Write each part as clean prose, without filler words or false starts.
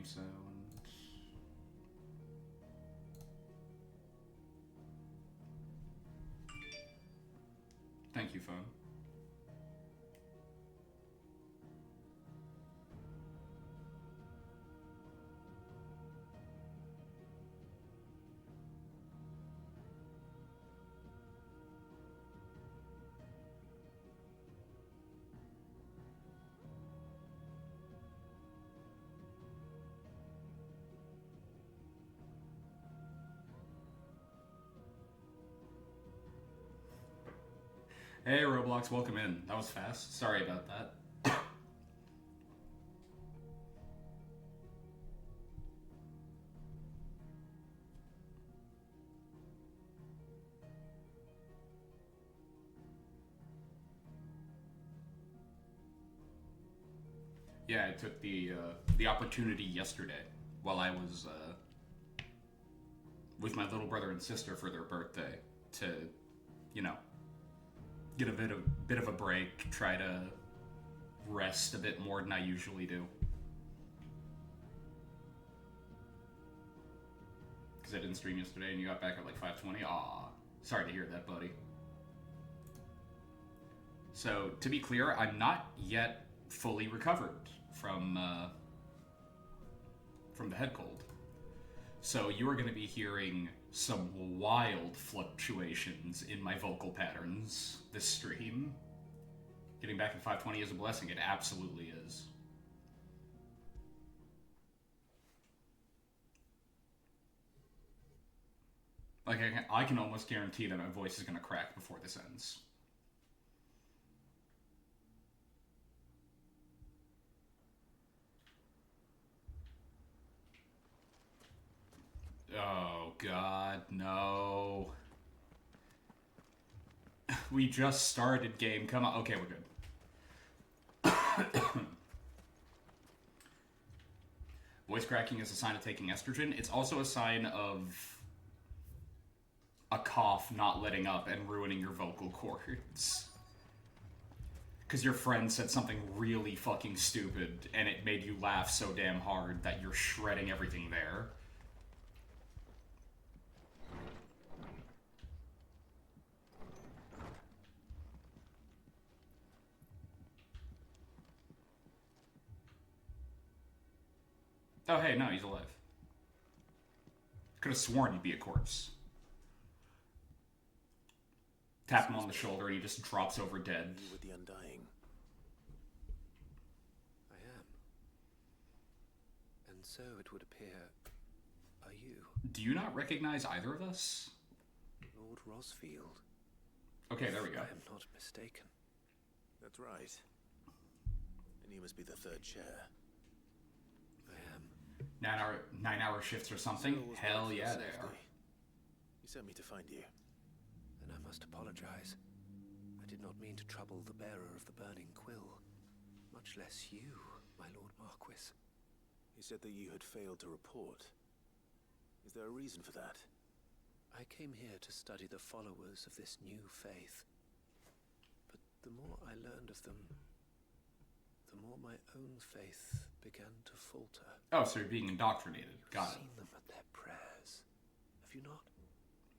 game sound. Thank you, phone. Hey, Roblox, welcome in. That was fast. Sorry about that. Yeah, I took the opportunity yesterday while I was with my little brother and sister for their birthday to, you know, get a bit of a break, try to rest a bit more than I usually do. Because I didn't stream yesterday and you got back at like 5:20. Aw, sorry to hear that, buddy. So, to be clear, I'm not yet fully recovered from the head cold. So you are going to be hearing some wild fluctuations in my vocal patterns this stream. Getting back at 5:20 is a blessing. It absolutely is. Like, I can almost guarantee that my voice is going to crack before this ends. Oh, God, no. We just started game. Come on. Okay, we're good. Voice cracking is a sign of taking estrogen. It's also a sign of a cough not letting up and ruining your vocal cords. Because your friend said something really fucking stupid and it made you laugh so damn hard that you're shredding everything there. Oh, hey, no, he's alive. Could have sworn he'd be a corpse. Tap him on the shoulder and he just drops over dead. You with the Undying. I am. And so it would appear, are you? Do you not recognize either of us? Lord Rosfield. Okay, there we go. I am not mistaken. That's right. And you must be the third chair. I am. 9-hour shifts or something? Hell yeah, they are. He sent me to find you. And I must apologize. I did not mean to trouble the bearer of the burning quill. Much less you, my Lord Marquis. He said that you had failed to report. Is there a reason for that? I came here to study the followers of this new faith. But the more I learned of them, the more my own faith began to falter. Oh, so you're being indoctrinated. Got it. You've seen them at their prayers, have you not?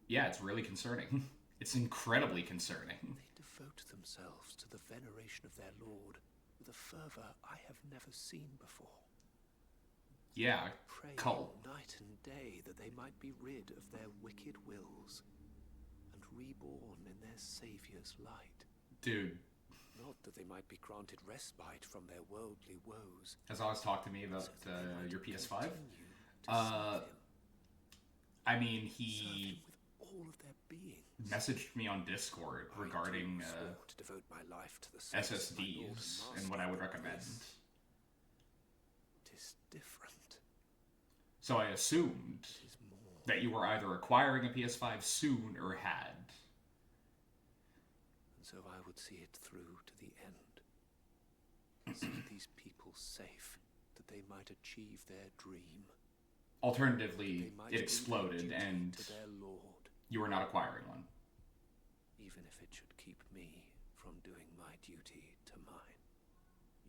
Yeah, it's really concerning. It's incredibly concerning. They devote themselves to the veneration of their Lord with a fervor I have never seen before. Yeah, Praying cult. night and day that they might be rid of their wicked wills and reborn in their Saviour's light. Dude, Not that they might be granted respite from their worldly woes. has always talked to me about so that they might your PS5. continue to serve him, I mean, serve he him with all of their being. messaged me on Discord regarding I too swore to devote my life to the service of my Lord SSDs and and what I would Master. recommend. Tis different. So I assumed Tis more. that you were either acquiring a PS5 soon or had. And so I would see it through to the end. See these people safe, that they might achieve their dream. Alternatively, They might it do exploded duty and to their Lord, you were not acquiring one. even if it should keep me from doing my duty to mine.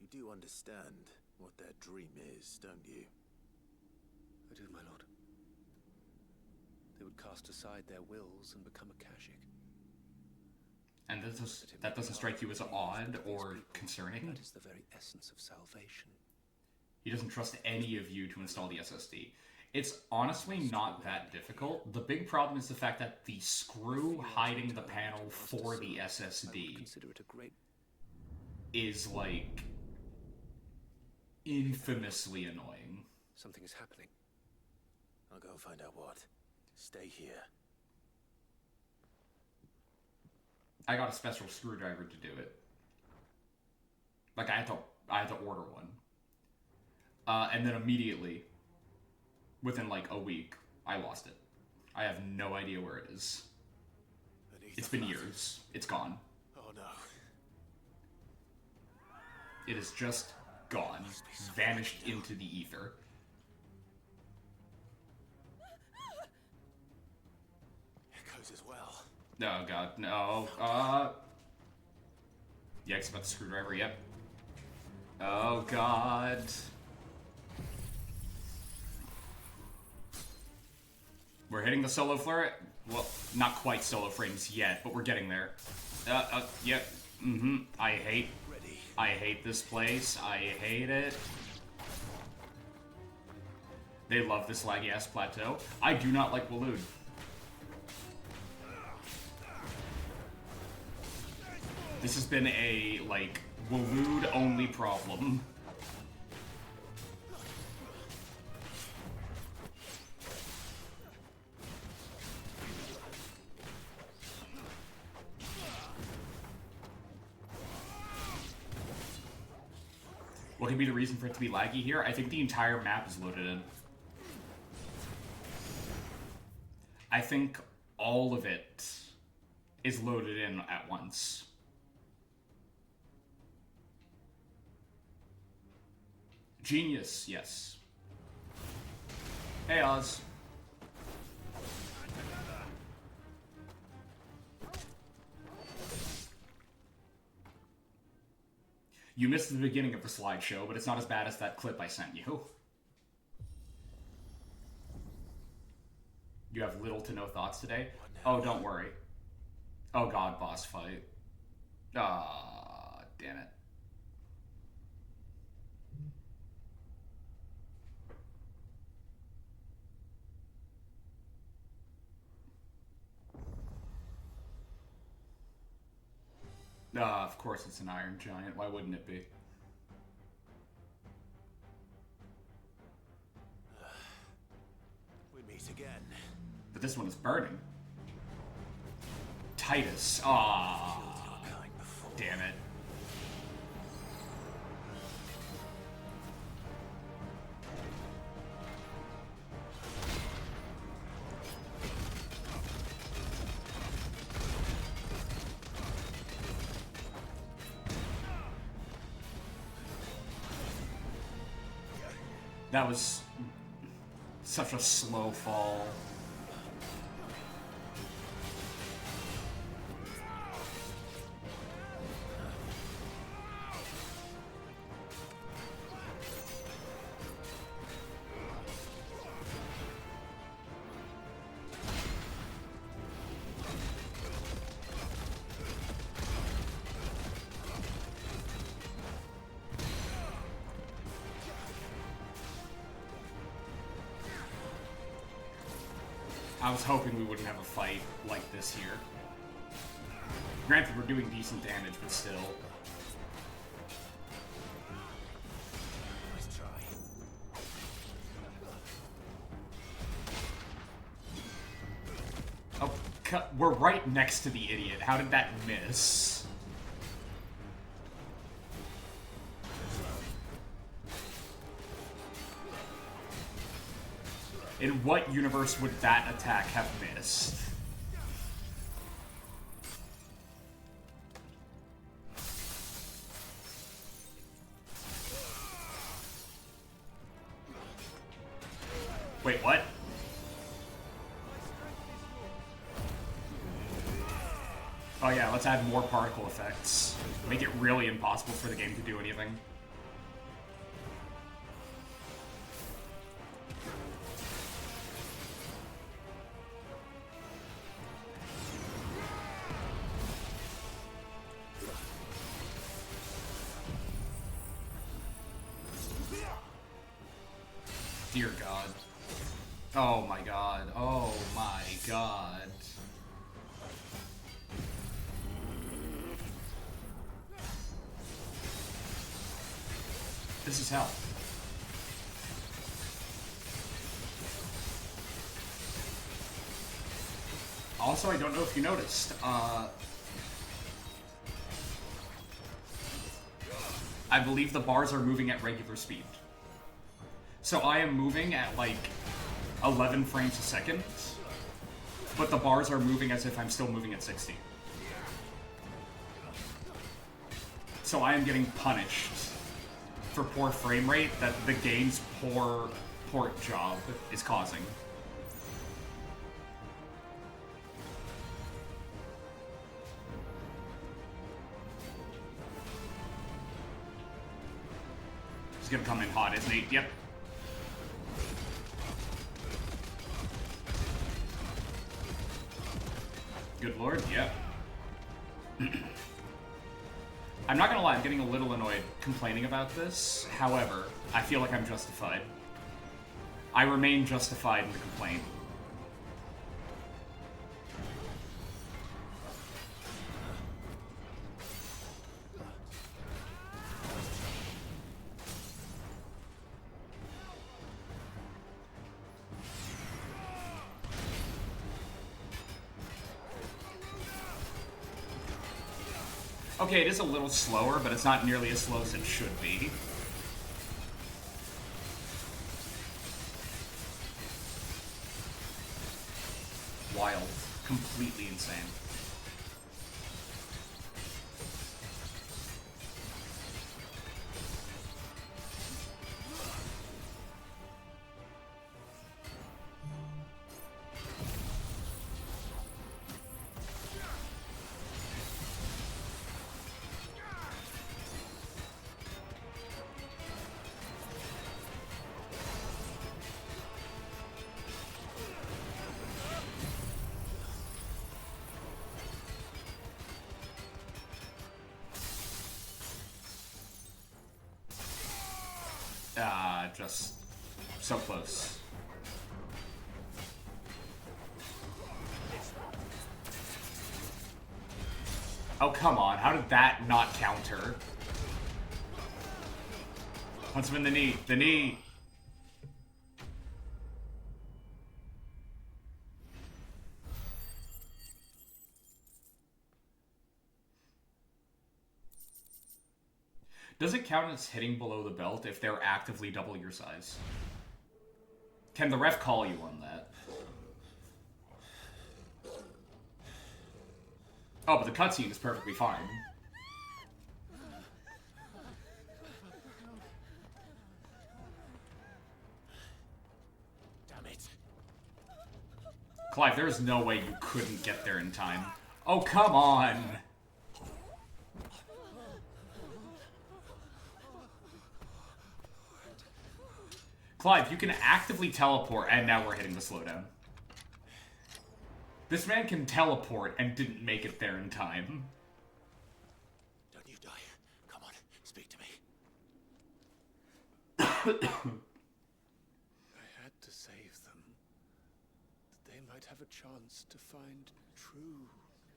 You do understand what their dream is, don't you? I do, my lord. They would cast aside their wills and become Akashic. And that doesn't strike you as odd or concerning? That is the very essence of salvation. He doesn't trust any of you to install the SSD. It's honestly not that difficult. The big problem is the fact that the screw hiding the panel for the SSD is, like, infamously annoying. Something is happening. I'll go and find out what. Stay here. I got a special screwdriver to do it. Like, I had to order one. And then immediately, within like a week, I lost it. I have no idea where it is. It's been years. It's gone. Oh no. It is just gone. Vanished into the ether. Echoes as well. Oh god, no. Yeah, it's about the screwdriver, yep. Oh god. We're hitting the solo flare. Well, not quite solo frames yet, but we're getting there. Yep. I hate this place. I hate it. They love this laggy-ass plateau. I do not like Waloed. This has been a, like, Waloed-only problem. What could be the reason for it to be laggy here? I think the entire map is loaded in. I think all of it is loaded in at once. Genius, yes. Hey, Oz. You missed the beginning of the slideshow, but it's not as bad as that clip I sent you. You have little to no thoughts today? Oh, don't worry. Oh god, boss fight. Ah, damn it. Of course it's an Iron Giant. Why wouldn't it be? We meet again. But this one is burning. Titus. Ah, damn it. That was such a slow fall. I was hoping we wouldn't have a fight like this here. Granted, we're doing decent damage, but still. Nice try. Oh, we're right next to the idiot. How did that miss? In what universe would that attack have missed? Wait, what? Oh yeah, let's add more particle effects. Make it really impossible for the game to do anything. Dear God. Oh my God. Oh my God. This is hell. Also, I don't know if you noticed, I believe the bars are moving at regular speed. So I am moving at like 11 frames a second, but the bars are moving as if I'm still moving at 60. So I am getting punished for poor frame rate that the game's poor port job is causing. He's gonna come in hot, isn't he? Yep. Good lord, yep. I'm not gonna lie, I'm getting a little annoyed complaining about this. However, I feel like I'm justified. I remain justified in the complaint. Okay, it is a little slower, but it's not nearly as slow as it should be. Wild. Completely insane. Just so close. Oh, come on. How did that not counter? Punch him in the knee. The knee! Does it count as hitting below the belt if they're actively double your size? Can the ref call you on that? Oh, but the cutscene is perfectly fine. Damn it. Clive, there is no way you couldn't get there in time. Oh, come on! Clive, you can actively teleport, and now we're hitting the slowdown. This man can teleport and didn't make it there in time. Don't you die. Come on, speak to me. I had to save them, that they might have a chance to find true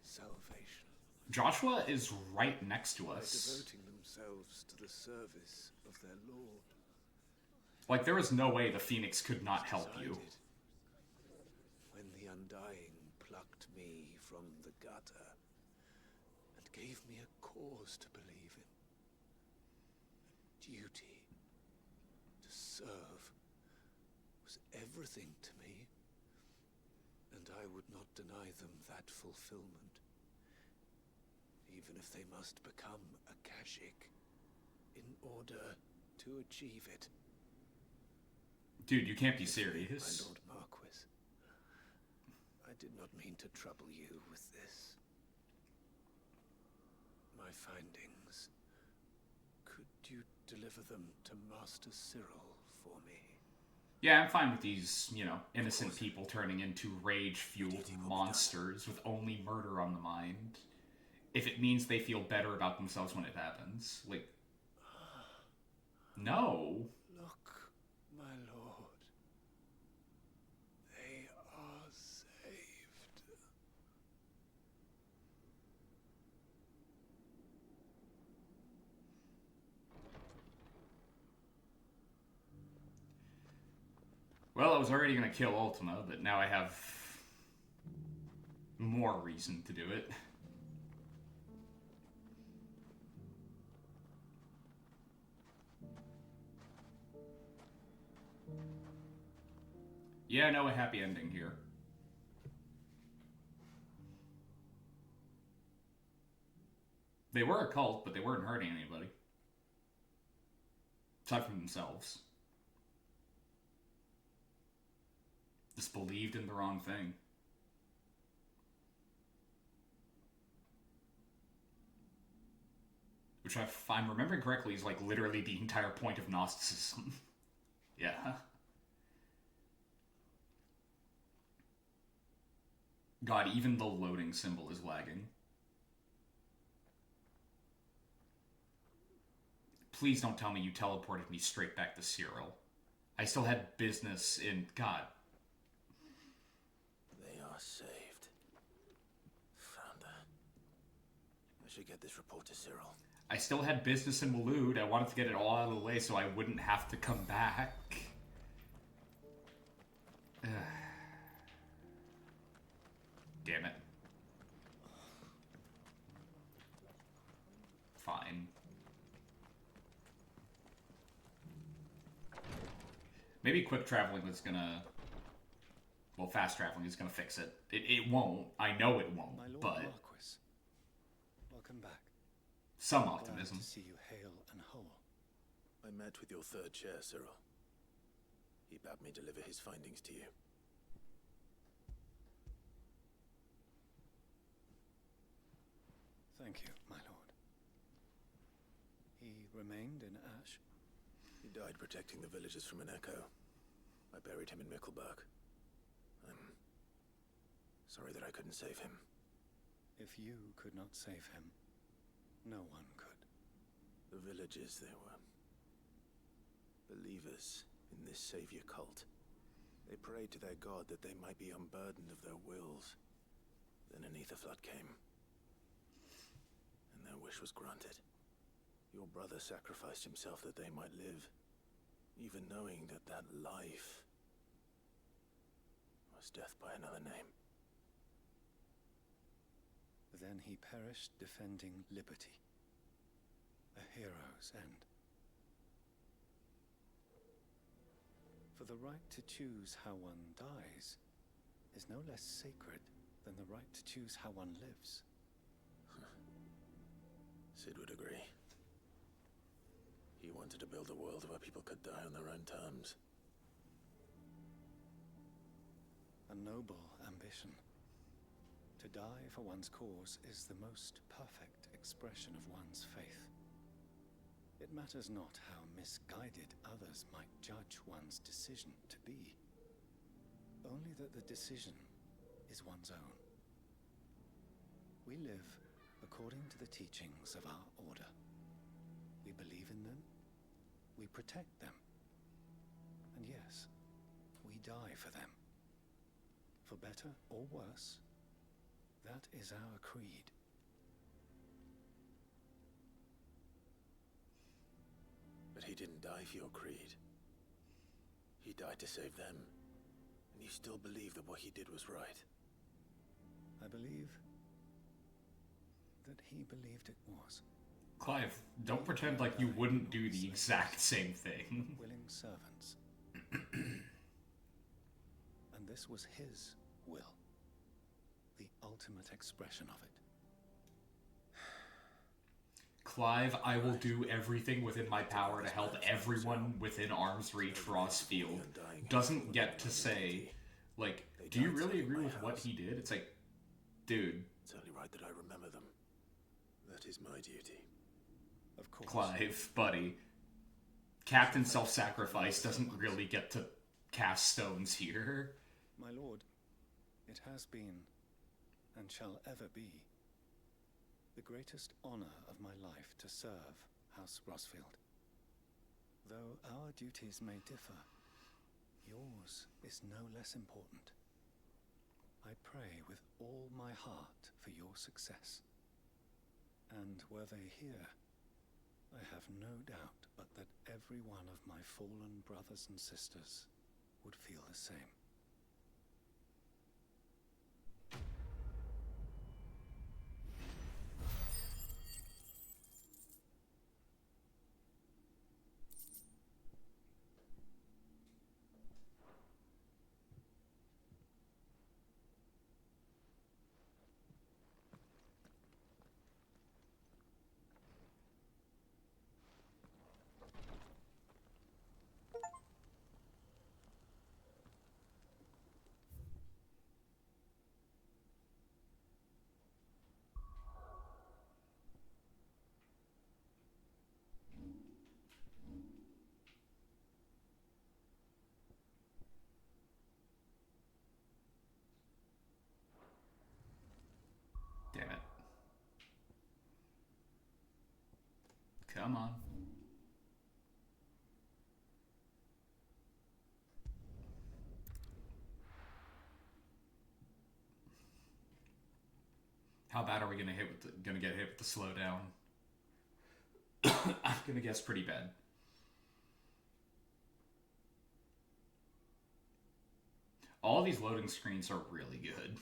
salvation. Joshua is right next to By us. devoting themselves to the service of their Lord. Like, there is no way the Phoenix could not help you. Decided, when the Undying plucked me from the gutter and gave me a cause to believe in, a duty to serve, was everything to me, and I would not deny them that fulfillment, even if they must become a Kashik in order to achieve it. Dude, you can't be My serious. Lord Marquis, I did not mean to trouble you with this. My findings. Could you deliver them to Master Cyril for me? Yeah, I'm fine with these, you know, innocent people turning into rage-fueled monsters with only murder on the mind. If it means they feel better about themselves when it happens. Like, no. Look, my lord. Well, I was already gonna kill Ultima, but now I have more reason to do it. Yeah, no, a happy ending here. They were a cult, but they weren't hurting anybody. Aside from themselves. Just believed in the wrong thing. Which, if I'm remembering correctly, is like literally the entire point of Gnosticism. Yeah. God, even the loading symbol is lagging. Please don't tell me you teleported me straight back to Cyril. I still had business in... God. They are saved. Found her. I should get this report to Cyril. I still had business in Waloed. I wanted to get it all out of the way so I wouldn't have to come back. Damn it. Fine. Maybe quick traveling is gonna... Well, fast traveling is gonna fix it. It won't. I know it won't, My Lord but... Marquis, welcome back. Some Glad optimism. to see you hale and whole. I met with your third chair, Cyril. He bade me deliver his findings to you. Thank you, my lord. He remained in Ash? He died protecting the villagers from an echo. I buried him in Mickelberg. I'm sorry that I couldn't save him. If you could not save him, no one could. The villagers, they were believers in this savior cult. They prayed to their god that they might be unburdened of their wills. Then an ether flood came, and their wish was granted. Your brother sacrificed himself that they might live, even knowing that that life was death by another name. Then he perished defending liberty. A hero's end. For the right to choose how one dies is no less sacred than the right to choose how one lives. Sid would agree. He wanted to build a world where people could die on their own terms. A noble ambition. To die for one's cause is the most perfect expression of one's faith. It matters not how misguided others might judge one's decision to be, only that the decision is one's own. We live according to the teachings of our order. We believe in them, we protect them, and yes, we die for them. For better or worse, that is our creed. But he didn't die for your creed. He died to save them. And you still believe that what he did was right. I believe that he believed it was. Clive, don't pretend like you wouldn't do the exact same thing. Willing servants. And this was his will. The ultimate expression of it. Clive, I will do everything within my power to help everyone within arm's reach Rossfield. Doesn't get to say, like, do you really agree with what he did? It's like, dude. It's only right that I remember them. That is my duty. Of course. Clive, buddy. Captain Self-Sacrifice doesn't really get to cast stones here. My lord, it has been, and shall ever be, the greatest honor of my life to serve House Rossfield. Though our duties may differ, yours is no less important. I pray with all my heart for your success. And were they here, I have no doubt but that every one of my fallen brothers and sisters would feel the same. Damn it. Come on. How bad are we gonna get hit with the slowdown? I'm gonna guess pretty bad. All of these loading screens are really good.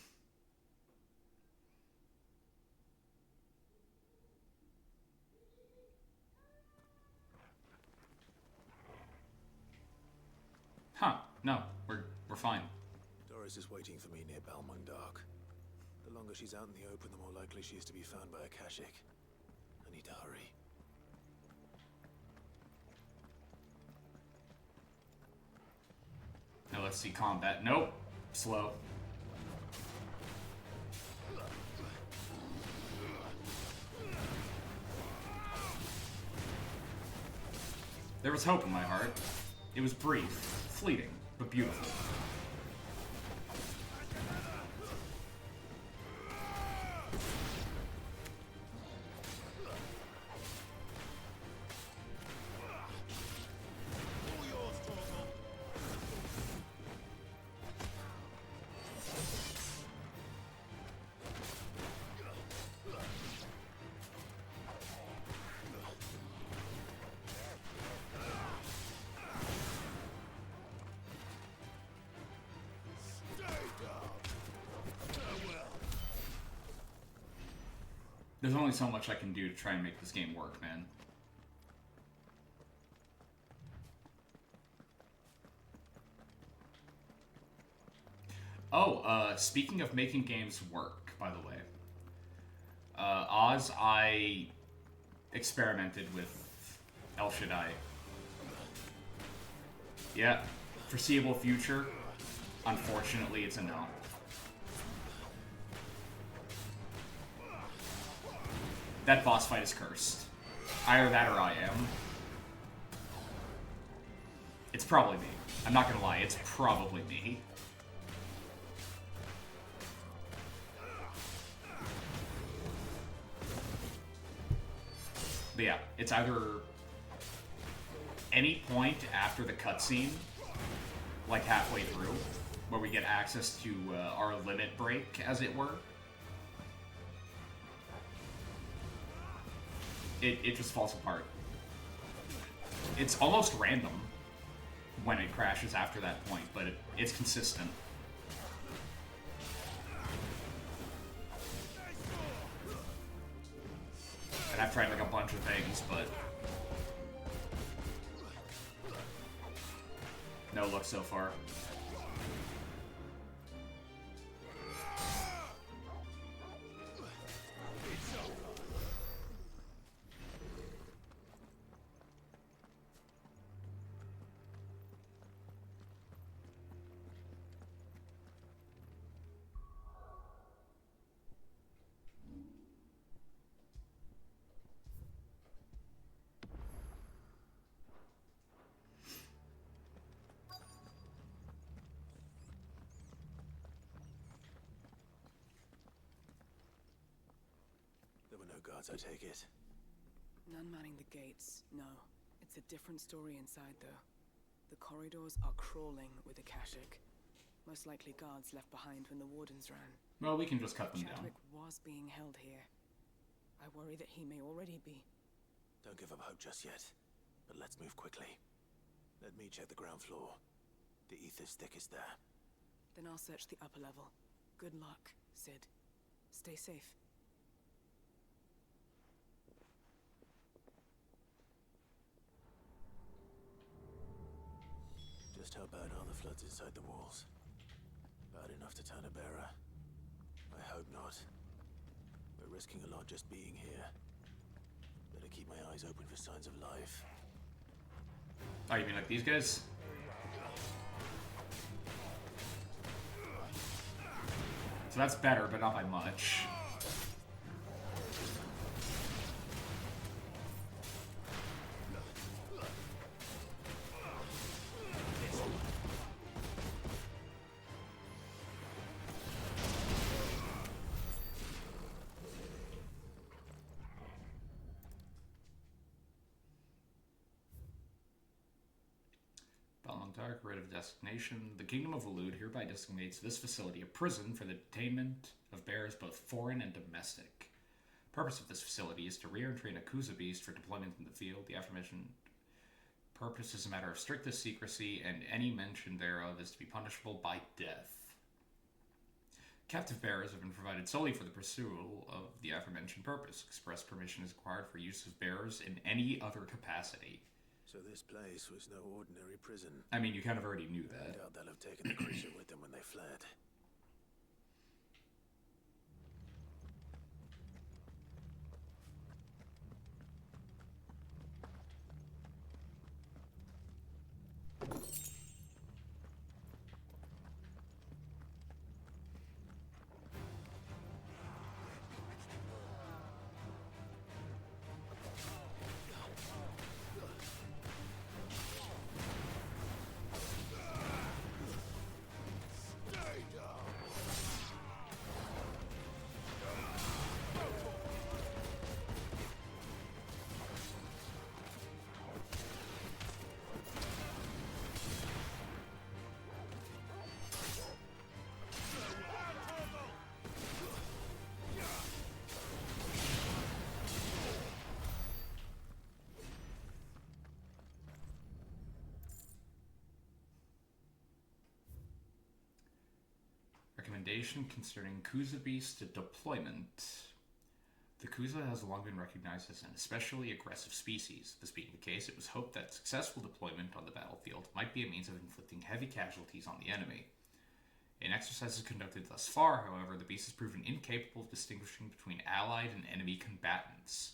Huh, no, we're fine. Doris is waiting for me near Balmundark. The longer she's out in the open, the more likely she is to be found by a Kashik. I need to hurry. Now let's see combat. Nope. Slow. There was hope in my heart. It was brief, fleeting, but beautiful. There's only so much I can do to try and make this game work, man. Oh, speaking of making games work, by the way. Oz, I experimented with El Shaddai. Yeah, foreseeable future. Unfortunately, it's a no. That boss fight is cursed. Either that or I am. It's probably me. I'm not gonna lie, it's probably me. But yeah, it's either any point after the cutscene, like halfway through, where we get access to our limit break, as it were. It just falls apart. It's almost random when it crashes after that point, but it's consistent. And I've tried like a bunch of things, but no luck so far. There were no guards, I take it. None manning the gates, no. It's a different story inside, though. The corridors are crawling with Akashic. Most likely guards left behind when the wardens ran. Well, we can just cut them Chadwick down. was being held here. I worry that he may already be. Don't give up hope just yet, but let's move quickly. Let me check the ground floor. The ether's thickest there. Then I'll search the upper level. Good luck, Sid. Stay safe. Just how bad are the floods inside the walls? Bad enough to turn a bearer? I hope not. We're risking a lot just being here. Better keep my eyes open for signs of life. Oh, you mean like these guys? So that's better, but not by much. Dark, writ of designation. The Kingdom of Waloed hereby designates this facility a prison for the detainment of bears both foreign and domestic. The purpose of this facility is to rear and train a Kuza beast for deployment in the field. The aforementioned purpose is a matter of strictest secrecy, and any mention thereof is to be punishable by death. Captive bearers have been provided solely for the pursuit of the aforementioned purpose. Express permission is required for use of bearers in any other capacity. So this place was no ordinary prison. I mean, you kind of already knew I that. doubt they'll have taken the creature with them when they fled. Recommendation concerning Kuza beast deployment. The Kuza has long been recognized as an especially aggressive species. This being the case, it was hoped that successful deployment on the battlefield might be a means of inflicting heavy casualties on the enemy. In exercises conducted thus far, however, the beast has proven incapable of distinguishing between allied and enemy combatants.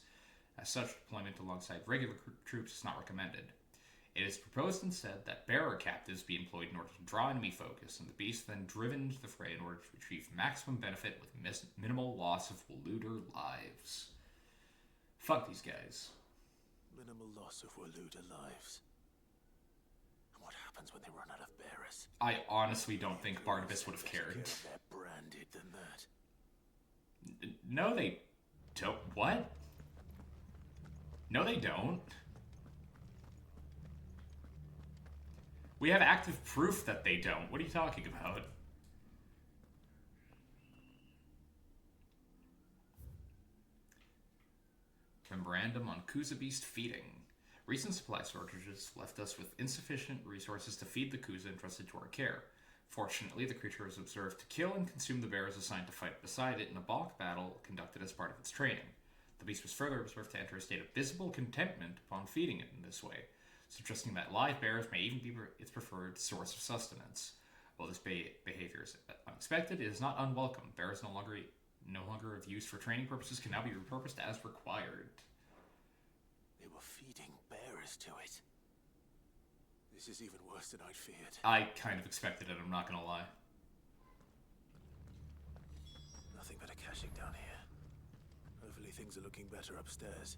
As such, deployment alongside regular troops is not recommended. It is proposed instead that bearer captives be employed in order to draw enemy focus, and the beast then driven into the fray in order to achieve maximum benefit with minimal loss of Walooder lives. Fuck these guys. Minimal loss of Walooder lives. And what happens when they run out of bearers? I honestly don't think Barnabas would have cared. They're branded than that. No, they don't. What? No, they don't. We have active proof that they don't. What are you talking about? Memorandum on Kuza beast feeding. Recent supply shortages left us with insufficient resources to feed the Kuza entrusted to our care. Fortunately, the creature was observed to kill and consume the bears assigned to fight beside it in a balk battle conducted as part of its training. The beast was further observed to enter a state of visible contentment upon feeding it in this way, suggesting that live bears may even be its preferred source of sustenance. While this behavior is unexpected, it is not unwelcome. Bears no longer of use for training purposes can now be repurposed as required. They were feeding bearers to it. This is even worse than I'd feared. I kind of expected it, I'm not gonna lie. Nothing but a caching down here. Hopefully things are looking better upstairs.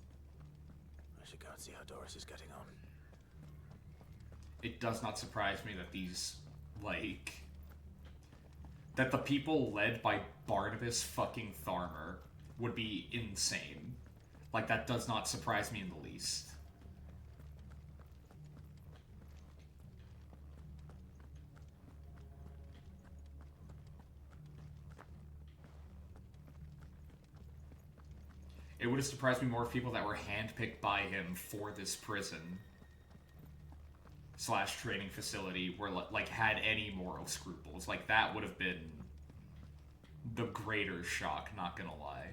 I should go and see how Doris is getting on. It does not surprise me that that the people led by Barnabas fucking Tharmer would be insane. Like, that does not surprise me in the least. It would have surprised me more if people that were handpicked by him for this prison. slash training facility were like had any moral scruples. Like that would have been the greater shock, not gonna lie.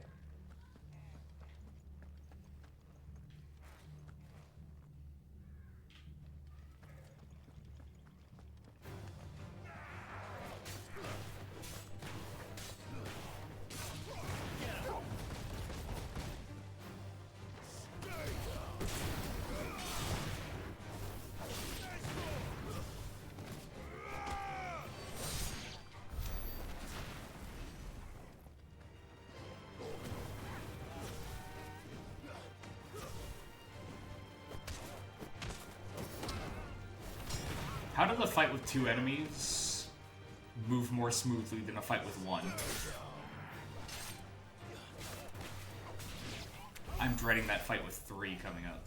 How did the fight with 2 enemies move more smoothly than a fight with 1? I'm dreading that fight with 3 coming up.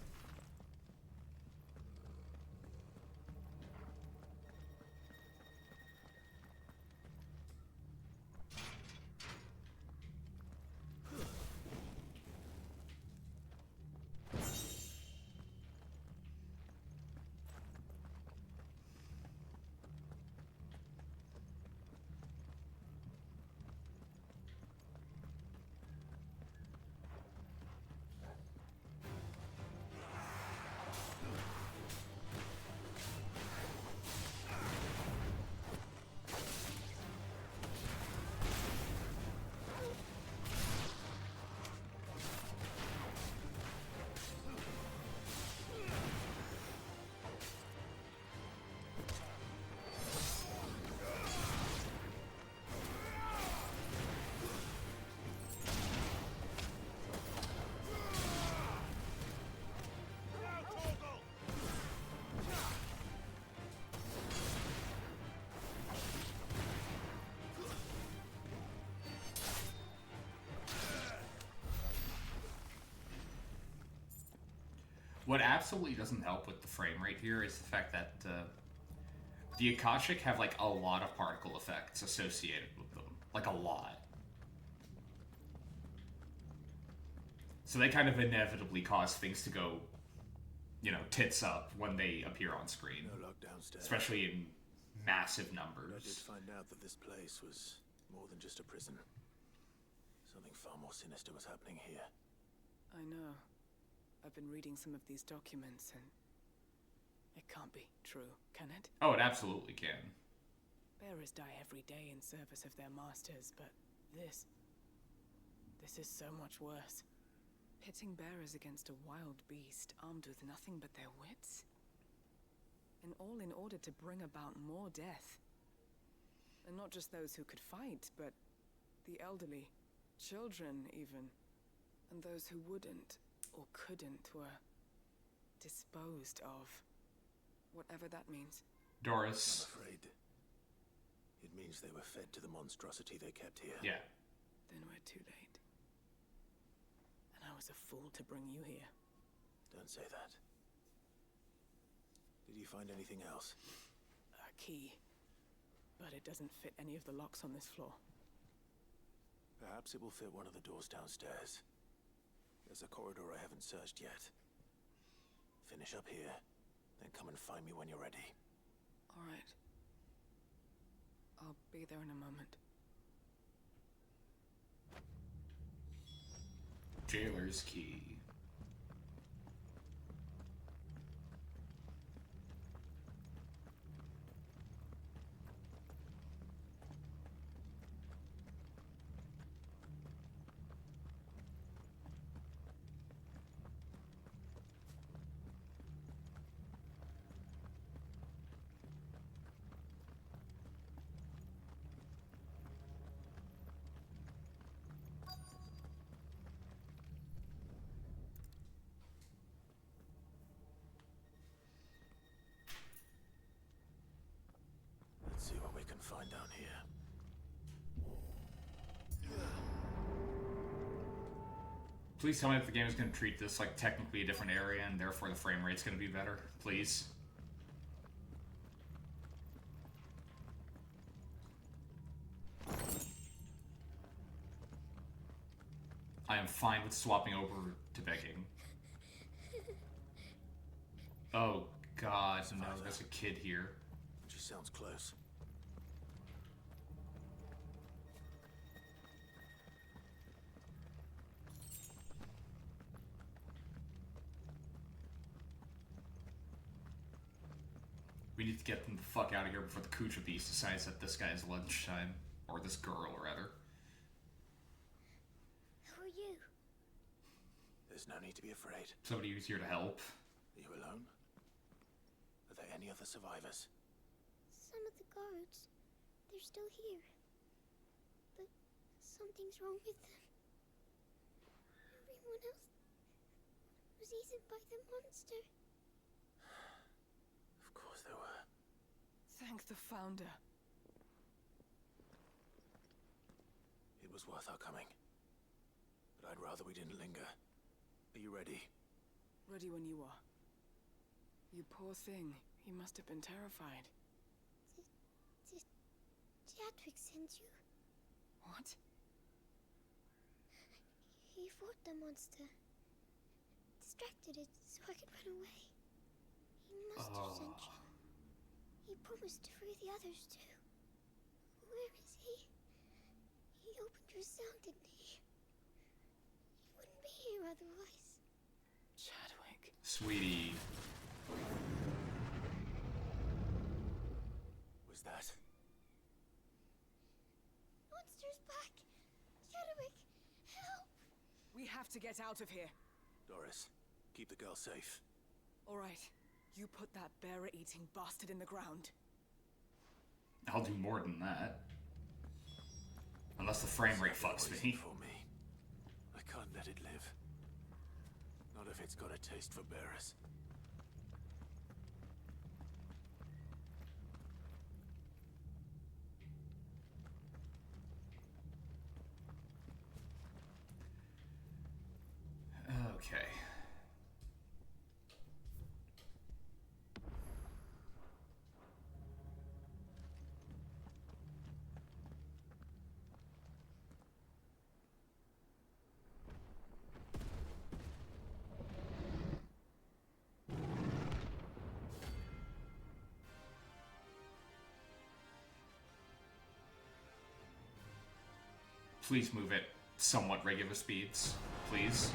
What absolutely doesn't help with the frame rate here is the fact that the Akashic have like a lot of particle effects associated with them. Like a lot. So they kind of inevitably cause things to go, you know, tits up when they appear on screen. No luck downstairs. Especially in massive But I numbers. did find out that this place was more than just a prison. Something far more sinister was happening here. I know. I've been reading some of these documents, and it can't be true, can it? Oh, it absolutely can. Bearers die every day in service of their masters, but this is so much worse. Pitting bearers against a wild beast armed with nothing but their wits? And all in order to bring about more death. And not just those who could fight, but the elderly, children even, and those who wouldn't or couldn't were disposed of. Whatever that means. Doris. I'm afraid it means they were fed to the monstrosity they kept here. Yeah. Then we're too late. And I was a fool to bring you here. Don't say that. Did you find anything else? A key. But it doesn't fit any of the locks on this floor. Perhaps it will fit one of the doors downstairs. There's a corridor I haven't searched yet. Finish up here, then come and find me when you're ready. All right. I'll be there in a moment. Jailer's key. Let's see what we can find down here. Please tell me that the game is going to treat this like technically a different area and therefore the frame rate's going to be better. Please. I am fine with swapping over to begging. Oh, God, no, there's a kid here. She sounds close. We need to get them the fuck out of here before the Kucha Beast decides that this guy's lunchtime. Or this girl, rather. Who are you? There's no need to be afraid. Somebody who's here to help. Are you alone? Are there any other survivors? Some of the guards. They're still here. But something's wrong with them. Everyone else was eaten by the monster. Of course there were. Thank the Founder. It was worth our coming. But I'd rather we didn't linger. Are you ready? Ready when you are. You poor thing. You must have been terrified. Did Chadwick send you? What? He fought the monster. Distracted it so I could run away. He must have sent you. He promised to free the others too. Where is he? He opened your cell, didn't he? He wouldn't be here otherwise. Chadwick. Sweetie. Was that? Monster's back! Chadwick, help! We have to get out of here. Doris, keep the girl safe. All right. You put that bearer-eating bastard in the ground. I'll do more than that. Unless the frame rate fucks me. For me. I can't let it live. Not if it's got a taste for bearers. Okay. Please move at somewhat regular speeds, please.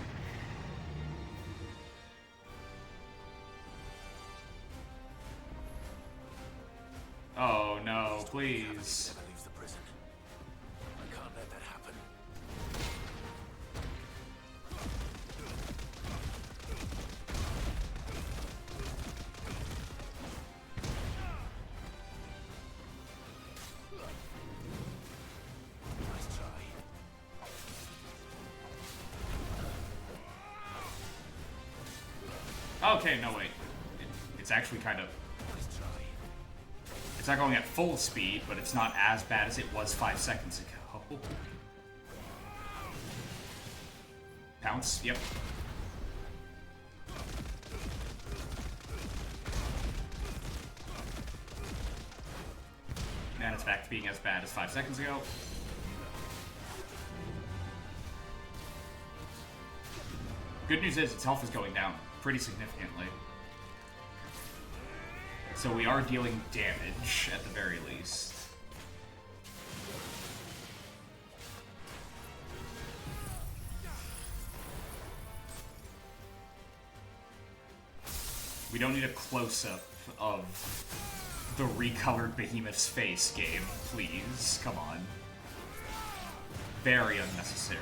Oh no, please. Never leaves the prison. I can't let that happen. Nice try. Okay, no wait. It's actually kind of... Nice try. It's not going at full speed, but it's not as bad as it was 5 seconds ago. Pounce, yep. And it's back to being as bad as 5 seconds ago. Good news is its health is going down pretty significantly. So we are dealing damage, at the very least. We don't need a close-up of the recolored behemoth's face, game, please. Come on. Very unnecessary.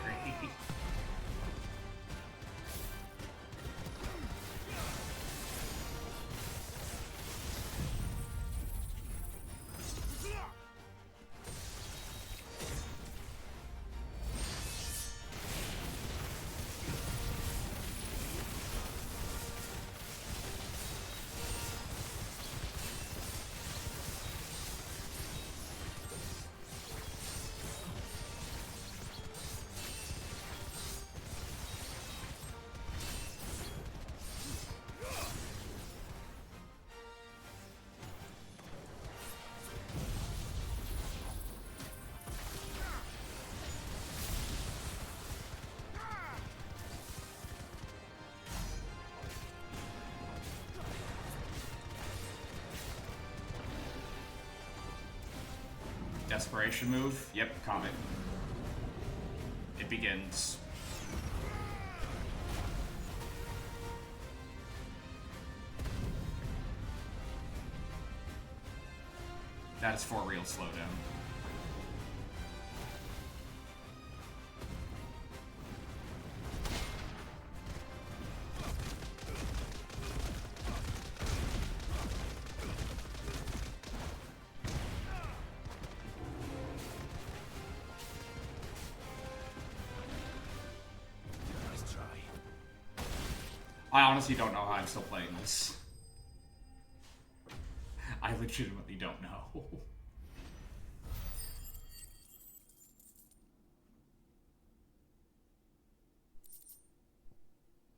Desperation move. Yep, Comet. It begins. That is for real slowdown. Nice try. I honestly don't know how I'm still playing this. I legitimately don't know.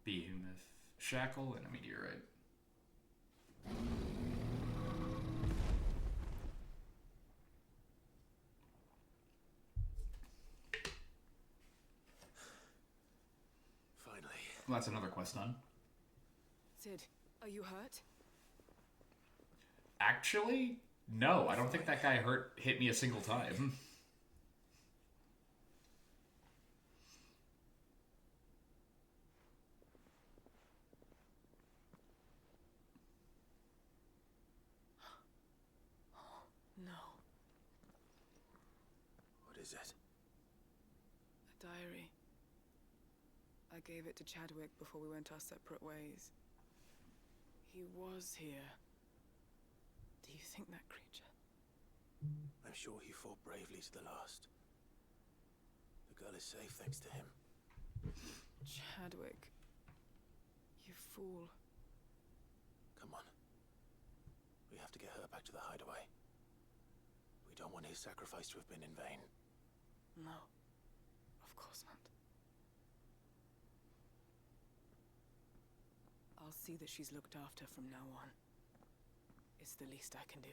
Behemoth Shackle and a Meteorite. Finally. Well, that's another quest done. Sid, are you hurt? Actually, no. I don't think that guy hit me a single time. No. What is it? A diary. I gave it to Chadwick before we went our separate ways. He was here. Do you think that creature? I'm sure he fought bravely to the last. The girl is safe thanks to him. Chadwick. You fool. Come on. We have to get her back to the hideaway. We don't want his sacrifice to have been in vain. No. Of course not. I'll see that she's looked after from now on. It's the least I can do.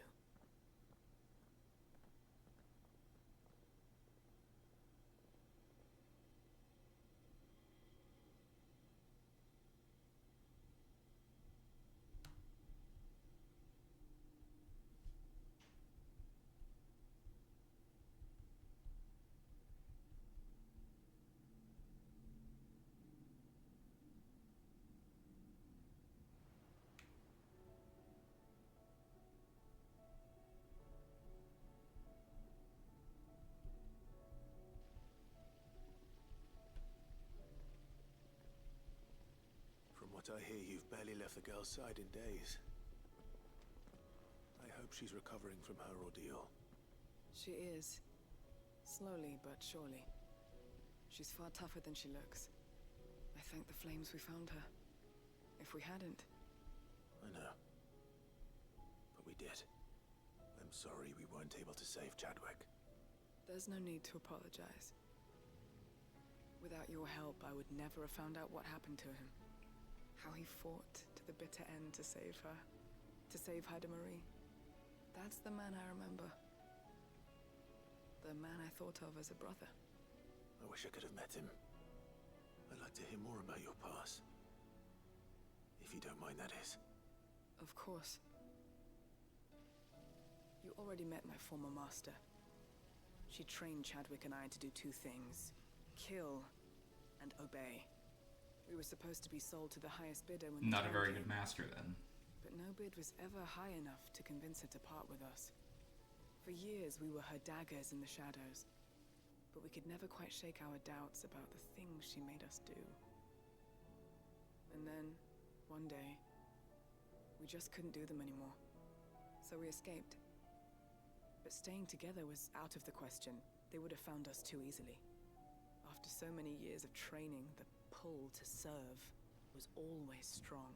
From what I hear, you've barely left the girl's side in days. I hope she's recovering from her ordeal. She is. Slowly but surely. She's far tougher than she looks. I thank the flames we found her. If we hadn't... I know. But we did. I'm sorry we weren't able to save Chadwick. There's no need to apologize. Without your help, I would never have found out what happened to him. How he fought to the bitter end to save her. To save Haida Marie. That's the man I remember. The man I thought of as a brother. I wish I could have met him. I'd like to hear more about your past. If you don't mind, that is. Of course. You already met my former master. She trained Chadwick and I to do two things. Kill and obey. We were supposed to be sold to the highest bidder when Not a very came, good master, then. but no bid was ever high enough to convince her to part with us. For years we were her daggers in the shadows, but we could never quite shake our doubts about the things she made us do. And then, one day, we just couldn't do them anymore. So we escaped. But staying together was out of the question. They would have found us too easily. After so many years of training, the pull to serve was always strong.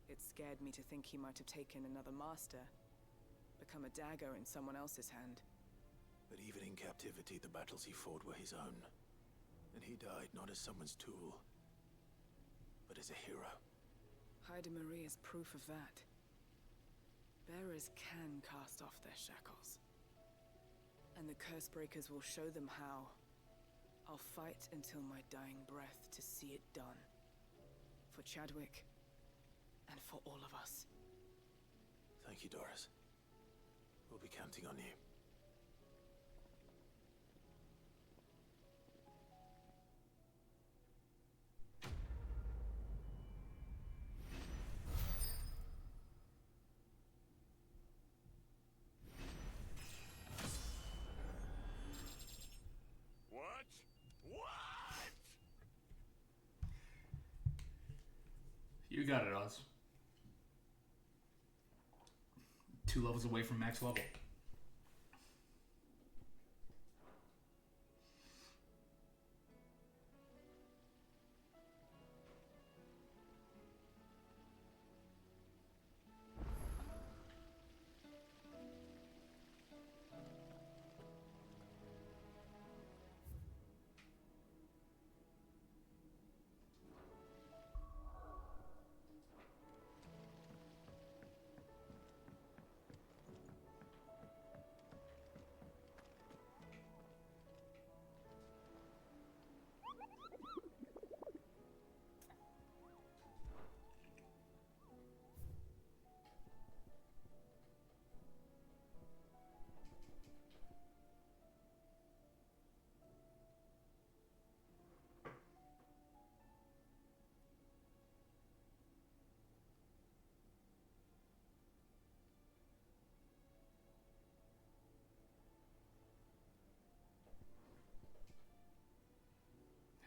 It scared me to think he might have taken another master, become a dagger in someone else's hand. But even in captivity, the battles he fought were his own. And he died not as someone's tool, but as a hero. Haida Marie is proof of that. Bearers can cast off their shackles. And the curse breakers will show them how. I'll fight until my dying breath to see it done. For Chadwick, and for all of us. Thank you, Doris. We'll be counting on you. got it, Oz. 2 levels away from max level.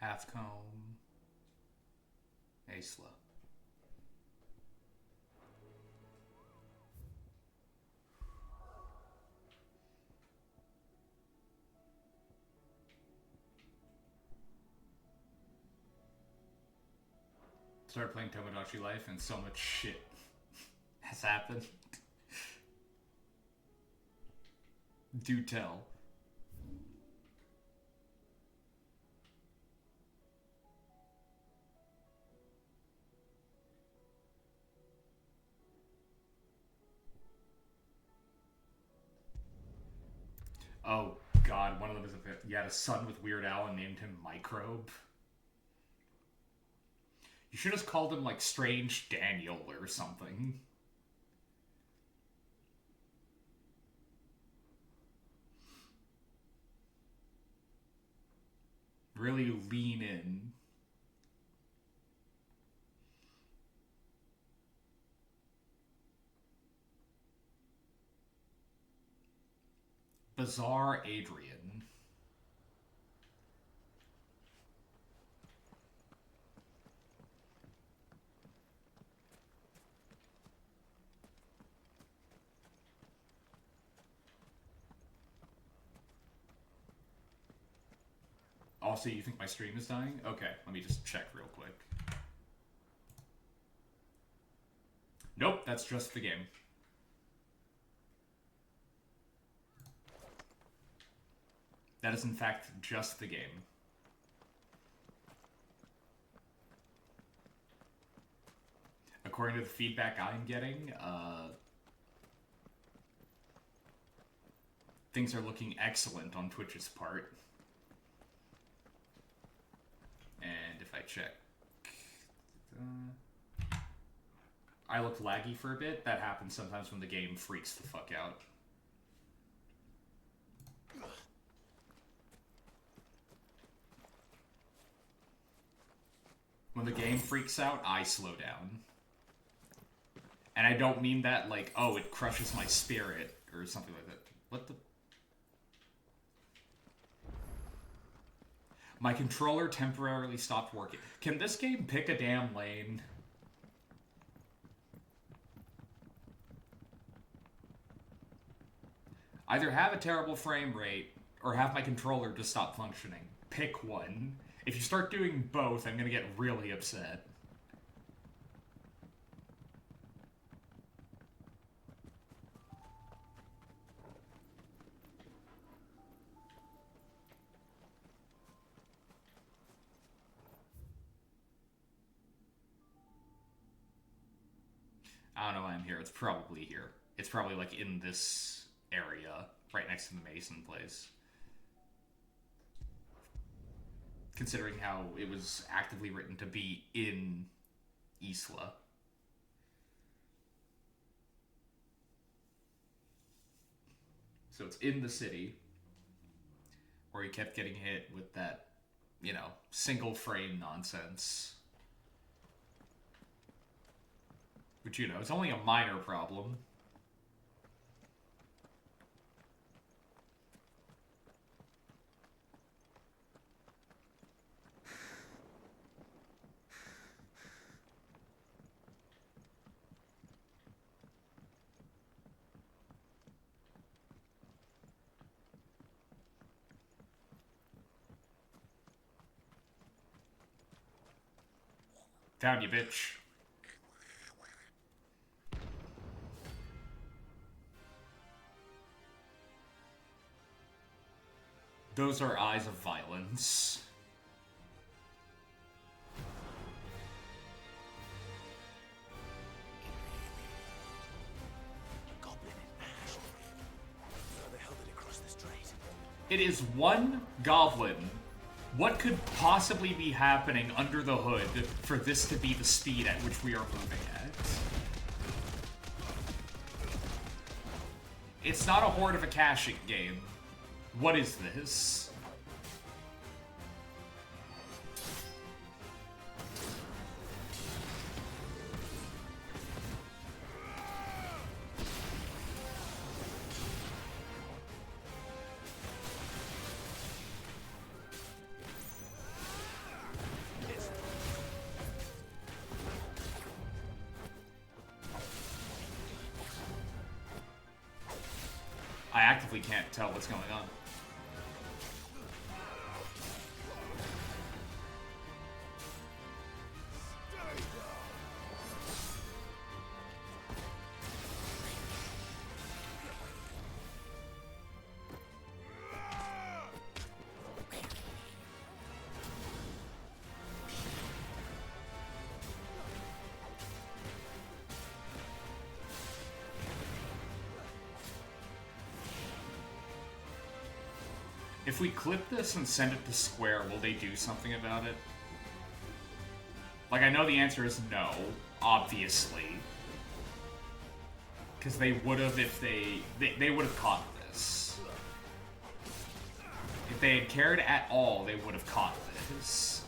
Halfcomb. Aesla. Started playing Tomodachi Life and so much shit has happened. Do tell. Oh god, one of them is you had a son with Weird Al and named him Microbe. You should have called him like Strange Daniel or something. Really lean in. Bizarre Adrian. Also, you think my stream is dying? Okay, let me just check real quick. Nope, that's just the game. That is in fact just the game. According to the feedback I'm getting, things are looking excellent on Twitch's part. And if I check... I looked laggy for a bit. That happens sometimes when the game freaks the fuck out. When the game freaks out, I slow down. And I don't mean that like, oh, it crushes my spirit or something like that. What the... My controller temporarily stopped working. Can this game pick a damn lane? Either have a terrible frame rate, or have my controller just stop functioning. Pick one. If you start doing both, I'm gonna get really upset. I don't know why I'm here. It's probably here. It's probably like in this area, right next to the Mason place. Considering how it was actively written to be in Isla. So it's in the city, where he kept getting hit with that, you know, single frame nonsense. Which, you know, it's only a minor problem. Down, you bitch. Those are eyes of violence. Goblin in ash. How the hell did it cross the strait? It is one goblin. What could possibly be happening under the hood for this to be the speed at which we are moving at? It's not a Horde of Akashic game. What is this? I actively can't tell what's going on. If we clip this and send it to Square, will they do something about it? Like, I know the answer is no, obviously. Because they would have if they would have caught this. If they had cared at all, they would have caught this.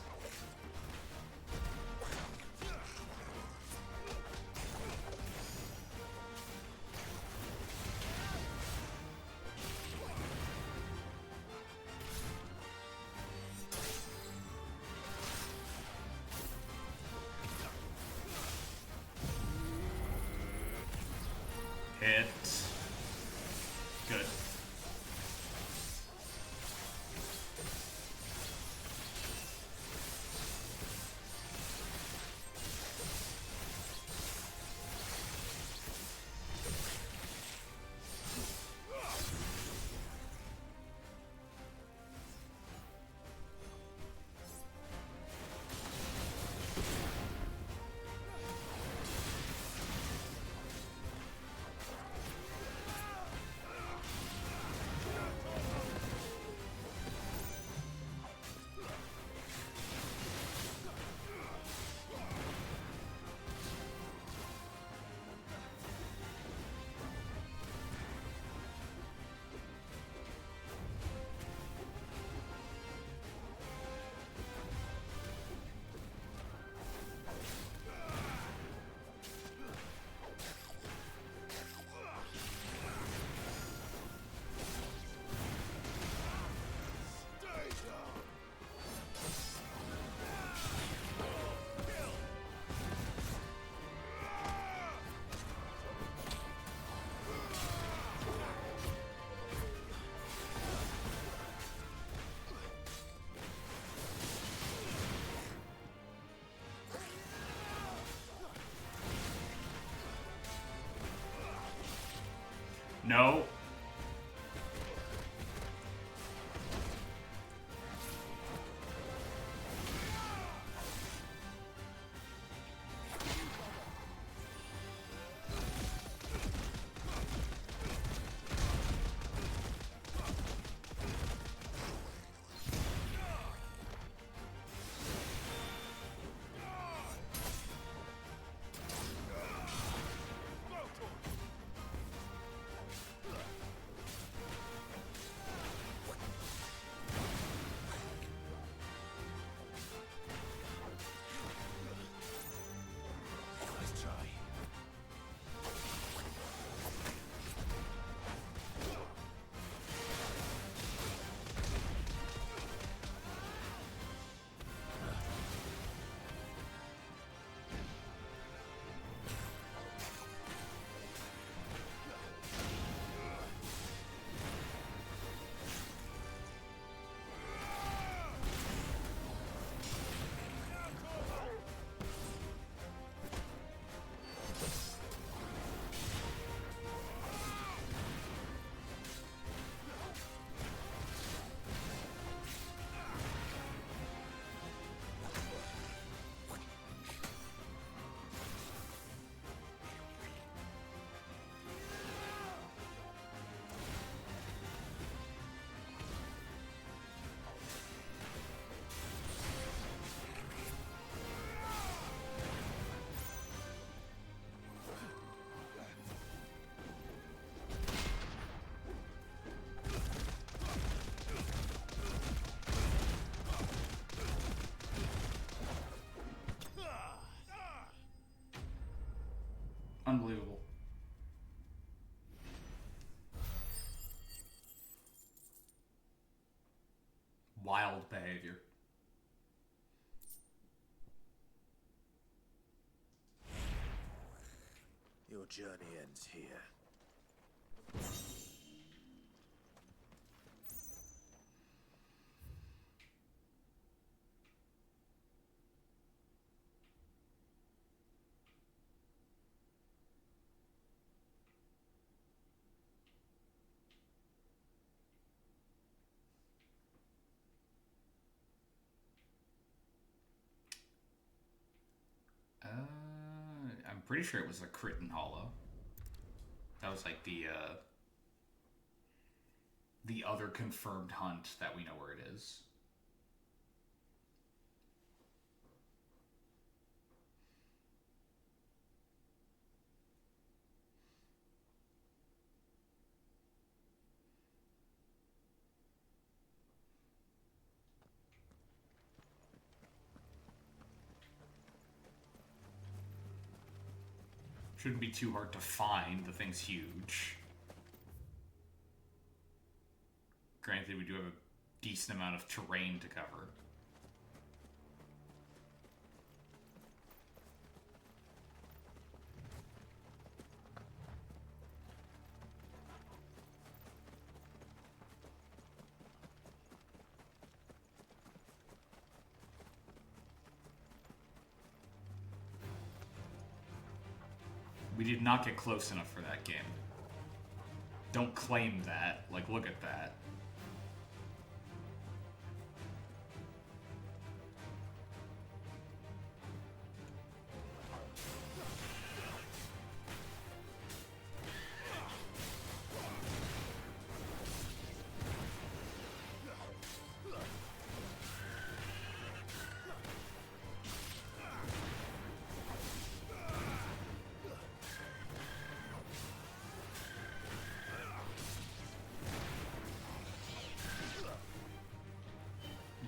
Hit. Good. No. Unbelievable. Wild behavior. Your journey ends here. I'm pretty sure it was a Crichton Hollow. That was like the other confirmed hunt that we know where it is. Shouldn't be too hard to find. The thing's huge. Granted, we do have a decent amount of terrain to cover. We did not get close enough for that game. Don't claim that. Like, look at that.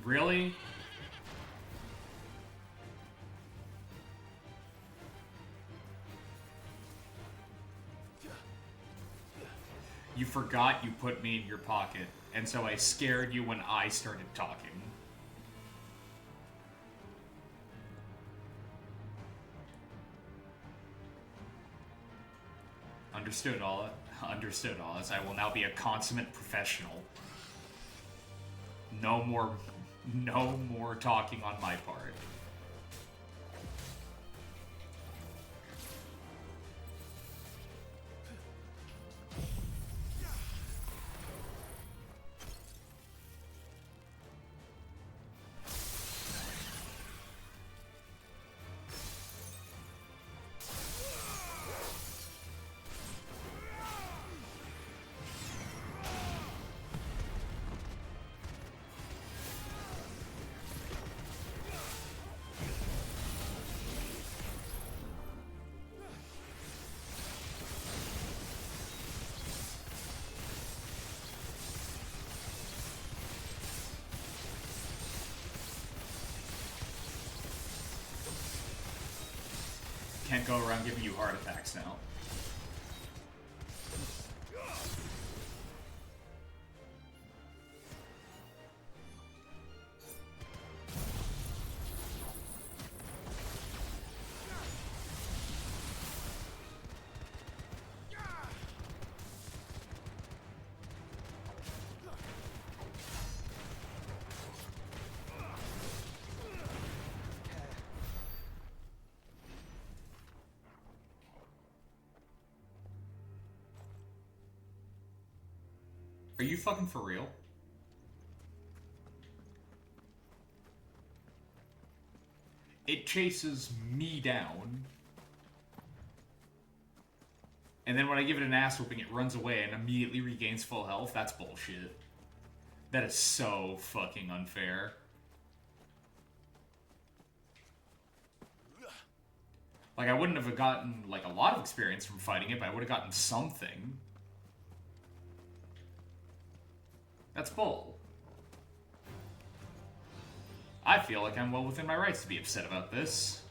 Really? You forgot you put me in your pocket, and so I scared you when I started talking. Understood, Alla. Understood, Alice. I will now be a consummate professional. No more talking on my part. Can't go around giving you heart attacks now. Are you fucking for real? It chases me down. And then when I give it an ass whooping, it runs away and immediately regains full health? That's bullshit. That is so fucking unfair. Like, I wouldn't have gotten, like, a lot of experience from fighting it, but I would have gotten something. That's bull. I feel like I'm well within my rights to be upset about this.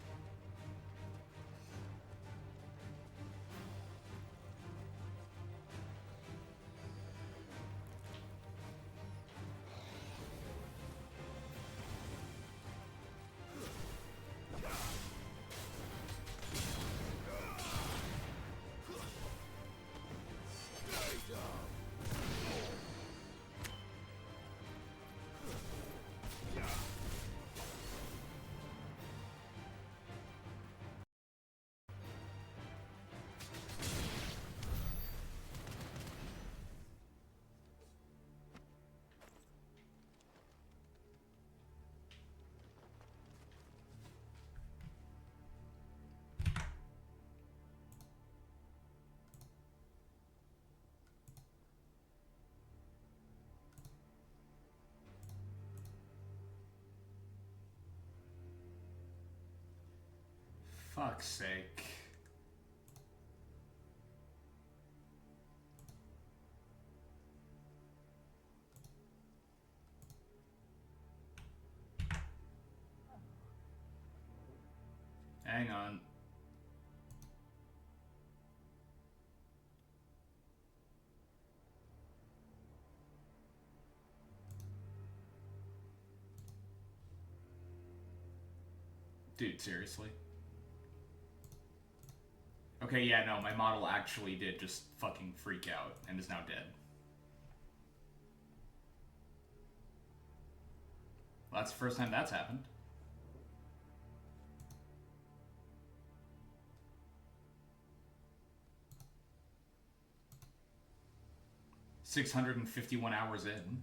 Fuck's sake. Hang on. Dude, seriously? Okay, yeah, no, my model actually did just fucking freak out and is now dead. Well, that's the first time that's happened. $651 hours in.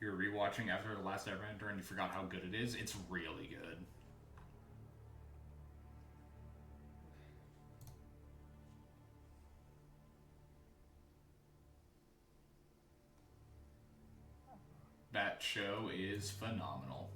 You were rewatching after The Last Airbender and you forgot how good it is? It's really good. That show is phenomenal.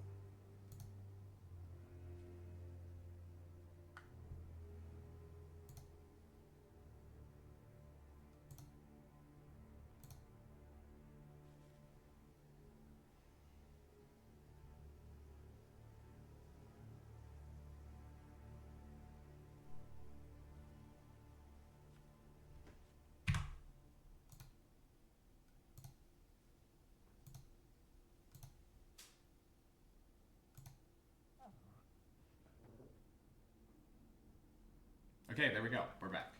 Okay, there we go. We're back.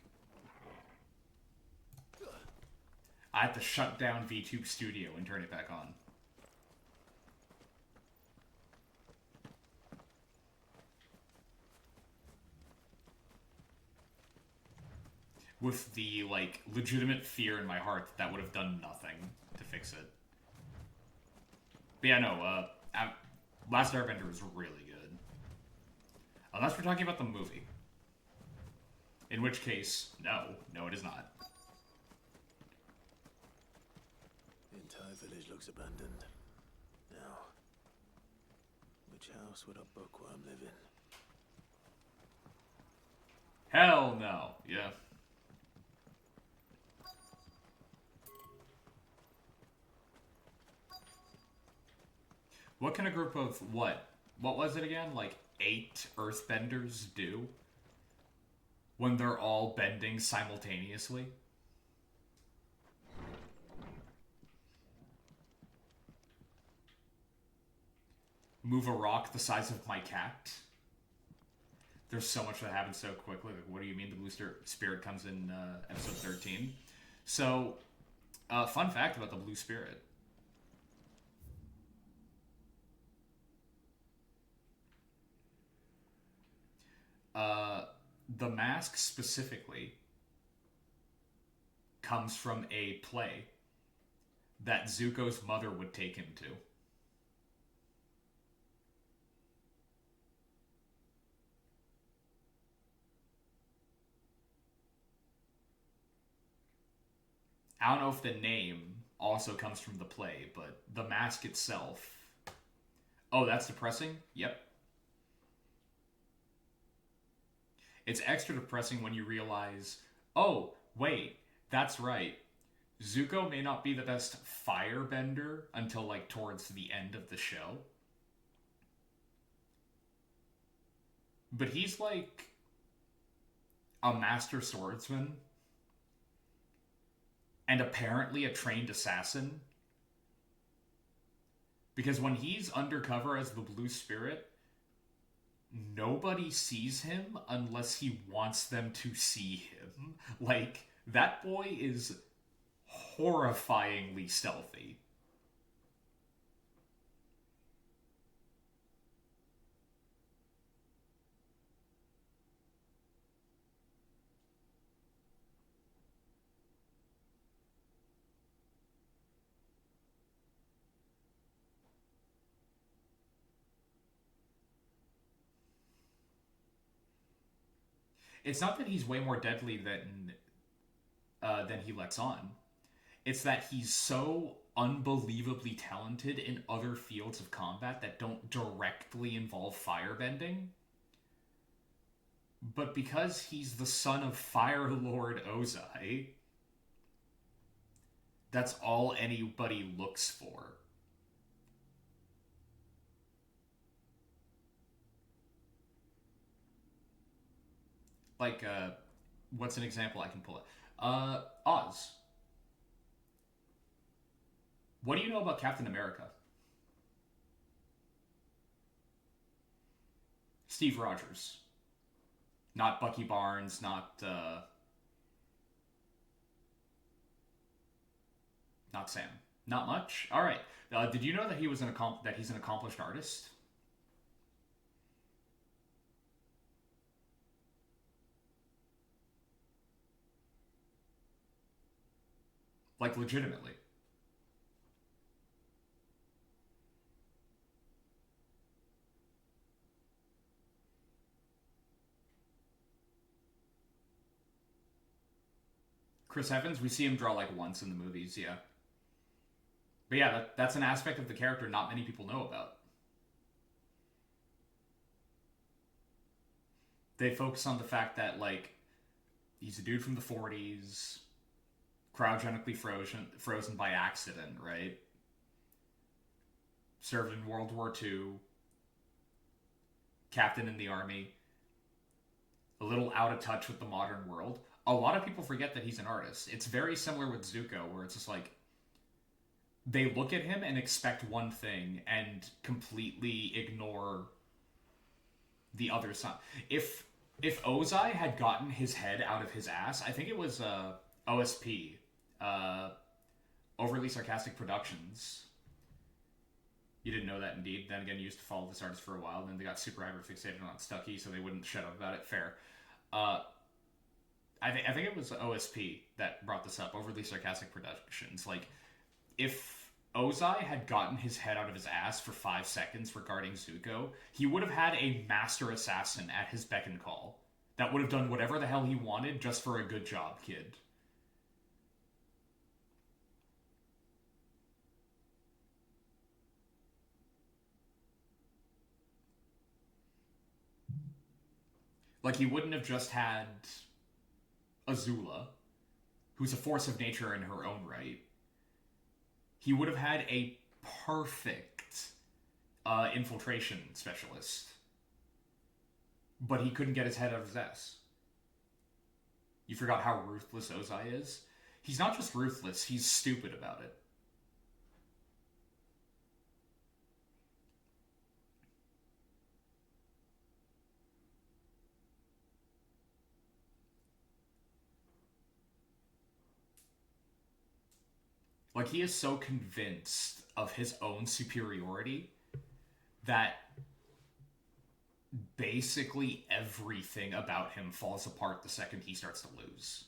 I had to shut down VTube Studio and turn it back on. With the, like, legitimate fear in my heart that would have done nothing to fix it. But yeah, no, Last Airbender is really good. Unless we're talking about the movie. In which case, no, it is not. The entire village looks abandoned. Now, which house would a bookworm live in? Hell no, yeah. What can a group of, what was it again? Like 8 earthbenders do? When they're all bending simultaneously? Move a rock the size of my cat? There's so much that happens so quickly. Like, what do you mean the blue spirit comes in episode 13? So, fun fact about the blue spirit. The mask specifically comes from a play that Zuko's mother would take him to. I don't know if the name also comes from the play, but the mask itself... Oh, that's depressing? Yep. It's extra depressing when you realize, oh, wait, that's right. Zuko may not be the best firebender until, like, towards the end of the show. But he's, like, a master swordsman. And apparently a trained assassin. Because when he's undercover as the Blue Spirit, nobody sees him unless he wants them to see him. Like, that boy is horrifyingly stealthy. It's not that he's way more deadly than he lets on. It's that he's so unbelievably talented in other fields of combat that don't directly involve firebending. But because he's the son of Fire Lord Ozai, that's all anybody looks for. Like, what's an example I can pull it? Oz. What do you know about Captain America? Steve Rogers. Not Bucky Barnes, not Sam. Not much? Alright. Did you know that he's an accomplished artist? Like, legitimately. Chris Evans, we see him draw like once in the movies, yeah. But yeah, that's an aspect of the character not many people know about. They focus on the fact that, like, he's a dude from the 40s, cryogenically frozen by accident, right? Served in World War II, captain in the army, a little out of touch with the modern world. A lot of people forget that he's an artist. It's very similar with Zuko, where it's just like, they look at him and expect one thing and completely ignore the other side. If Ozai had gotten his head out of his ass, I think it was OSP, Overly Sarcastic Productions. You didn't know that, indeed. Then again, you used to follow this artist for a while, and then they got super hyper-fixated on Stucky, so they wouldn't shut up about it. Fair. I think it was OSP that brought this up, Overly Sarcastic Productions. Like, if Ozai had gotten his head out of his ass for 5 seconds regarding Zuko, he would have had a master assassin at his beck and call that would have done whatever the hell he wanted just for a good job, kid. Like, he wouldn't have just had Azula, who's a force of nature in her own right. He would have had a perfect infiltration specialist. But he couldn't get his head out of his ass. You forgot how ruthless Ozai is? He's not just ruthless, he's stupid about it. Like, he is so convinced of his own superiority that basically everything about him falls apart the second he starts to lose.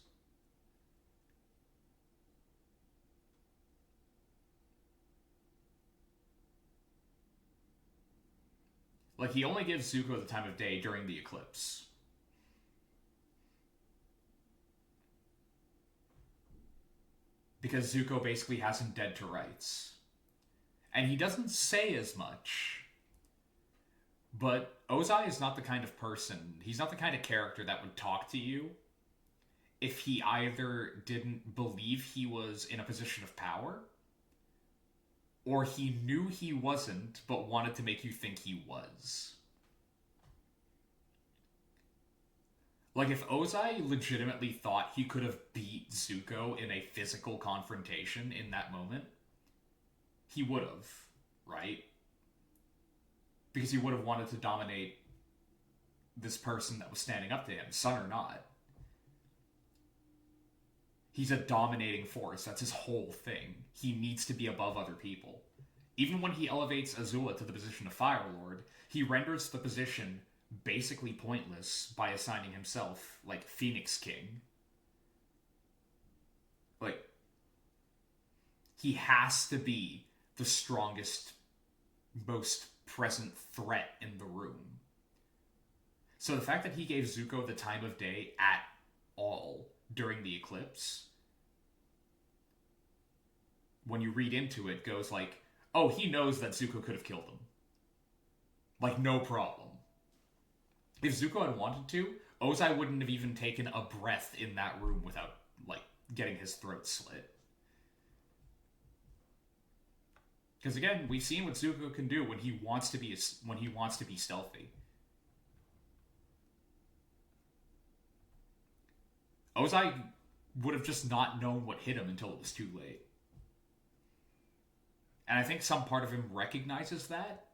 Like, he only gives Zuko the time of day during the eclipse. Because Zuko basically has him dead to rights. And he doesn't say as much. But Ozai is not the kind of person, he's not the kind of character that would talk to you if he either didn't believe he was in a position of power, or he knew he wasn't, but wanted to make you think he was. Like, if Ozai legitimately thought he could have beat Zuko in a physical confrontation in that moment, he would have, right? Because he would have wanted to dominate this person that was standing up to him, son or not. He's a dominating force. That's his whole thing. He needs to be above other people. Even when he elevates Azula to the position of Fire Lord, he renders the position basically pointless by assigning himself, like, Phoenix King. Like, he has to be the strongest, most present threat in the room. So the fact that he gave Zuko the time of day at all during the eclipse, when you read into it, goes like, oh, he knows that Zuko could have killed him. Like, no problem. If Zuko had wanted to, Ozai wouldn't have even taken a breath in that room without, like, getting his throat slit. Because again, we've seen what Zuko can do when he wants to be stealthy. Ozai would have just not known what hit him until it was too late. And I think some part of him recognizes that.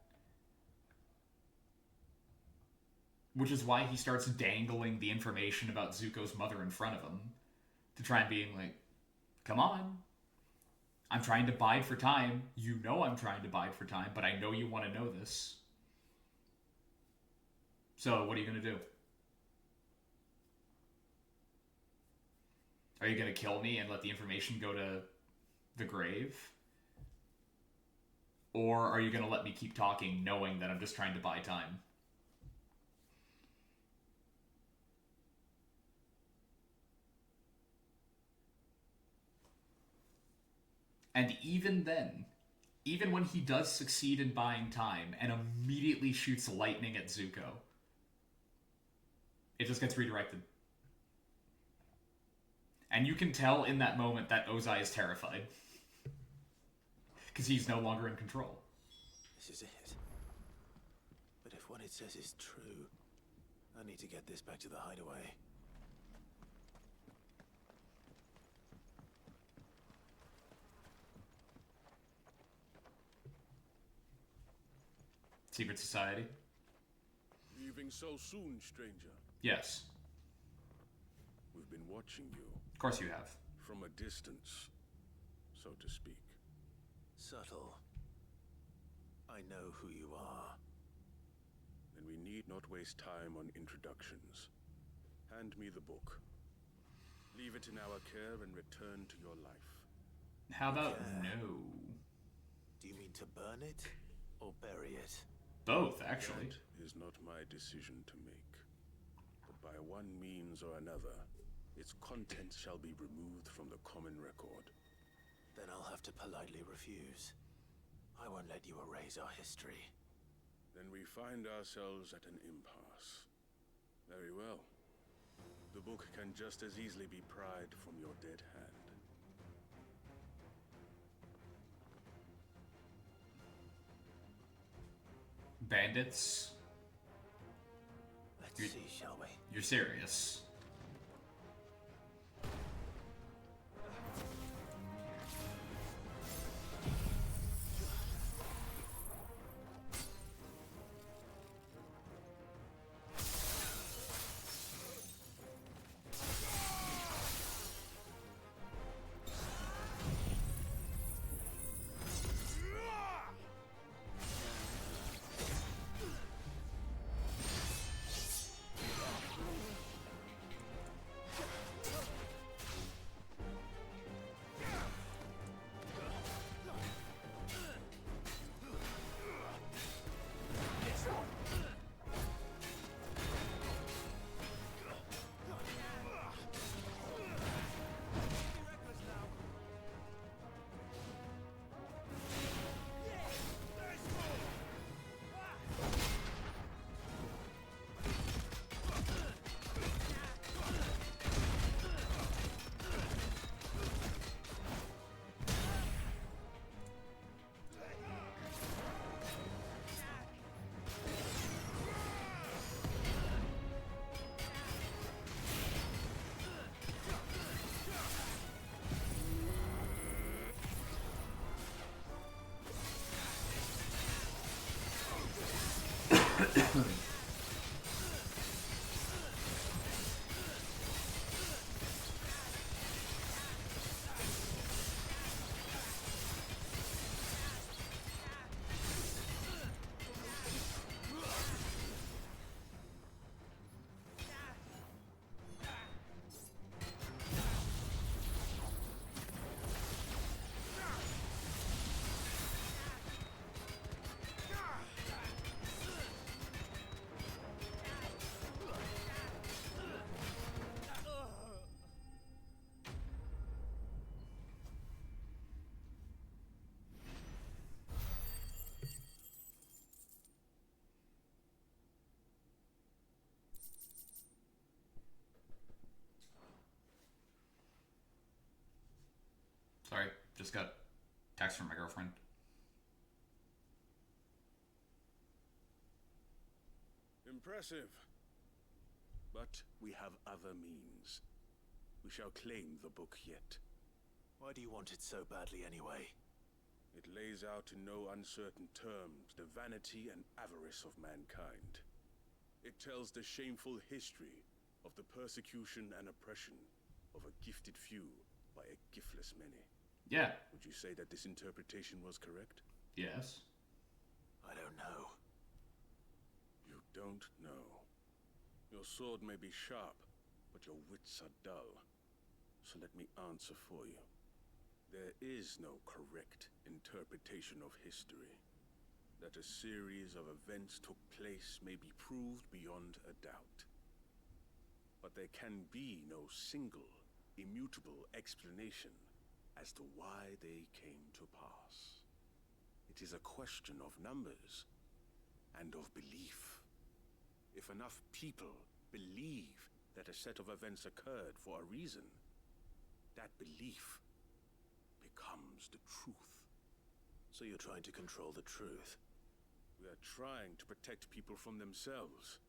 Which is why he starts dangling the information about Zuko's mother in front of him. To try and being like, come on. I'm trying to bide for time. You know I'm trying to bide for time, but I know you want to know this. So what are you going to do? Are you going to kill me and let the information go to the grave? Or are you going to let me keep talking knowing that I'm just trying to buy time? And even then, even when he does succeed in buying time and immediately shoots lightning at Zuko, it just gets redirected. And you can tell in that moment that Ozai is terrified. Because he's no longer in control. This is it. But if what it says is true, I need to get this back to the hideaway. Secret Society? Leaving so soon, stranger? Yes. We've been watching you. Of course you have. From a distance, so to speak. Subtle. I know who you are. Then we need not waste time on introductions. Hand me the book. Leave it in our care and return to your life. How about Yeah. no? Do you mean to burn it or bury it? Both, actually. That is not my decision to make. But by one means or another, its contents shall be removed from the common record. Then I'll have to politely refuse. I won't let you erase our history. Then we find ourselves at an impasse. Very well. The book can just as easily be pried from your dead hand. Bandits? Let's see, shall we? You're serious. Sorry, just got text from my girlfriend. Impressive. But we have other means. We shall claim the book yet. Why do you want it so badly anyway? It lays out in no uncertain terms the vanity and avarice of mankind. It tells the shameful history of the persecution and oppression of a gifted few by a giftless many. Yeah. Would you say that this interpretation was correct? Yes. I don't know. You don't know. Your sword may be sharp, but your wits are dull. So let me answer for you. There is no correct interpretation of history. That a series of events took place may be proved beyond a doubt. But there can be no single, immutable explanation as to why they came to pass. It is a question of numbers and of belief. If enough people believe that a set of events occurred for a reason, that belief becomes the truth. So you're trying to control the truth? We are trying to protect people from themselves,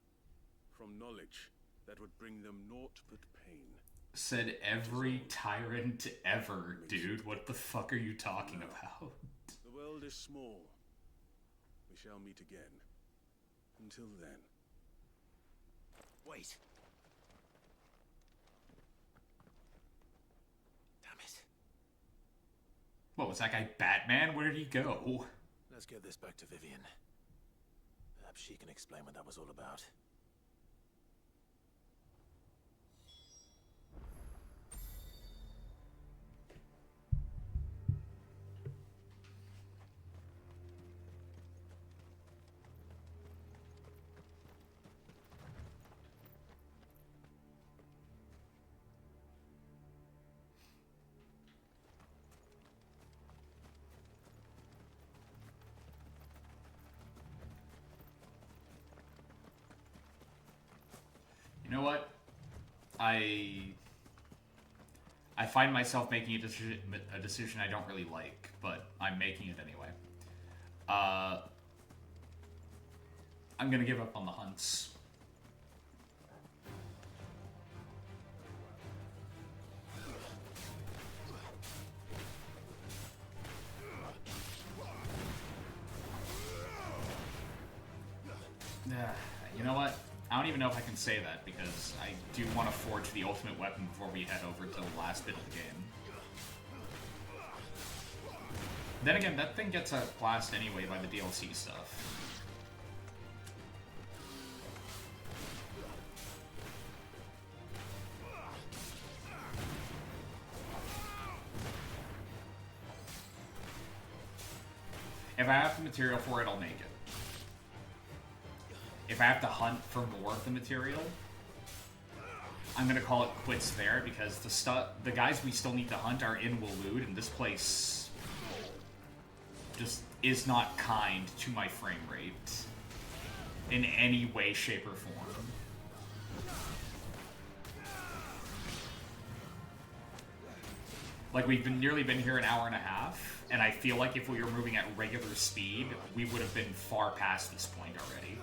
from knowledge that would bring them naught but pain. Said every tyrant ever, dude. What the fuck are you talking about? The world is small. We shall meet again. Until then. Wait. Damn it. What, was that guy Batman? Where did he go? Let's get this back to Vivian. Perhaps she can explain what that was all about. You know what? I find myself making a decision I don't really like, but I'm making it anyway. I'm gonna give up on the hunts. You know what? I don't even know if I can say that, because I do want to forge the ultimate weapon before we head over to the last bit of the game. Then again, that thing gets outclassed anyway by the DLC stuff. If I have the material for it, I'll make it. If I have to hunt for more of the material, I'm gonna call it quits there, because the guys we still need to hunt are in Waloed, and this place just is not kind to my frame rate in any way, shape, or form. Like, we've nearly been here an hour and a half, and I feel like if we were moving at regular speed, we would have been far past this point already.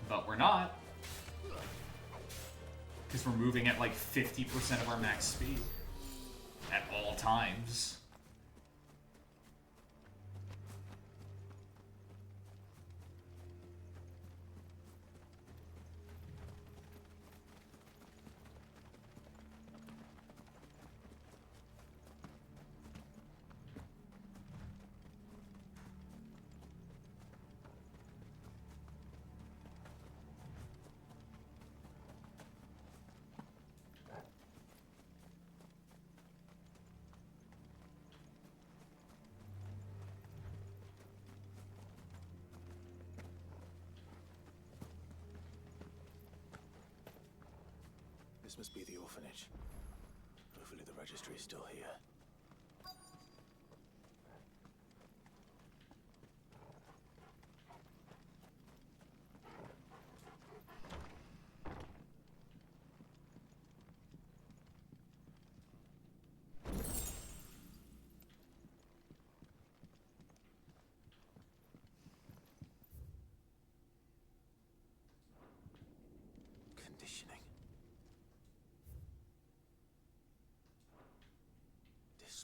But we're not, because we're moving at like 50% of our max speed at all times. This must be the orphanage. Hopefully the registry is still here.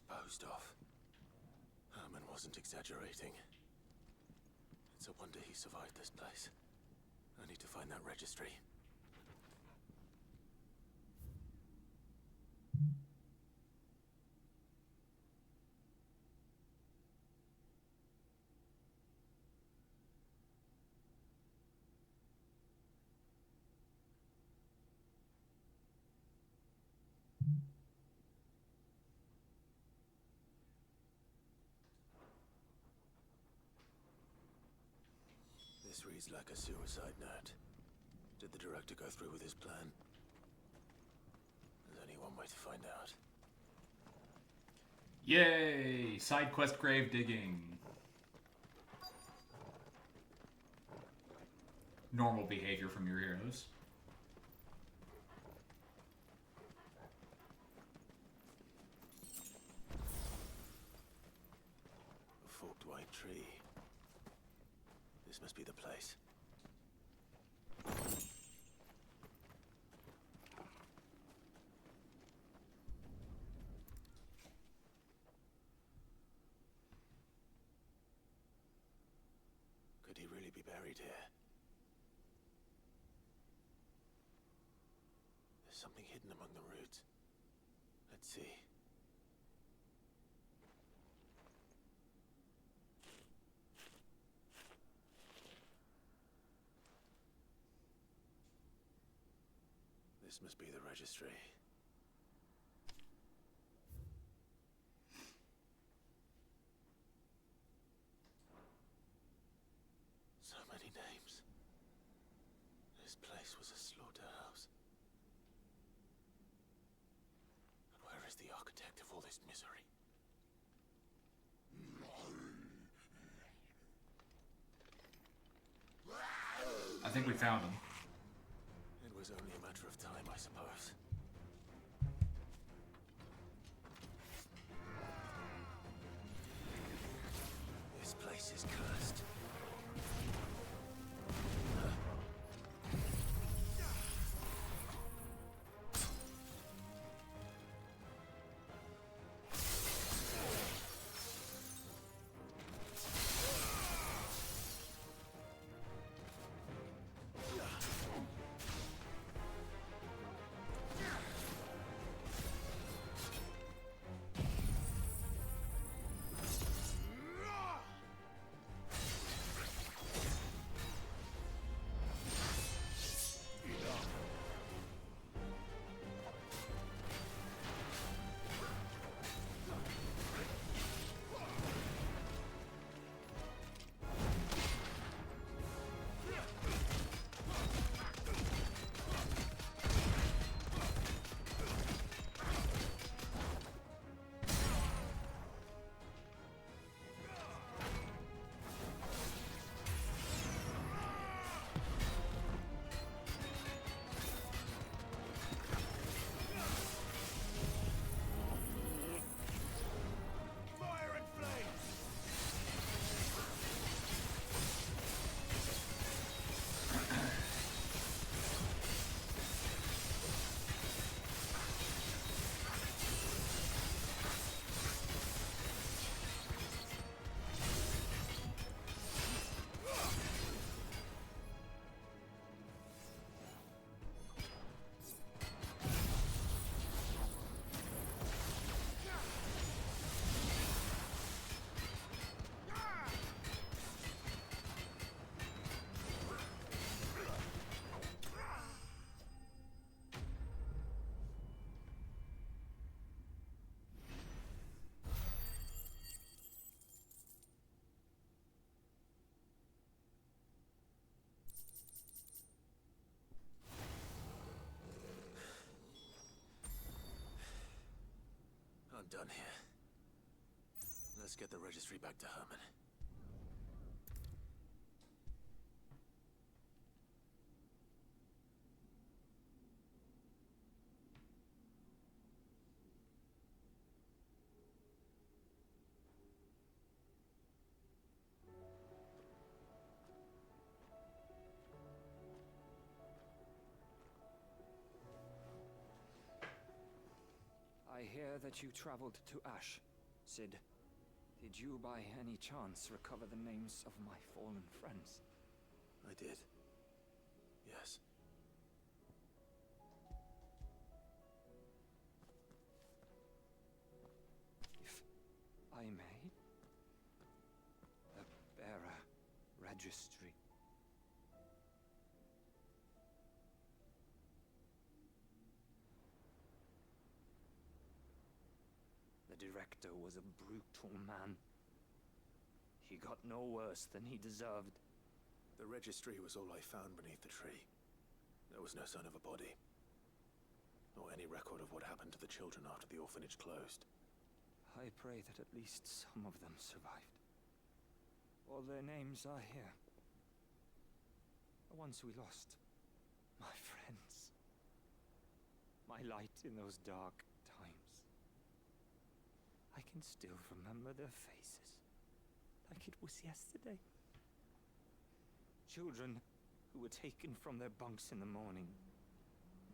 disposed of. Herman wasn't exaggerating. It's a wonder he survived this place. I need to find that registry. This reads like a suicide note. Did the director go through with his plan? There's only one way to find out. Yay! Side quest grave digging. Normal behavior from your heroes. A forked white tree. This must be the place. Could he really be buried here? There's something hidden among the roots. Let's see. This must be the registry. So many names. This place was a slaughterhouse. But where is the architect of all this misery? I think we found him. It was only a matter of time, I suppose. This place is cursed. I'm done here. Let's get the registry back to Herman. I hear that you traveled to Ash. Sid, did you by any chance recover the names of my fallen friends? I did. Yes. If I may, the bearer registry. The director was a brutal man. He got no worse than he deserved. The registry was all I found beneath the tree. There was no sign of a body. Or any record of what happened to the children after the orphanage closed. I pray that at least some of them survived. All their names are here. The ones we lost. My friends. My light in those dark times. I can still remember their faces, like it was yesterday. Children who were taken from their bunks in the morning,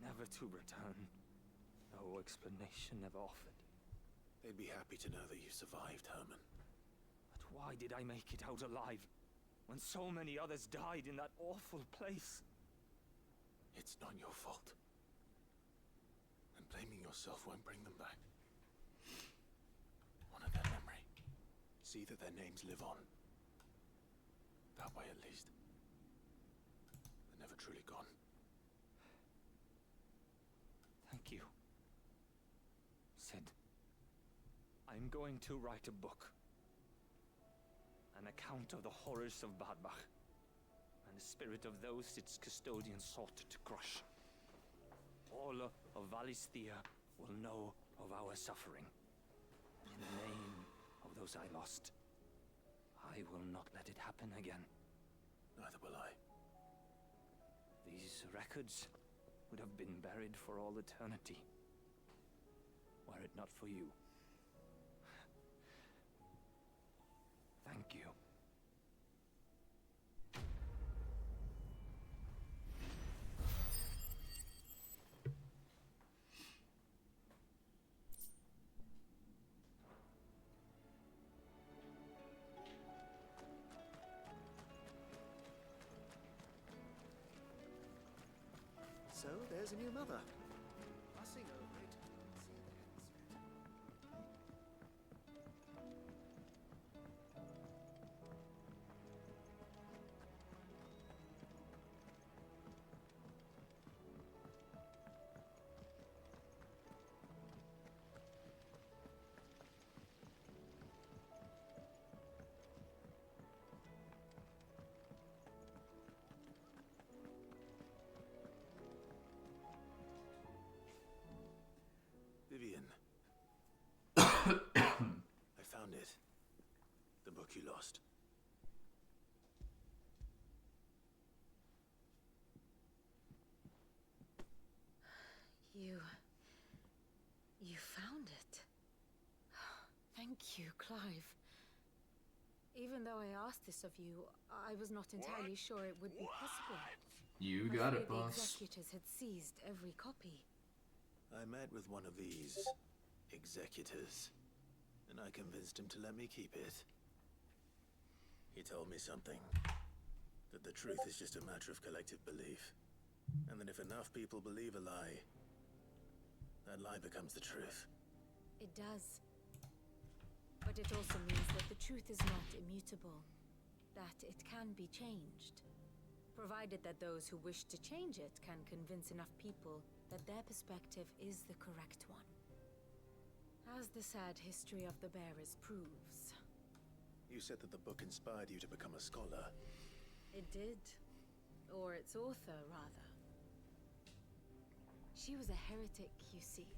never to return. No explanation ever offered. They'd be happy to know that you survived, Herman. But why did I make it out alive, when so many others died in that awful place? It's not your fault. And blaming yourself won't bring them back. Honor their memory. See that their names live on. That way, at least. They're never truly gone. Thank you. Sid, I'm going to write a book. An account of the horrors of Badbach, and the spirit of those its custodians sought to crush. All of Valisthea will know of our suffering. In the name of those I lost, I will not let it happen again. Neither will I. These records would have been buried for all eternity, were it not for you. Thank you. So, there's a new mother. Fussing over it. See the hens. Vivian. I found it. The book you lost. You found it. Thank you, Clive. Even though I asked this of you, I was not entirely sure it would be possible. You I'm got it, afraid the boss. executors had seized every copy. I met with one of these executors, and I convinced him to let me keep it. He told me something. That the truth is just a matter of collective belief. And that if enough people believe a lie, that lie becomes the truth. It does. But it also means that the truth is not immutable. That it can be changed. Provided that those who wish to change it can convince enough people that their perspective is the correct one. As the sad history of the Bearers proves. You said that the book inspired you to become a scholar. It did. Or its author, rather. She was a heretic, you see.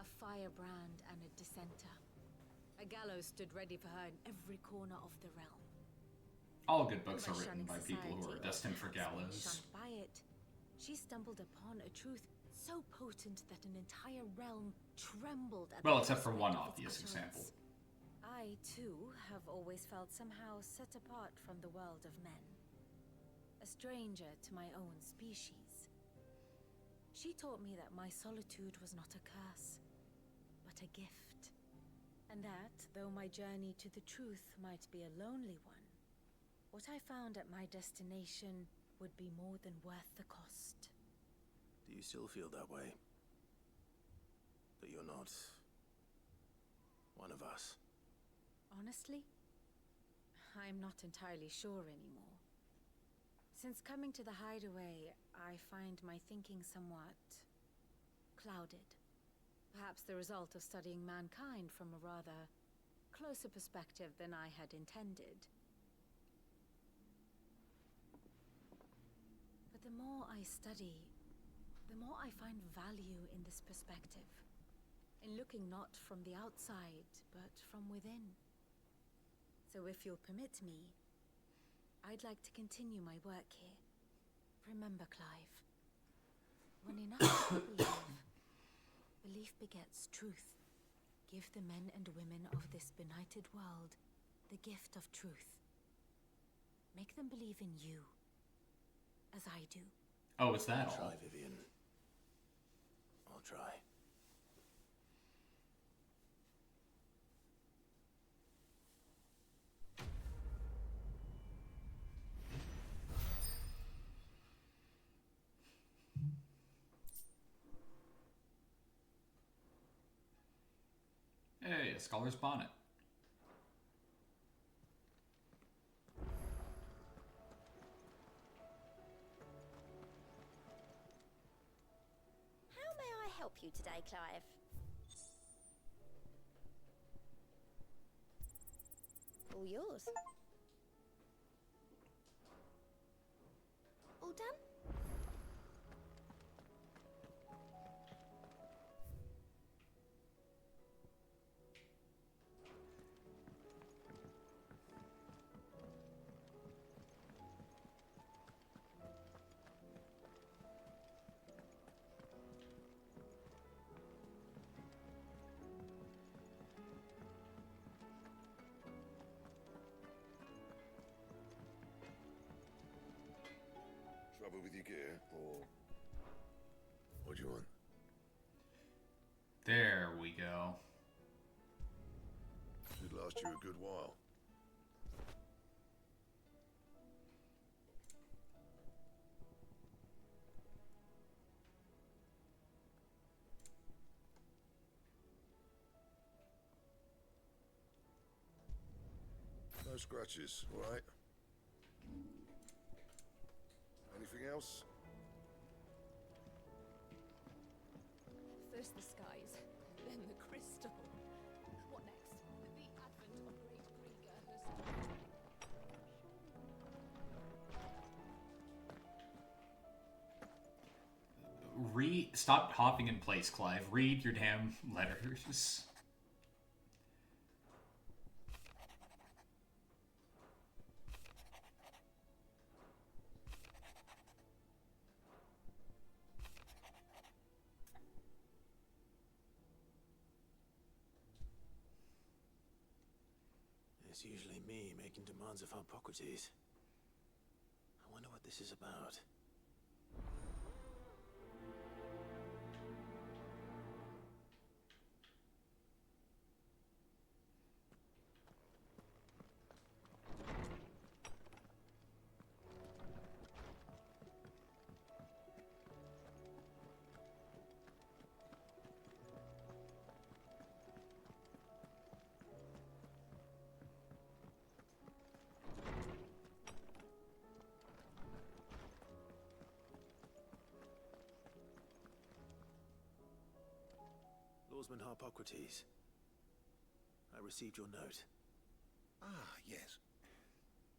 A firebrand and a dissenter. A gallows stood ready for her in every corner of the realm. All good books By are written shunning by people who are society, or destined for perhaps being gallows. shunned by it, she stumbled upon a truth so potent that an entire realm trembled at Well, the except for one prospect of its obvious example. utterance. I, too, have always felt somehow set apart from the world of men. A stranger to my own species. She taught me that my solitude was not a curse, but a gift. And that, though my journey to the truth might be a lonely one, what I found at my destination would be more than worth the cost. Do you still feel that way? That you're not one of us? Honestly, I'm not entirely sure anymore. Since coming to the hideaway, I find my thinking somewhat clouded. Perhaps the result of studying mankind from a rather closer perspective than I had intended. But the more I study, the more I find value in this perspective. In looking not from the outside, but from within. So if you'll permit me, I'd like to continue my work here. Remember, Clive, when enough people believe, belief begets truth. Give the men and women of this benighted world the gift of truth. Make them believe in you, as I do. Oh, is that I'll all? try, Vivian. I'll try. Hey, a scholar's bonnet. How may I help you today, Clive? All yours. All done? Trouble with your gear, or what do you want? There we go. Should last you a good while. No scratches, all right? Anything else? First the skies, then the crystal. What next? The advent of Great Krieger, Stop hopping in place, Clive. Read your damn letters. It's usually me making demands of Hippocrates. I wonder what this is about. Lawsman Hippocrates. I received your note. Ah, yes.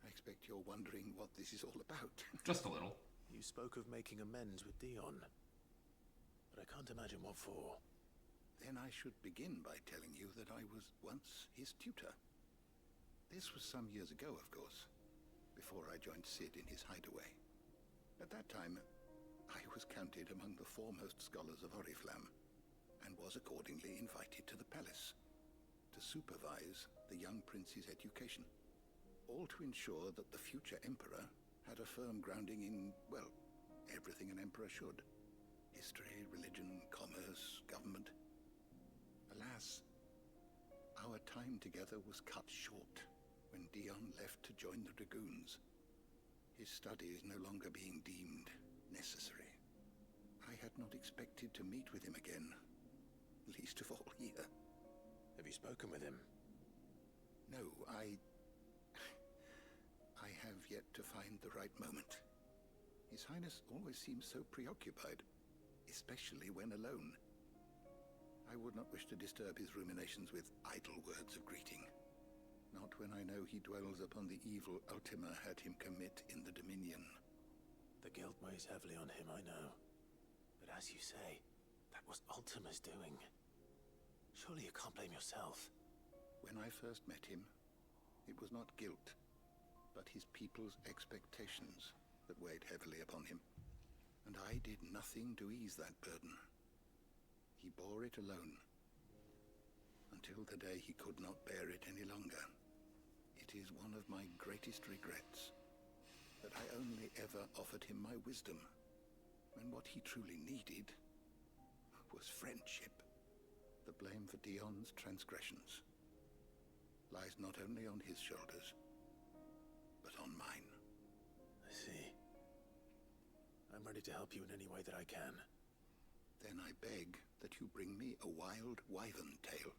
I expect you're wondering what this is all about. Just a little. You spoke of making amends with Dion. But I can't imagine what for. Then I should begin by telling you that I was once his tutor. This was some years ago, of course, before I joined Sid in his hideaway. At that time, I was counted among the foremost scholars of Oriflamme, and was accordingly invited to the palace to supervise the young prince's education, all to ensure that the future emperor had a firm grounding in, well, everything an emperor should. History, religion, commerce, government. Alas, our time together was cut short when Dion left to join the Dragoons. His studies no longer being deemed necessary. I had not expected to meet with him again, least of all here. Have you spoken with him? No, I have yet to find the right moment. His Highness always seems so preoccupied, especially when alone. I would not wish to disturb his ruminations with idle words of greeting. Not when I know he dwells upon the evil Ultima had him commit in the Dominion. The guilt weighs heavily on him, I know. But as you say, that was Ultima's doing. Surely you can't blame yourself. When I first met him, it was not guilt, but his people's expectations that weighed heavily upon him. And I did nothing to ease that burden. He bore it alone, until the day he could not bear it any longer. It is one of my greatest regrets that I only ever offered him my wisdom, when what he truly needed was friendship. The blame for Dion's transgressions lies not only on his shoulders, but on mine. I see. I'm ready to help you in any way that I can. Then I beg that you bring me a wild wyvern tail.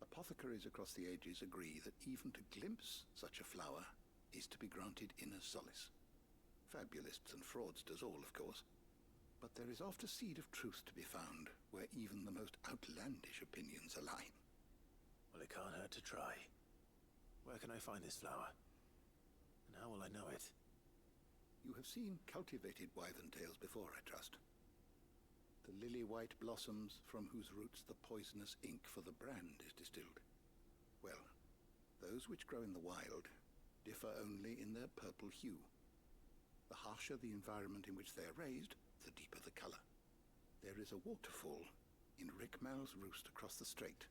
Apothecaries across the ages agree that even to glimpse such a flower is to be granted inner solace. Fabulists and fraudsters all, of course. But there is oft a seed of truth to be found where even the most outlandish opinions align. Well, it can't hurt to try. Where can I find this flower? And how will I know it? You have seen cultivated wyvern tails before, I trust. The lily-white blossoms from whose roots the poisonous ink for the brand is distilled. Well, those which grow in the wild differ only in their purple hue. The harsher the environment in which they are raised, the deeper the color. There is a waterfall in Rickmal's roost across the strait,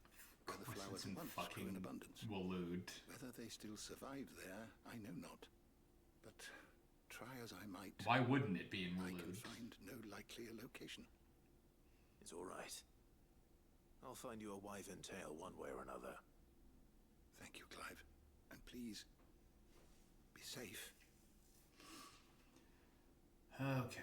where the flowers once grew in abundance. Wallood. Whether they still survive there, I know not. But try as I might, Why wouldn't it be in I can Wallood? find no likelier location. It's all right. I'll find you a wyvern tail one way or another. Thank you, Clive. And please, be safe. Okay.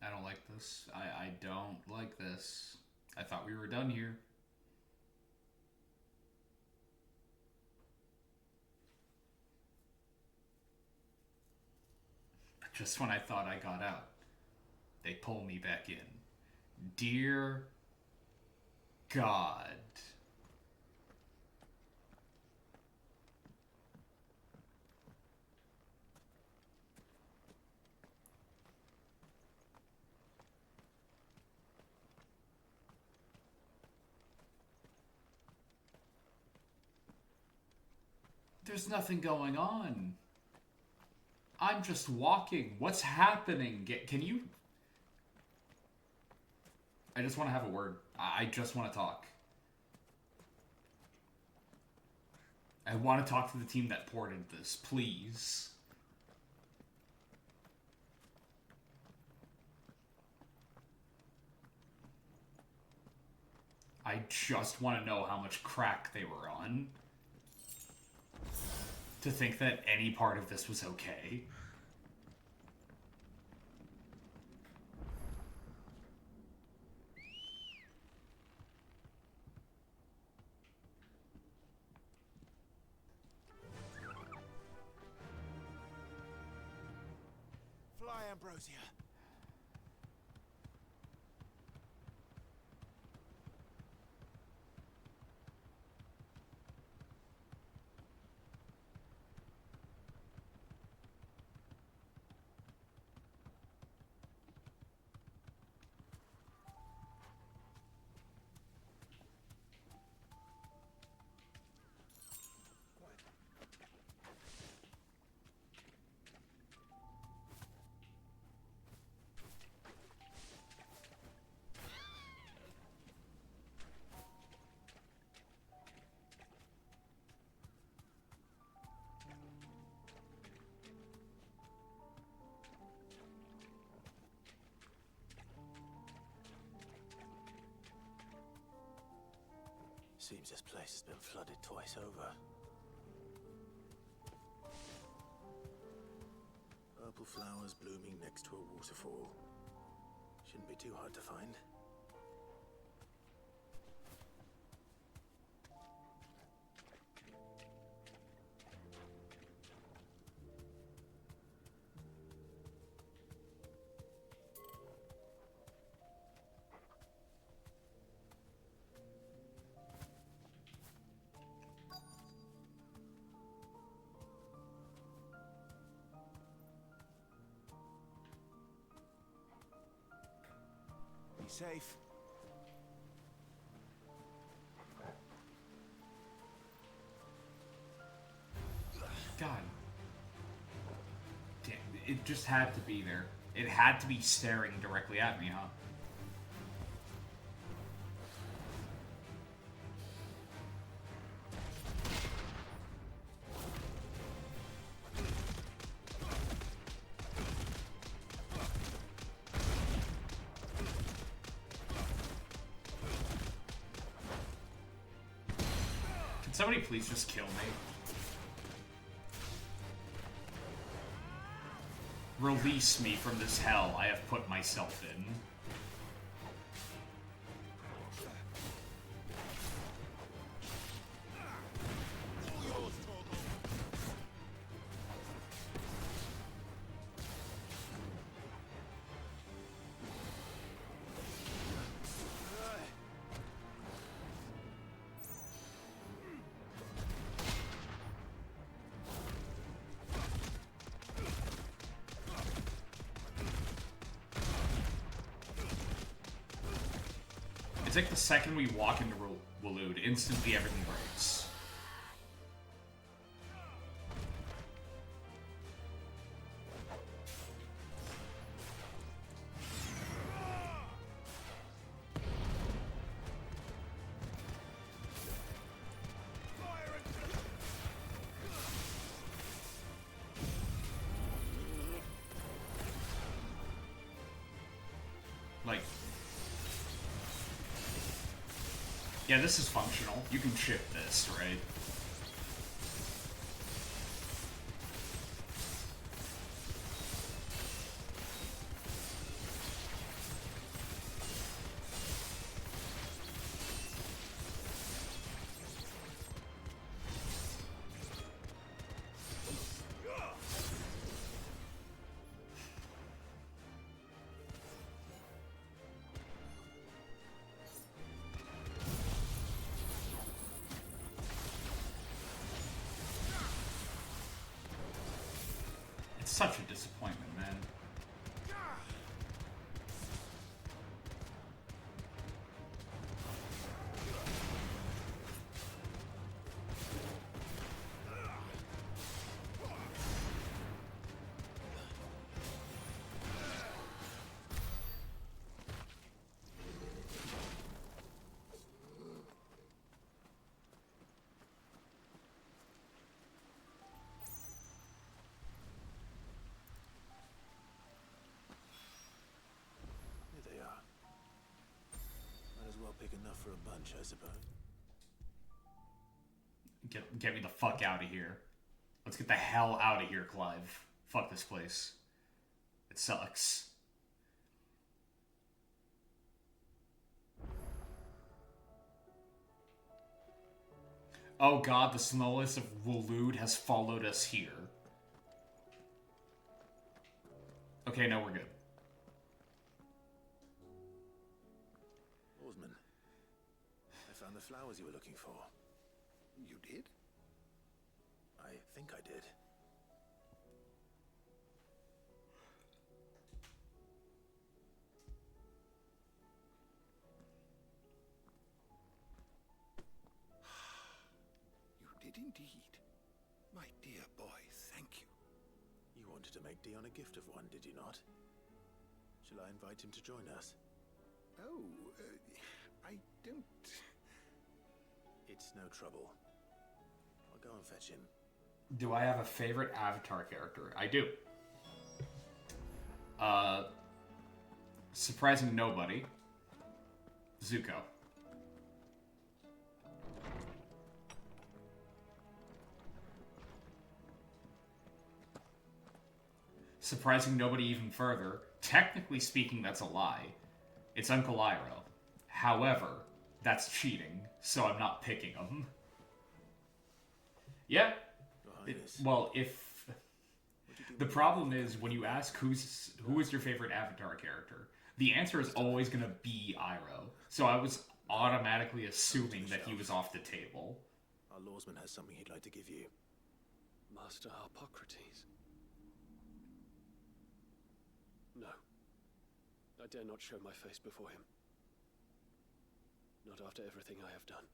I don't like this. I don't like this. I thought we were done here. But just when I thought I got out, they pull me back in. Dear God. There's nothing going on. I'm just walking. What's happening? Can you... I just want to have a word. I just want to talk. I want to talk to the team that ported this, please. I just want to know how much crack they were on to think that any part of this was okay. Fly, Ambrosia. Seems this place has been flooded twice over. Purple flowers blooming next to a waterfall. Shouldn't be too hard to find. Be safe. God. Damn, it just had to be there. It had to be staring directly at me, huh? Can somebody please just kill me? Release me from this hell I have put myself in. It's like the second we walk into Waloed, instantly everything breaks. Like... Yeah, this is functional. You can ship this, right? Such a disappointment, man. Big enough for a bunch, I suppose. Get me the fuck out of here. Let's get the hell out of here, Clive. Fuck this place. It sucks. Oh god, the smallest of Waloed has followed us here. Okay, no, we're good. I found the flowers you were looking for. You did? I think I did. You did indeed. My dear boy, thank you. You wanted to make Dion a gift of one, did you not? Shall I invite him to join us? Oh, I don't... It's no trouble. I'll go and fetch him. Do I have a favorite Avatar character? I do. Surprising nobody. Zuko. Surprising nobody even further. Technically speaking, that's a lie. It's Uncle Iroh. However, that's cheating, so I'm not picking him. Yeah. Well, if... The problem is, when you ask who is your favorite Avatar character, the answer is always going to be Iroh. So I was automatically assuming that he was off the table. Our lawsman has something he'd like to give you. Master Harpocrates. No. I dare not show my face before him. Not after everything I have done.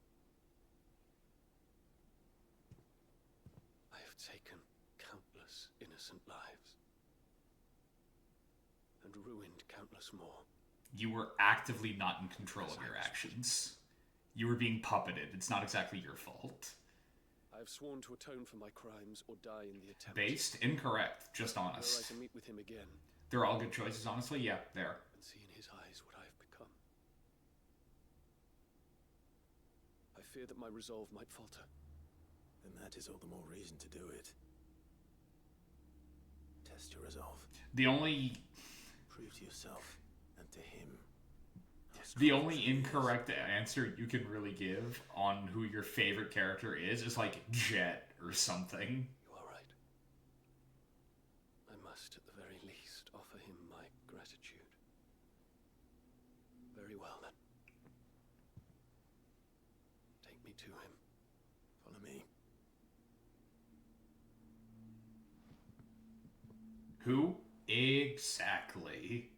I have taken countless innocent lives. And ruined countless more. You were actively not in control of your actions. You were being puppeted. It's not exactly your fault. I have sworn to atone for my crimes or die in the attempt. Based? Incorrect. Just honest. Were I to meet with him again. They're all good choices, honestly. Yeah, there. And see in his eyes what I have become. I fear that my resolve might falter. Then that is all the more reason to do it. Test your resolve. The only... Prove to yourself and to him. The only incorrect answer you can really give on who your favorite character is like Jet or something. You are right. I must, at the very least, offer him my gratitude. Very well, then. Take me to him. Follow me. Who? Exactly.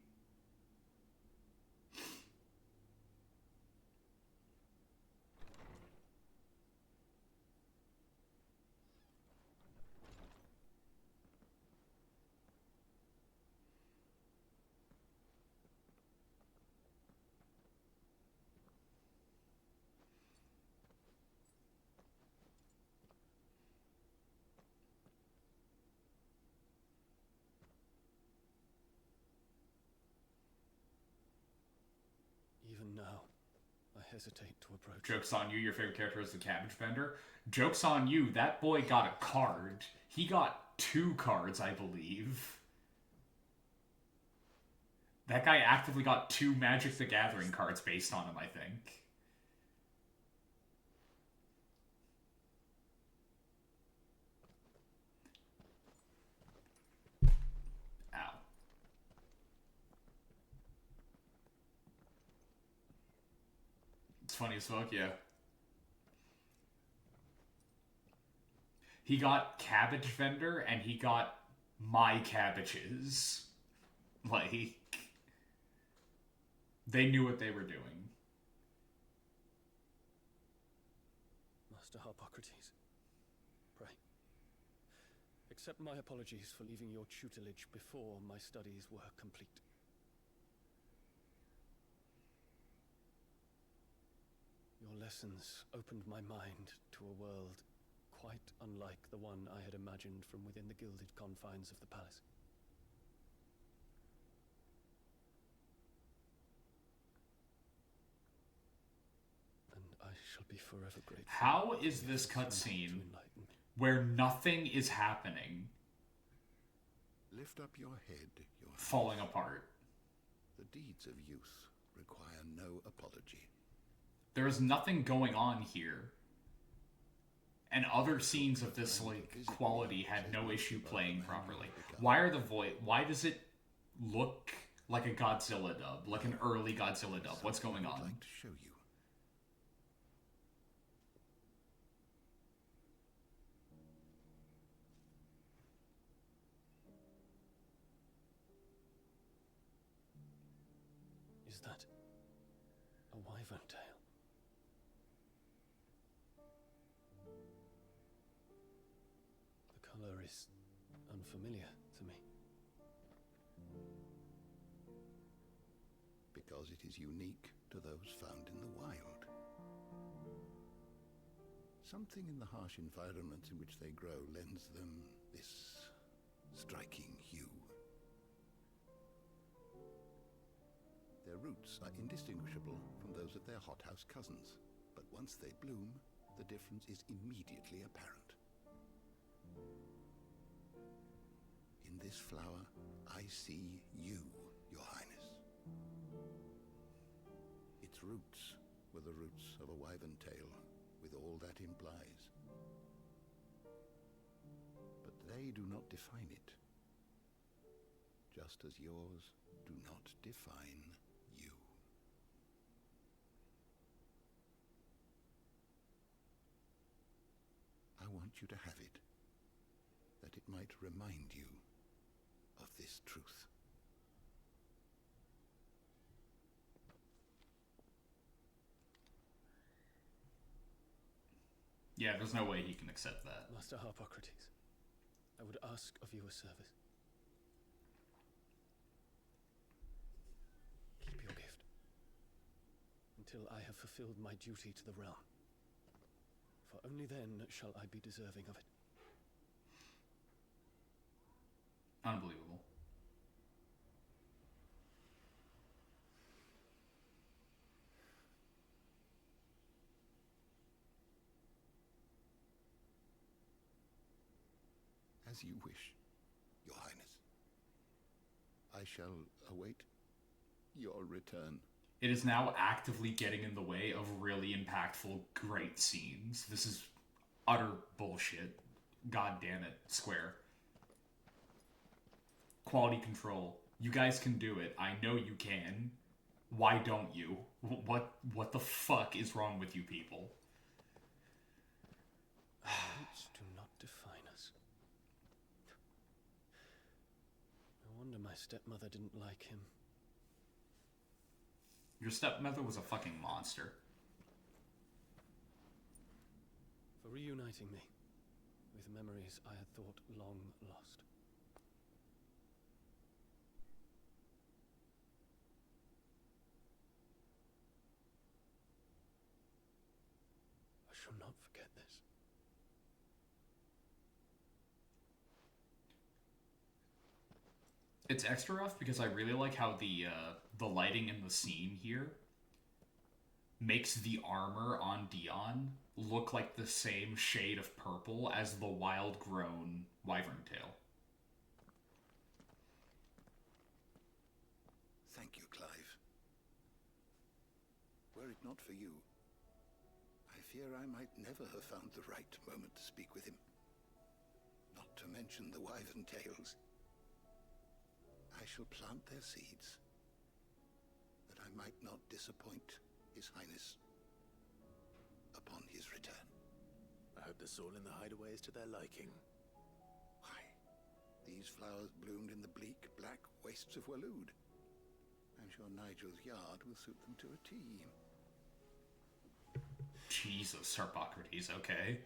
Even now, I hesitate to approach. Joke's on you, your favorite character is the cabbage vendor. Joke's on you, that boy got a card. He got 2 cards, I believe. That guy actively got 2 Magic the Gathering cards based on him, I think. Ow. It's funny as fuck, yeah. He got Cabbage Vendor, and he got My Cabbages. Like, they knew what they were doing. Master Harpocrates, pray. Accept my apologies for leaving your tutelage before my studies were complete. Your lessons opened my mind to a world quite unlike the one I had imagined from within the gilded confines of the palace. And I shall be forever grateful. How is this cutscene where nothing is happening Lift up your head, your falling apart? The deeds of youth require no apology. There is nothing going on here. And other scenes of this quality had no issue playing properly. Why does it look like a Godzilla dub, like an early Godzilla dub? What's going on? I'd like to show you. Is that a wyvern tail? The color is unfamiliar to me. Because it is unique to those found in the wild. Something in the harsh environments in which they grow lends them this striking hue. Their roots are indistinguishable from those of their hothouse cousins, but once they bloom, the difference is immediately apparent. In In this flower, I see you, Your Highness. Its roots were the roots of a wyvern tail, with all that implies. But they do not define it, just as yours do not define you. I want you to have it, that it might remind you of this truth. Yeah, there's no way he can accept that. Master Harpocrates, I would ask of you a service. Keep your gift until I have fulfilled my duty to the realm. For only then shall I be deserving of it. Unbelievable. As you wish, Your Highness. I shall await your return. It is now actively getting in the way of really impactful, great scenes. This is utter bullshit. God damn it, Square. Quality control. You guys can do it. I know you can. Why don't you? What the fuck is wrong with you people? Roots do not define us. No wonder my stepmother didn't like him. Your stepmother was a fucking monster. For reuniting me with memories I had thought long lost. I shall not forget this. It's extra rough because I really like how the lighting in the scene here makes the armor on Dion look like the same shade of purple as the wild-grown wyvern tail. Thank you, Clive. Were it not for you, I fear I might never have found the right moment to speak with him. Not to mention the wyvern tales. I shall plant their seeds, that I might not disappoint His Highness upon his return. I hope the soil in the hideaway is to their liking. Why, these flowers bloomed in the bleak, black wastes of Waloed. I'm sure Nigel's yard will suit them to a T. Jesus, Harpocrates, okay.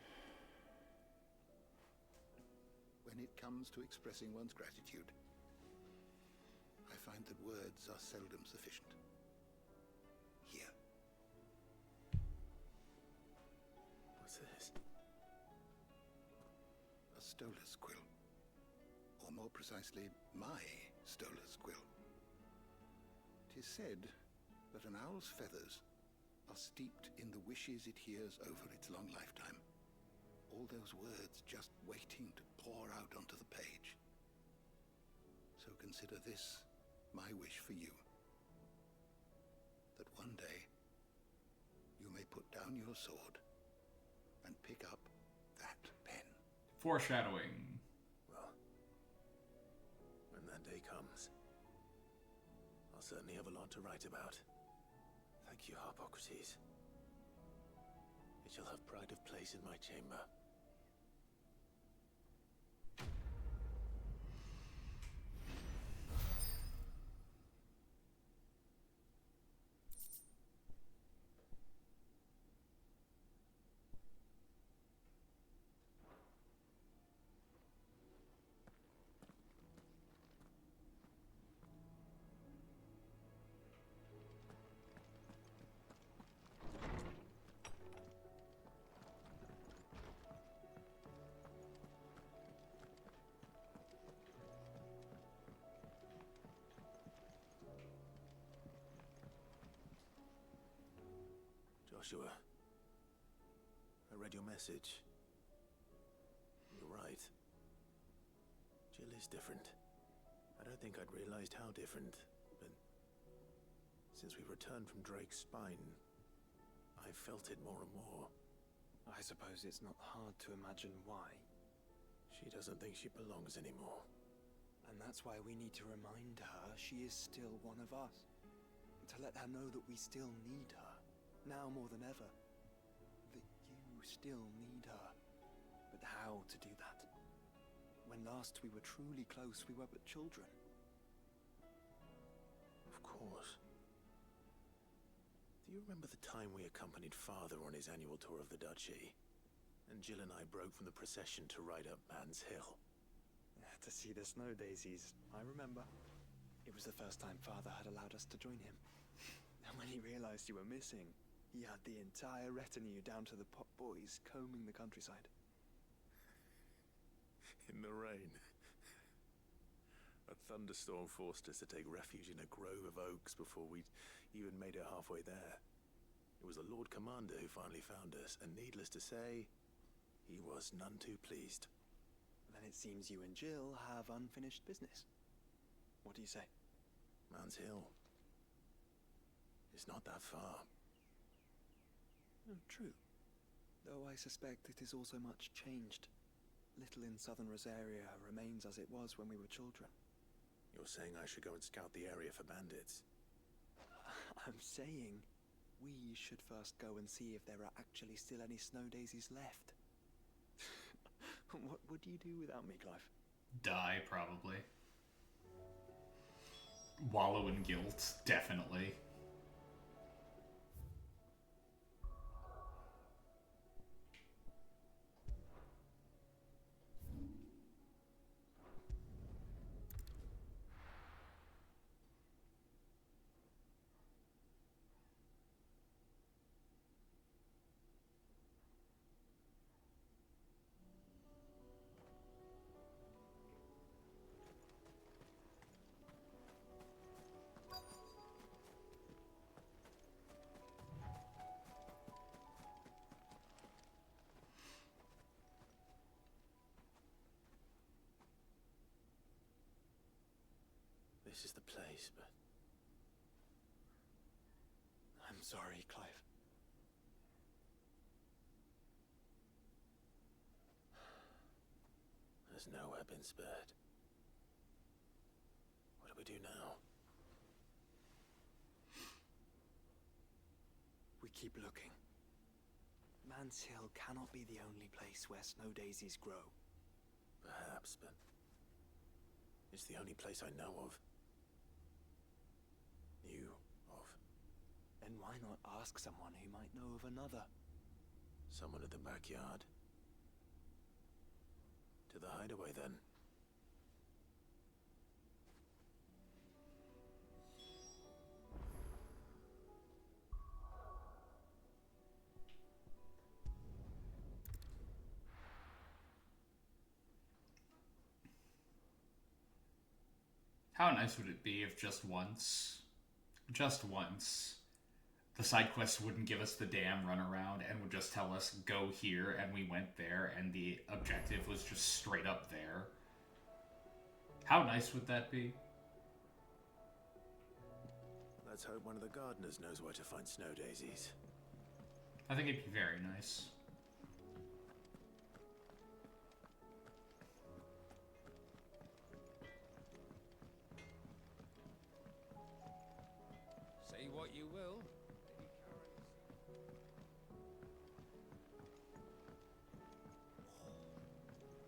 When it comes to expressing one's gratitude, I find that words are seldom sufficient. Here. What's this? A stolas quill. Or more precisely, my stolas quill. 'Tis said that an owl's feathers are steeped in the wishes it hears over its long lifetime. All those words just waiting to pour out onto the page. So consider this my wish for you. That one day you may put down your sword and pick up that pen. Foreshadowing. Well, when that day comes, I'll certainly have a lot to write about. Thank you, Harpocrates. It shall have pride of place in my chamber. Joshua, I read your message. You're right. Jill is different. I don't think I'd realized how different, but since we returned from Drake's spine, I've felt it more and more. I suppose it's not hard to imagine why. She doesn't think she belongs anymore. And that's why we need to remind her she is still one of us. To let her know that we still need her, now more than ever. That you still need her. But how to do that? When last we were truly close, we were but children. Of course. Do you remember the time we accompanied Father on his annual tour of the Duchy? And Jill and I broke from the procession to ride up Man's Hill. To see the snow daisies, I remember. It was the first time Father had allowed us to join him. And when he realized you were missing, he had the entire retinue down to the pot boys combing the countryside. In the rain. A thunderstorm forced us to take refuge in a grove of oaks before we'd even made it halfway there. It was the Lord Commander who finally found us, and needless to say, he was none too pleased. Then it seems you and Jill have unfinished business. What do you say? Man's Hill. It's not that far. Oh, true. Though I suspect it is also much changed. Little in southern Rosaria remains as it was when we were children. You're saying I should go and scout the area for bandits? I'm saying we should first go and see if there are actually still any snow daisies left. What would you do without me, Clive? Die, probably. Wallow in guilt, definitely. This is the place, but... I'm sorry, Clive. There's nowhere been spared. What do we do now? We keep looking. Man's Hill cannot be the only place where snow daisies grow. Perhaps, but... it's the only place I know of. Knew of. Then why not ask someone who might know of another? Someone at the backyard. To the hideaway, then. How nice would it be if just once, the side quests wouldn't give us the damn runaround and would just tell us, go here, and we went there, and the objective was just straight up there. How nice would that be? Let's hope one of the gardeners knows where to find snow daisies. I think it'd be very nice. Say what you will.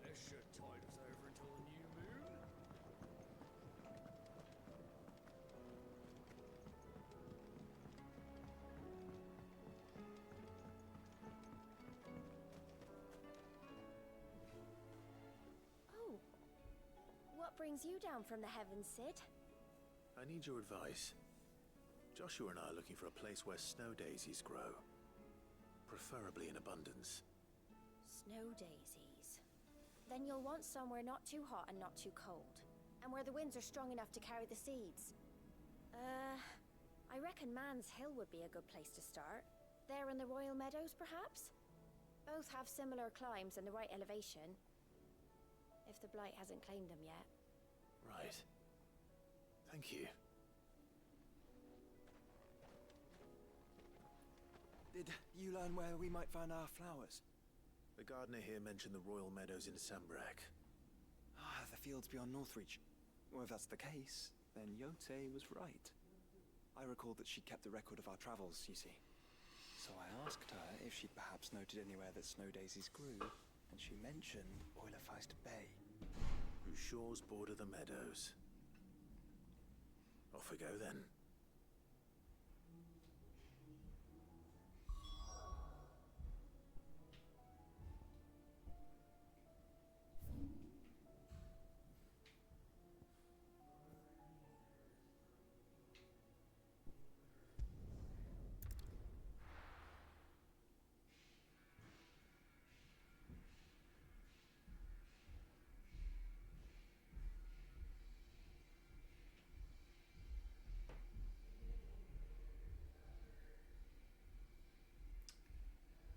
This should tide us over until the new moon. Oh. What brings you down from the heavens, Sid? I need your advice. Joshua and I are looking for a place where snow daisies grow. Preferably in abundance. Snow daisies. Then you'll want somewhere not too hot and not too cold. And where the winds are strong enough to carry the seeds. I reckon Man's Hill would be a good place to start. There in the Royal Meadows, perhaps? Both have similar climbs and the right elevation. If the Blight hasn't claimed them yet. Right. Thank you. Did you learn where we might find our flowers? The gardener here mentioned the royal meadows in Sambrak. Ah, the fields beyond Northreach. Well, if that's the case, then Yote was right. I recalled that she kept the record of our travels, you see. So I asked her if she'd perhaps noted anywhere that snow daisies grew, and she mentioned Oilerfeist Bay. Whose shores border the meadows. Off we go then.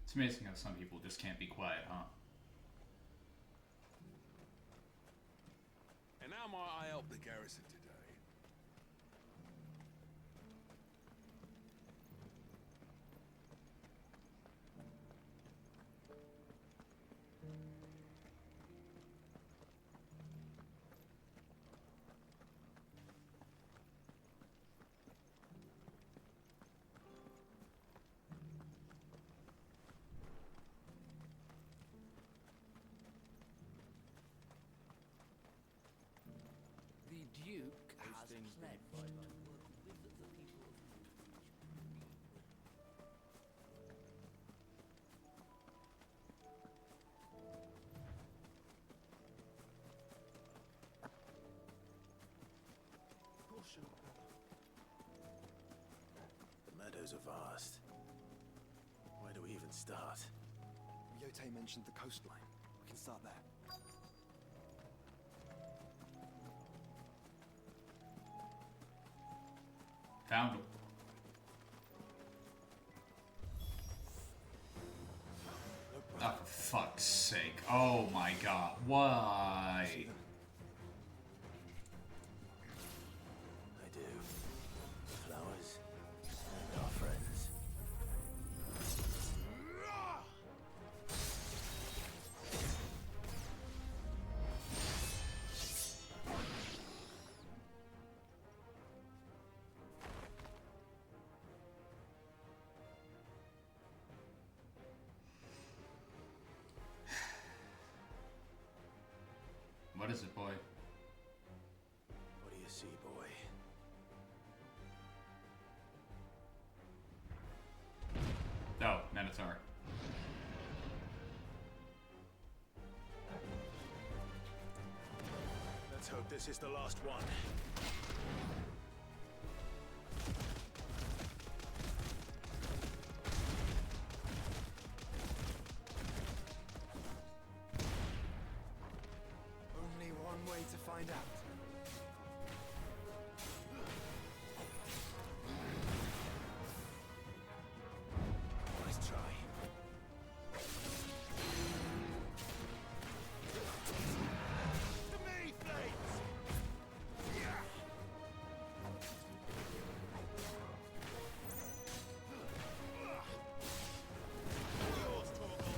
It's amazing how some people just can't be quiet, huh? And how might I help the garrison today? The Duke has pledged to work with the people of The meadows are vast. Where do we even start? Yote mentioned the coastline. We can start there. Found him. Oh, for fuck's sake. Oh my god. Why? I do. Flowers and our friends. What is it, boy? What do you see, boy? Oh, Minotaur. Let's hope this is the last one. Only one way to find out. Nice try. To me, flames! Yeah! Yours, Torgal.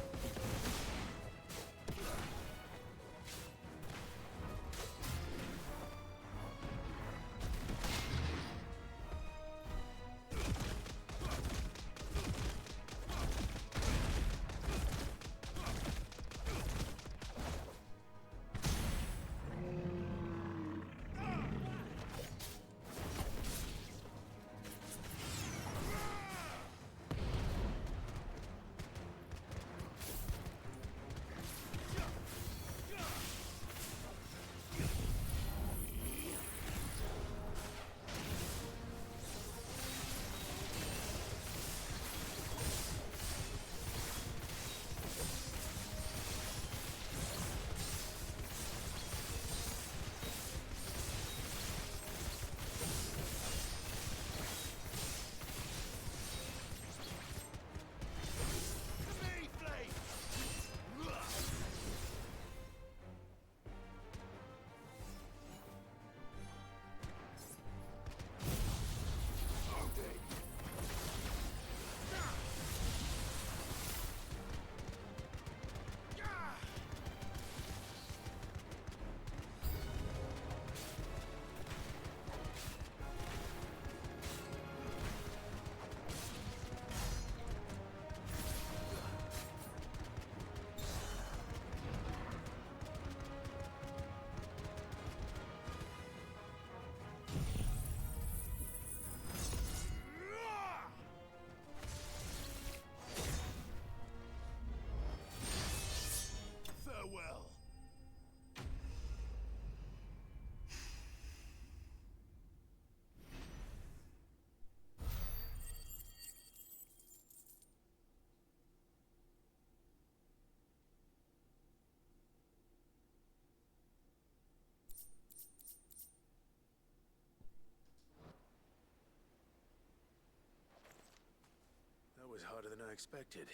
I expected.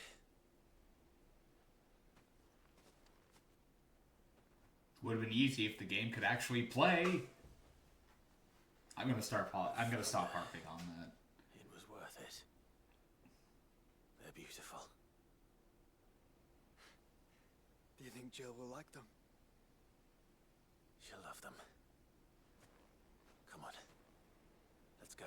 Would have been easy if the game could actually play. I'm gonna stop harping on that. It was worth it. They're beautiful. Do you think Jill will like them? She'll love them. Come on. Let's go.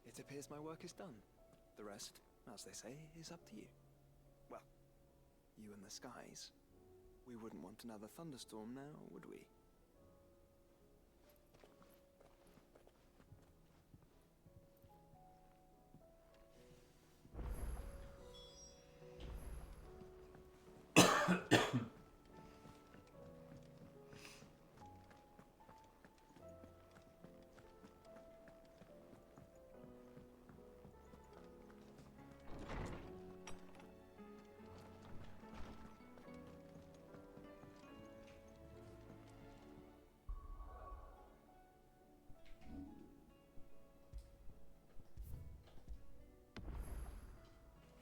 It appears my work is done. The rest, as they say, is up to you. Well, you and the skies. We wouldn't want another thunderstorm now, would we?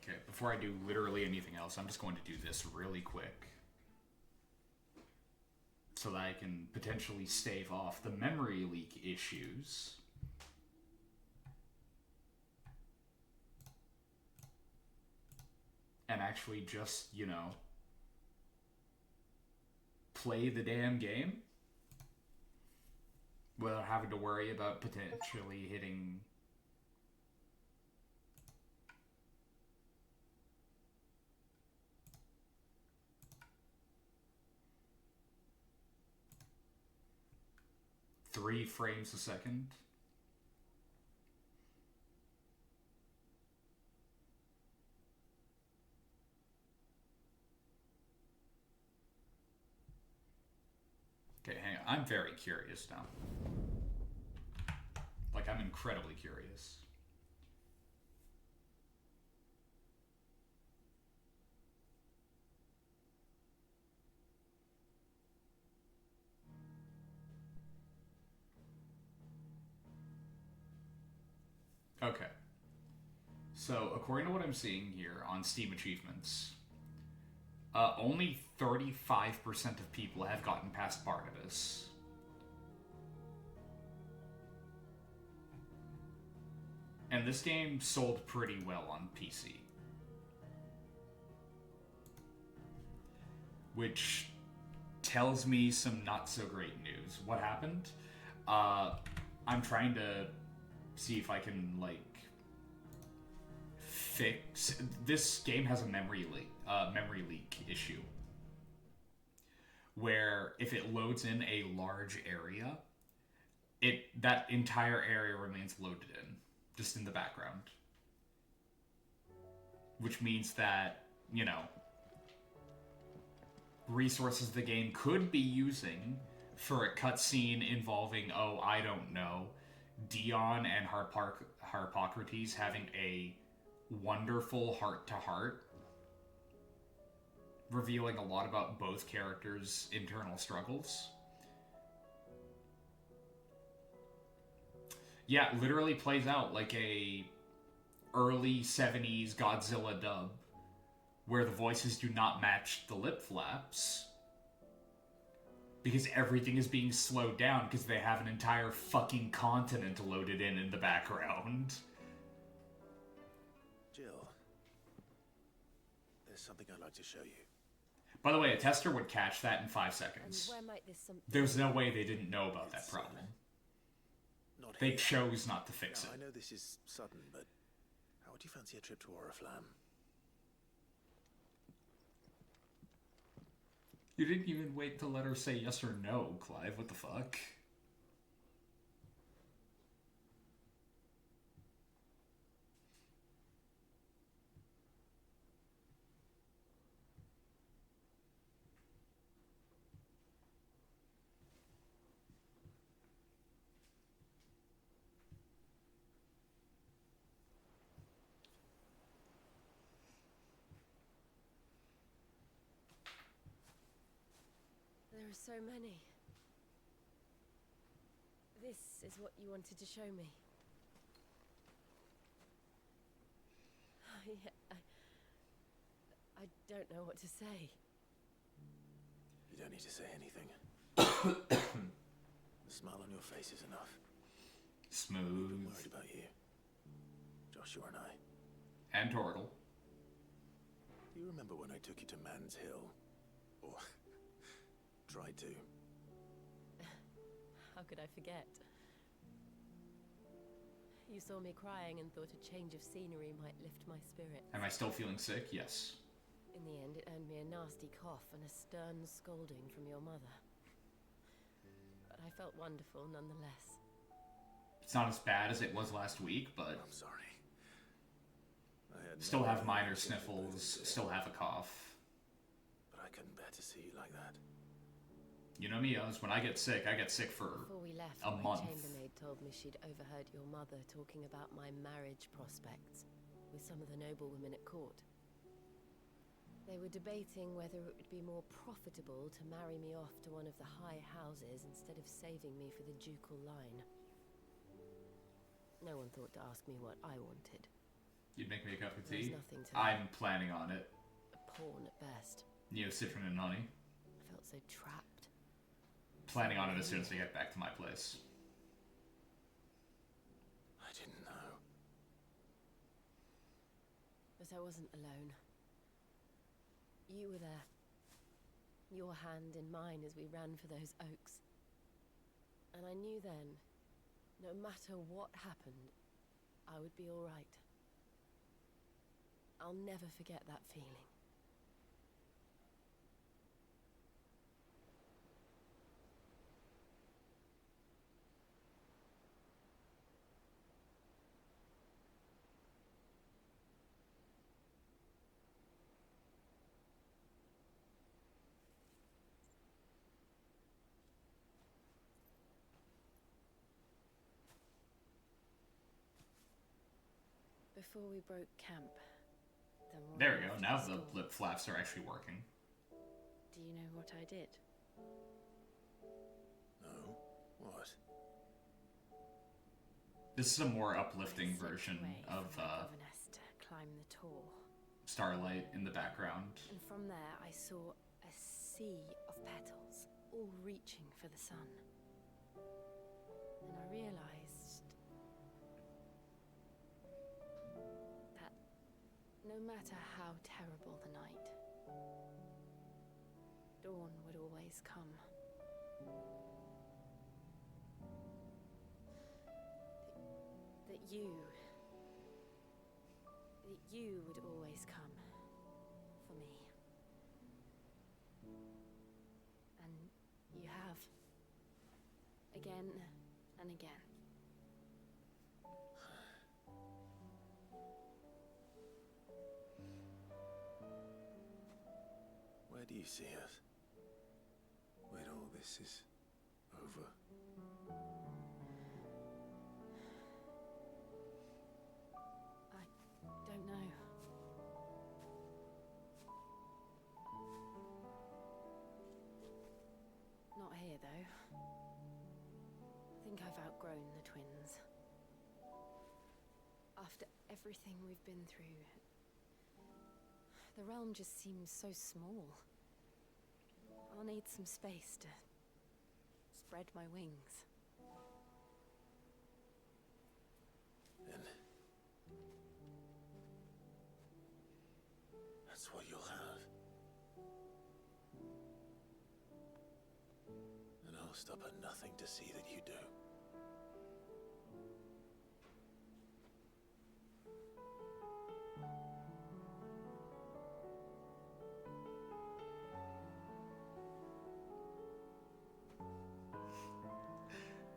Okay, before I do literally anything else, I'm just going to do this really quick. So that I can potentially stave off the memory leak issues. And actually just, you know, play the damn game without having to worry about potentially hitting three frames a second. Okay, hang on. I'm very curious now. Like, I'm incredibly curious. Okay. So, according to what I'm seeing here on Steam achievements, only 35% of people have gotten past Barnabas. And this game sold pretty well on PC. Which tells me some not so great news. What happened? I'm trying to see if I can, like, fix... This game has a memory leak issue. Where if it loads in a large area, that entire area remains loaded in, just in the background. Which means that, you know, resources the game could be using for a cutscene involving, oh, I don't know, Dion and Harpocrates having a wonderful heart-to-heart, revealing a lot about both characters' internal struggles. Yeah, it literally plays out like a early 70s Godzilla dub, where the voices do not match the lip flaps, because everything is being slowed down because they have an entire fucking continent loaded in the background. Jill, there's something I'd like to show you. By the way, a tester would catch that in 5 seconds. And where might this There's no way they didn't know about that problem. Not They here. chose not to fix Now, it. I know this is sudden, but how would you fancy a trip to Oriflamme? You didn't even wait to let her say yes or no, Clive. What the fuck? There are so many. This is what you wanted to show me. I don't know what to say. You don't need to say anything. The smile on your face is enough. Smooth. We've been worried about you. Joshua and I. And Torgal. Do you remember when I took you to Man's Hill? Or tried to? How could I forget? You saw me crying and thought a change of scenery might lift my spirits. Am I still feeling sick? Yes. In the end, it earned me a nasty cough and a stern scolding from your mother. But I felt wonderful nonetheless. It's not as bad as it was last week, but... I'm sorry. Still have minor sniffles, still have a cough. But I couldn't bear to see you like that. You know me, Oz, when I get sick for Before we left, a my month. chambermaid told me she'd overheard your mother talking about my marriage prospects with some of the noblewomen at court. They were debating whether it would be more profitable to marry me off to one of the high houses instead of saving me for the ducal line. No one thought to ask me what I wanted. You'd make me a cup of There's tea? nothing to I'm planning on it. a pawn at best. Citron and honey. I felt so trapped. Planning on it as soon as I get back to my place. I didn't know. But I wasn't alone. You were there. Your hand in mine as we ran for those oaks. And I knew then, no matter what happened, I would be all right. I'll never forget that feeling. Before we broke camp, There we go, now the lip flaps are actually working. Do you know what I did? No? What? This is a more uplifting version of Governess to climb the Tor. Starlight in the background. And from there I saw a sea of petals, all reaching for the sun. And I realized that no matter how terrible the night, dawn would always come. That you would always come for me. And you have. Again and again. Where do you see us? When all this is over? I don't know. Not here, though. I think I've outgrown the twins. After everything we've been through, the realm just seems so small. I'll need some space to spread my wings. And that's what you'll have. And I'll stop at nothing to see that you do.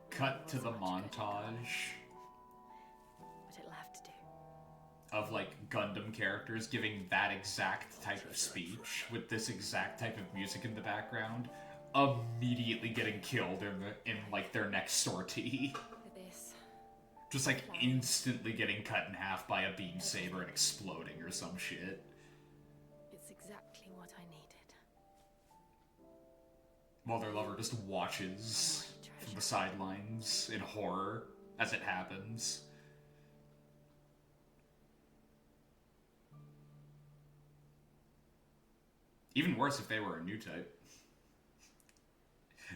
Cut to the montage But it'll have to do. of like Gundam characters giving that exact type of speech with this exact type of music in the background, immediately getting killed in like their next sortie. For this. Just like instantly getting cut in half by a beam saber and exploding or some shit. It's exactly what I needed. while their lover just watches from the sidelines in horror as it happens. Even worse if they were a new type.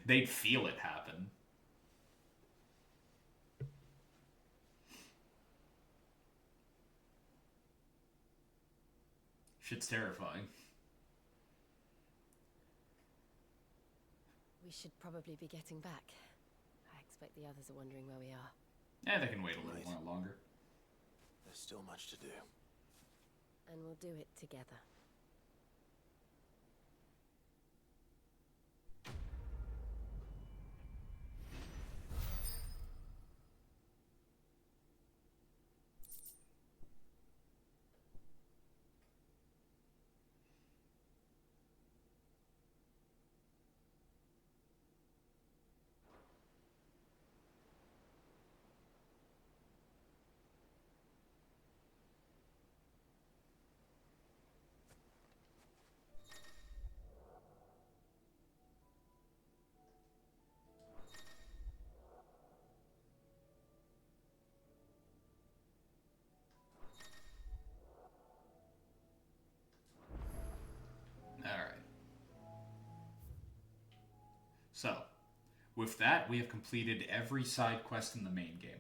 They'd feel it happen. Shit's terrifying. We should probably be getting back. I expect the others are wondering where we are. Yeah, they can wait a little while longer. There's still much to do. And we'll do it together. So, with that, we have completed every side quest in the main game.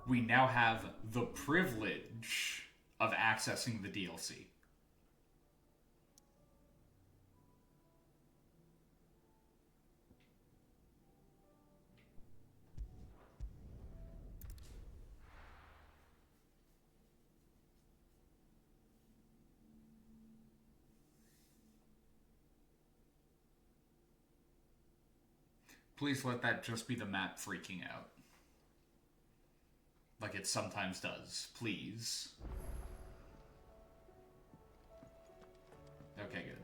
We now have the privilege of accessing the DLC. Please let that just be the map freaking out. Like it sometimes does. Please. Okay, good.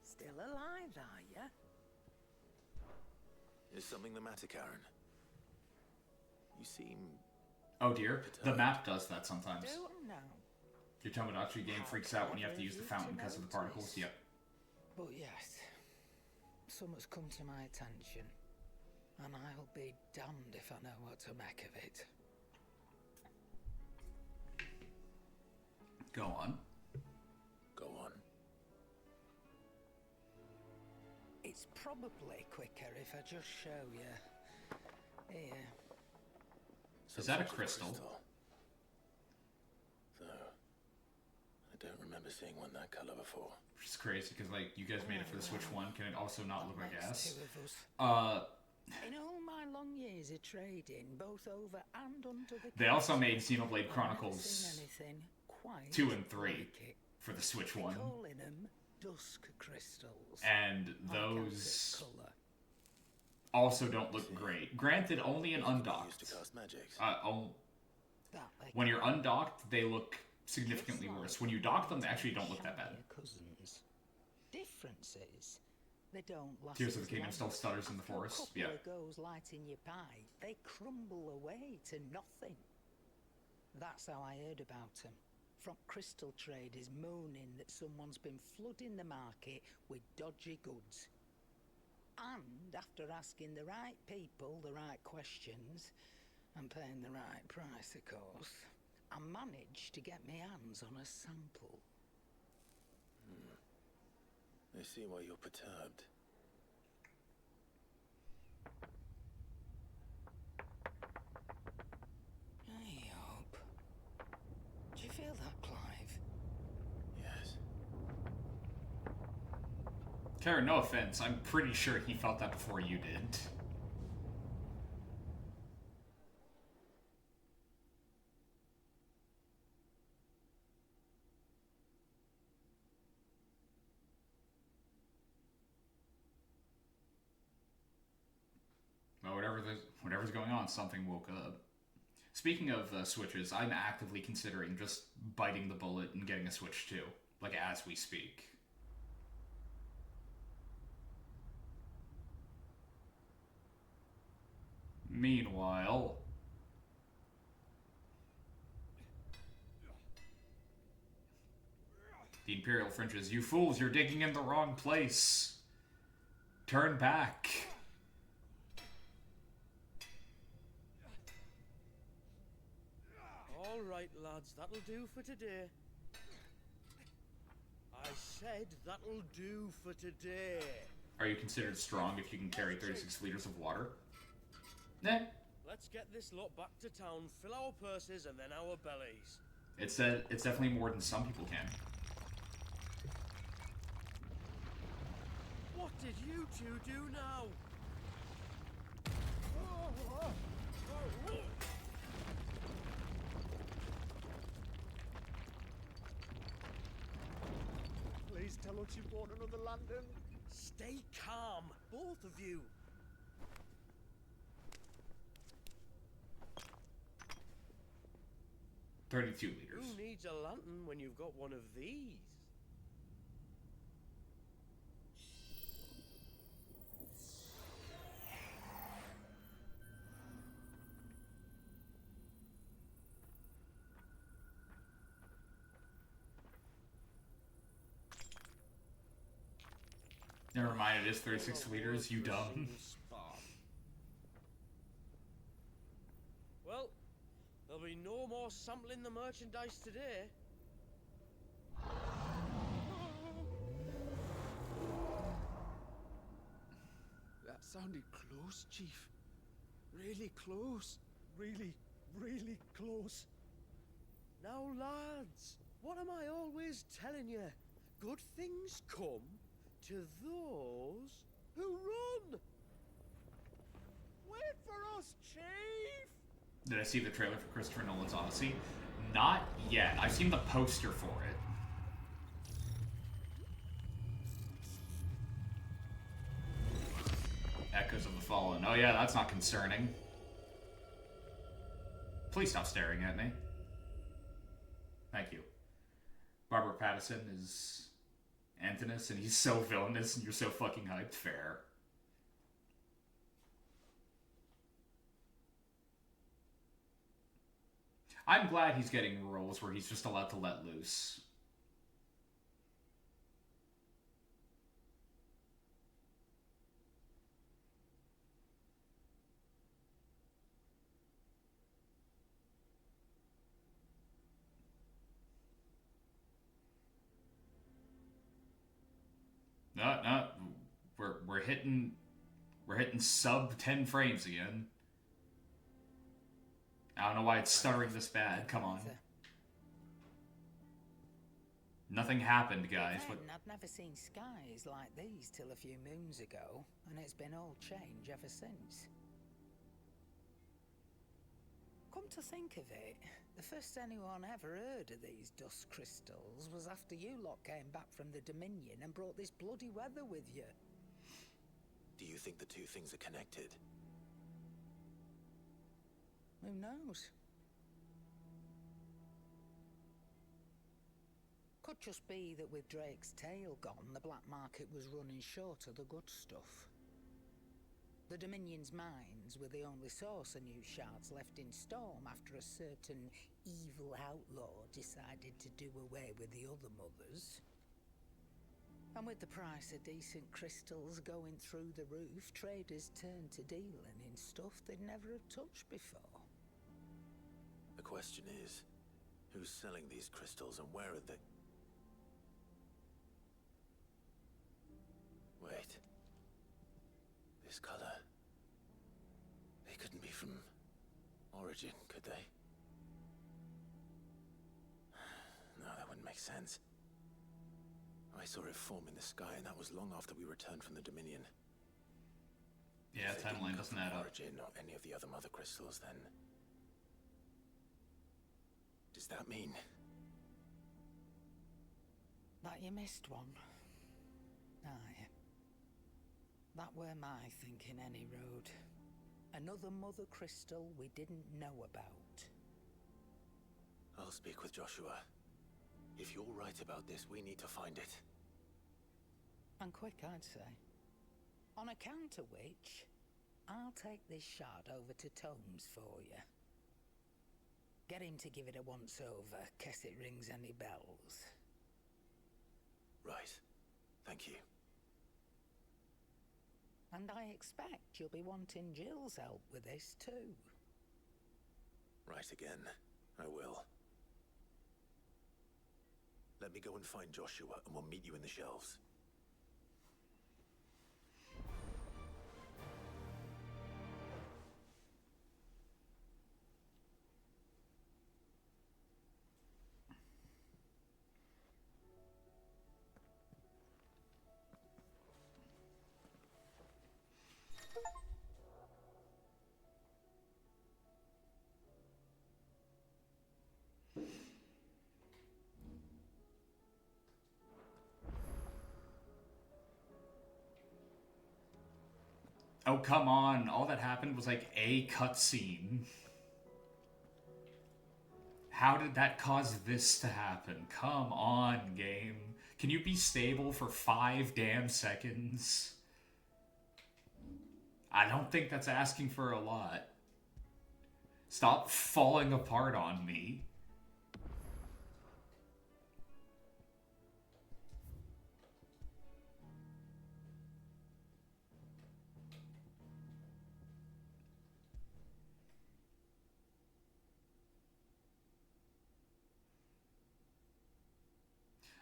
Still alive, are ya? Is something the matter, Karen? You seem... Oh dear, the map does that sometimes. Don't know. Your Tomodachi game freaks out when you have to use the fountain because of the particles. Yep. But yes, something's come to my attention, and I'll be damned if I know what to make of it. Go on. Go on. It's probably quicker if I just show you. Here. Is that a crystal? Though, I don't remember seeing one that color before. Which is crazy, because, like, you guys made it for the Switch 1. Can it also not look like ass? Two of us. In all my long years of trading, both over and under the They also made Xenoblade I've never Chronicles seen anything quite 2 and 3 like it. for the Switch 1. Calling them dusk crystals. And Like those outfit colour. also don't look great. Granted, only in undocked. When you're undocked, they look significantly worse. When you dock them, they actually don't look that bad. Cousins. Differences. They don't last. Tears of the as Kingdom long. still stutters in the After forest. A couple Yeah. of goes lighting your pie, they crumble away to nothing. That's how I heard about them. From crystal traders moaning that someone's been flooding the market with dodgy goods. And after asking the right people the right questions and paying the right price, of course, I managed to get my hands on a sample. I see why you're perturbed. I hope. Do you feel that, Clive? Yes. Karen, no offense. I'm pretty sure he felt that before you did. Well, whatever's going on, something woke up. Speaking of Switches, I'm actively considering just biting the bullet and getting a Switch 2, like as we speak. Meanwhile... The Imperial fringes. You fools, you're digging in the wrong place. Turn back. All right, lads, that'll do for today. I said that'll do for today. Are you considered strong if you can carry 36 liters of water? Nah. Let's get this lot back to town, fill our purses, and then our bellies. It's definitely more than some people can. What did you two do now? Please tell us you've bought another lantern. Stay calm, both of you. $32 liters. Who needs a lantern when you've got one of these? Never mind, it is 36 liters, you dumb. Well, there'll be no more sampling the merchandise today. That sounded close, Chief. Really close. Really, really close. Now, lads, what am I always telling you? Good things come to those who run. Wait for us, Chief! Did I see the trailer for Christopher Nolan's Odyssey? Not yet. I've seen the poster for it. Echoes of the Fallen. Oh yeah, that's not concerning. Please stop staring at me. Thank you. Barbara Pattinson is Antinous, and he's so villainous, and you're so fucking hyped. Fair. I'm glad he's getting roles where he's just allowed to let loose. No, we're hitting sub 10 frames again. I don't know why it's stuttering this bad. Come on. Nothing happened, guys. But I'd never seen skies like these till a few moons ago, and it's been all change ever since. Come to think of it, the first anyone ever heard of these dust crystals was after you lot came back from the Dominion and brought this bloody weather with you. Do you think the two things are connected? Who knows? Could just be that with Drake's tail gone, the black market was running short of the good stuff. The Dominion's mines were the only source of new shards left in Storm after a certain evil outlaw decided to do away with the other mothers. And with the price of decent crystals going through the roof, traders turned to dealing in stuff they'd never have touched before. The question is, who's selling these crystals and where are they? Wait. This color. They couldn't be from Origin, could they? No, that wouldn't make sense. I saw it form in the sky, and that was long after we returned from the Dominion. Yeah, timeline doesn't add up. Origin or any of the other mother crystals, then does that mean that you missed one? Aye. That were my thinking any road. Another mother crystal we didn't know about. I'll speak with Joshua. If you're right about this, we need to find it. And quick, I'd say. On account of which, I'll take this shard over to Tomes for you. Get him to give it a once-over, case it rings any bells. Right. Thank you. And I expect you'll be wanting Jill's help with this too. Right again. I will. Let me go and find Joshua, and we'll meet you in the shelves. Oh, come on. All that happened was like a cutscene. How did that cause this to happen? Come on, game. Can you be stable for 5 damn seconds? I don't think that's asking for a lot. Stop falling apart on me.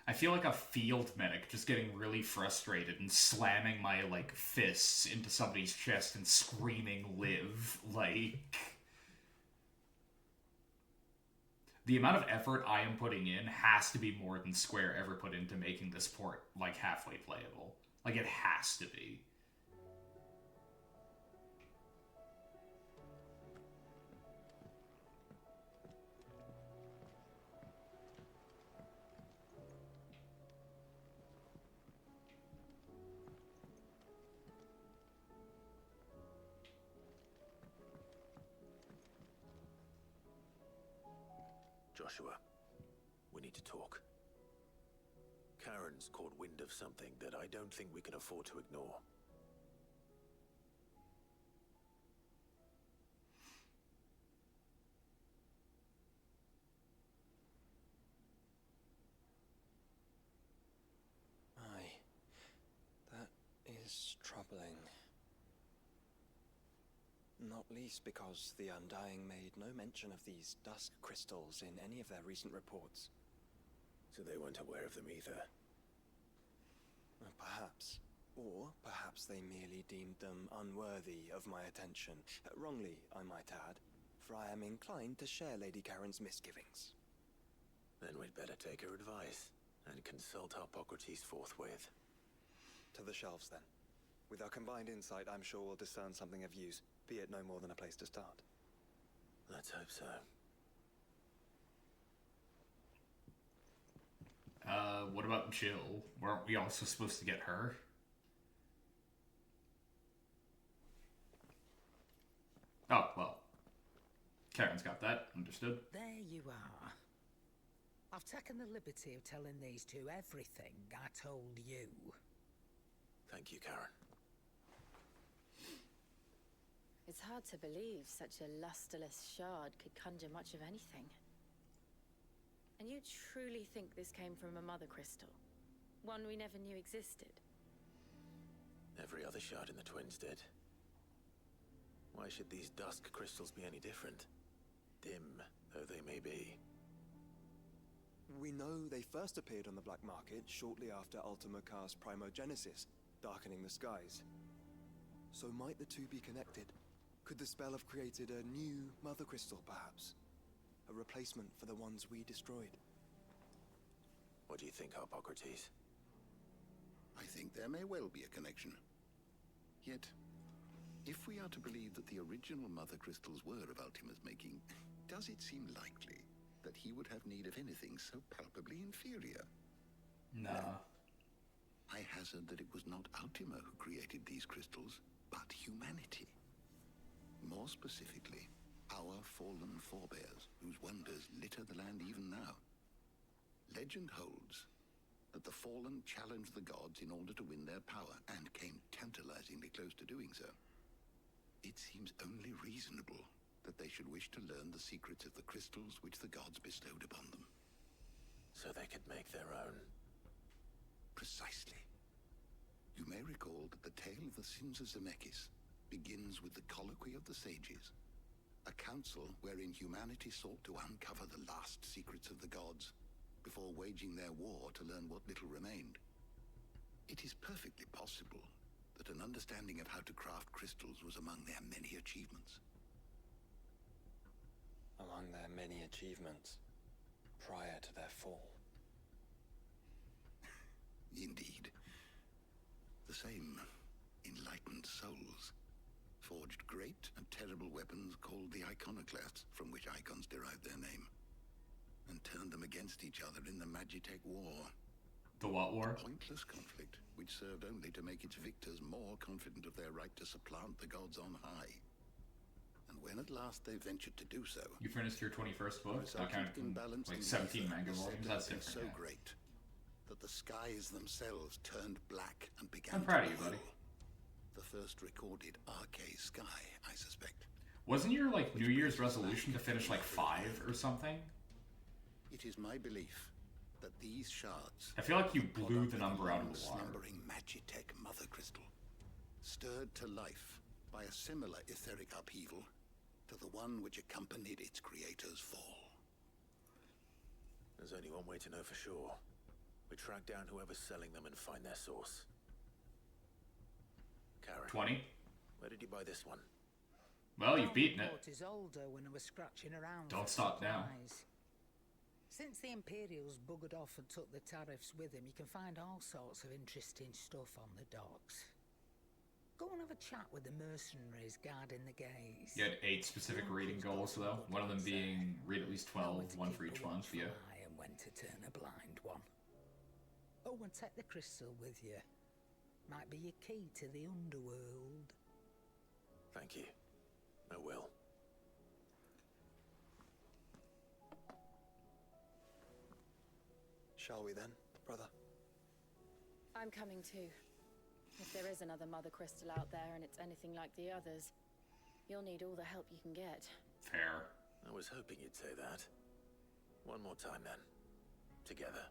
I feel like a field medic just getting really frustrated and slamming my, like, fists into somebody's chest and screaming, "Live." Like... The amount of effort I am putting in has to be more than Square ever put into making this port, like, halfway playable. Like, it has to be. Joshua, we need to talk. Karen's caught wind of something that I don't think we can afford to ignore. Aye. That is troubling. Not least because the Undying made no mention of these dusk crystals in any of their recent reports. So they weren't aware of them either. Perhaps. Or perhaps they merely deemed them unworthy of my attention. Wrongly, I might add, for I am inclined to share Lady Karen's misgivings. Then we'd better take her advice and consult Hippocrates forthwith. To the shelves, then. With our combined insight, I'm sure we'll discern something of use, be it no more than a place to start. Let's hope so. What about Jill? Weren't we also supposed to get her? Oh, well. Karen's got that. Understood. There you are. I've taken the liberty of telling these two everything I told you. Thank you, Karen. It's hard to believe such a lusterless shard could conjure much of anything. And you truly think this came from a mother crystal? One we never knew existed? Every other shard in the Twins did. Why should these dusk crystals be any different? Dim though they may be. We know they first appeared on the black market shortly after Ultima cast Primogenesis, darkening the skies. So might the two be connected? Could the spell have created a new mother crystal, perhaps? A replacement for the ones we destroyed? What do you think, Hippocrates? I think there may well be a connection. Yet, if we are to believe that the original mother crystals were of Ultima's making, does it seem likely that he would have need of anything so palpably inferior? No. I hazard that it was not Ultima who created these crystals, but humanity. More specifically, our fallen forebears, whose wonders litter the land even now. Legend holds that the fallen challenged the gods in order to win their power, and came tantalizingly close to doing so. it seems only reasonable that they should wish to learn the secrets of the crystals which the gods bestowed upon them. So they could make their own. Precisely. You may recall that the tale of the sins of Zemeckis begins with the colloquy of the sages, a council wherein humanity sought to uncover the last secrets of the gods before waging their war to learn what little remained. It is perfectly possible that an understanding of how to craft crystals was among their many achievements. Among their many achievements prior to their fall. Indeed. The same enlightened souls forged great and terrible weapons called the iconoclasts, from which icons derived their name, and turned them against each other in the Magitech War. The what war? A pointless conflict, which served only to make its victors more confident of their right to supplant the gods on high. And when at last they ventured to do so, You finished your 21st book? the Not counting imbalance like in 17 ether manga was said volumes. to That's have been different. so Yeah. great that the skies themselves turned black and began I'm proud to of you, buddy. rule. The first recorded arcade sky, I suspect. Wasn't your like New Year's resolution to finish like 5 or something? It is my belief that these shards, I feel like you the blew product the of number out of the water. slumbering Magitech mother crystal, stirred to life by a similar etheric upheaval to the one which accompanied its creator's fall. There's only one way to know for sure. We track down whoever's selling them and find their source. Karen. 20? Where did you buy this one? Well, you've beaten it. Bought his older when I was scratching around. Don't for stop now. supplies. Since the Imperials buggered off and took the tariffs with them, you can find all sorts of interesting stuff on the docks. Go and have a chat with the mercenaries guarding the gates. You had 8 specific reading goals, though. One of them being read at least 12, one for each one. So yeah. And when to turn a blind one. Oh, and take the crystal with you. Might be your key to the underworld. Thank you. I will. Shall we then, brother? I'm coming too. If there is another Mother Crystal out there and it's anything like the others, you'll need all the help you can get. Fair. I was hoping you'd say that. One more time then. Together.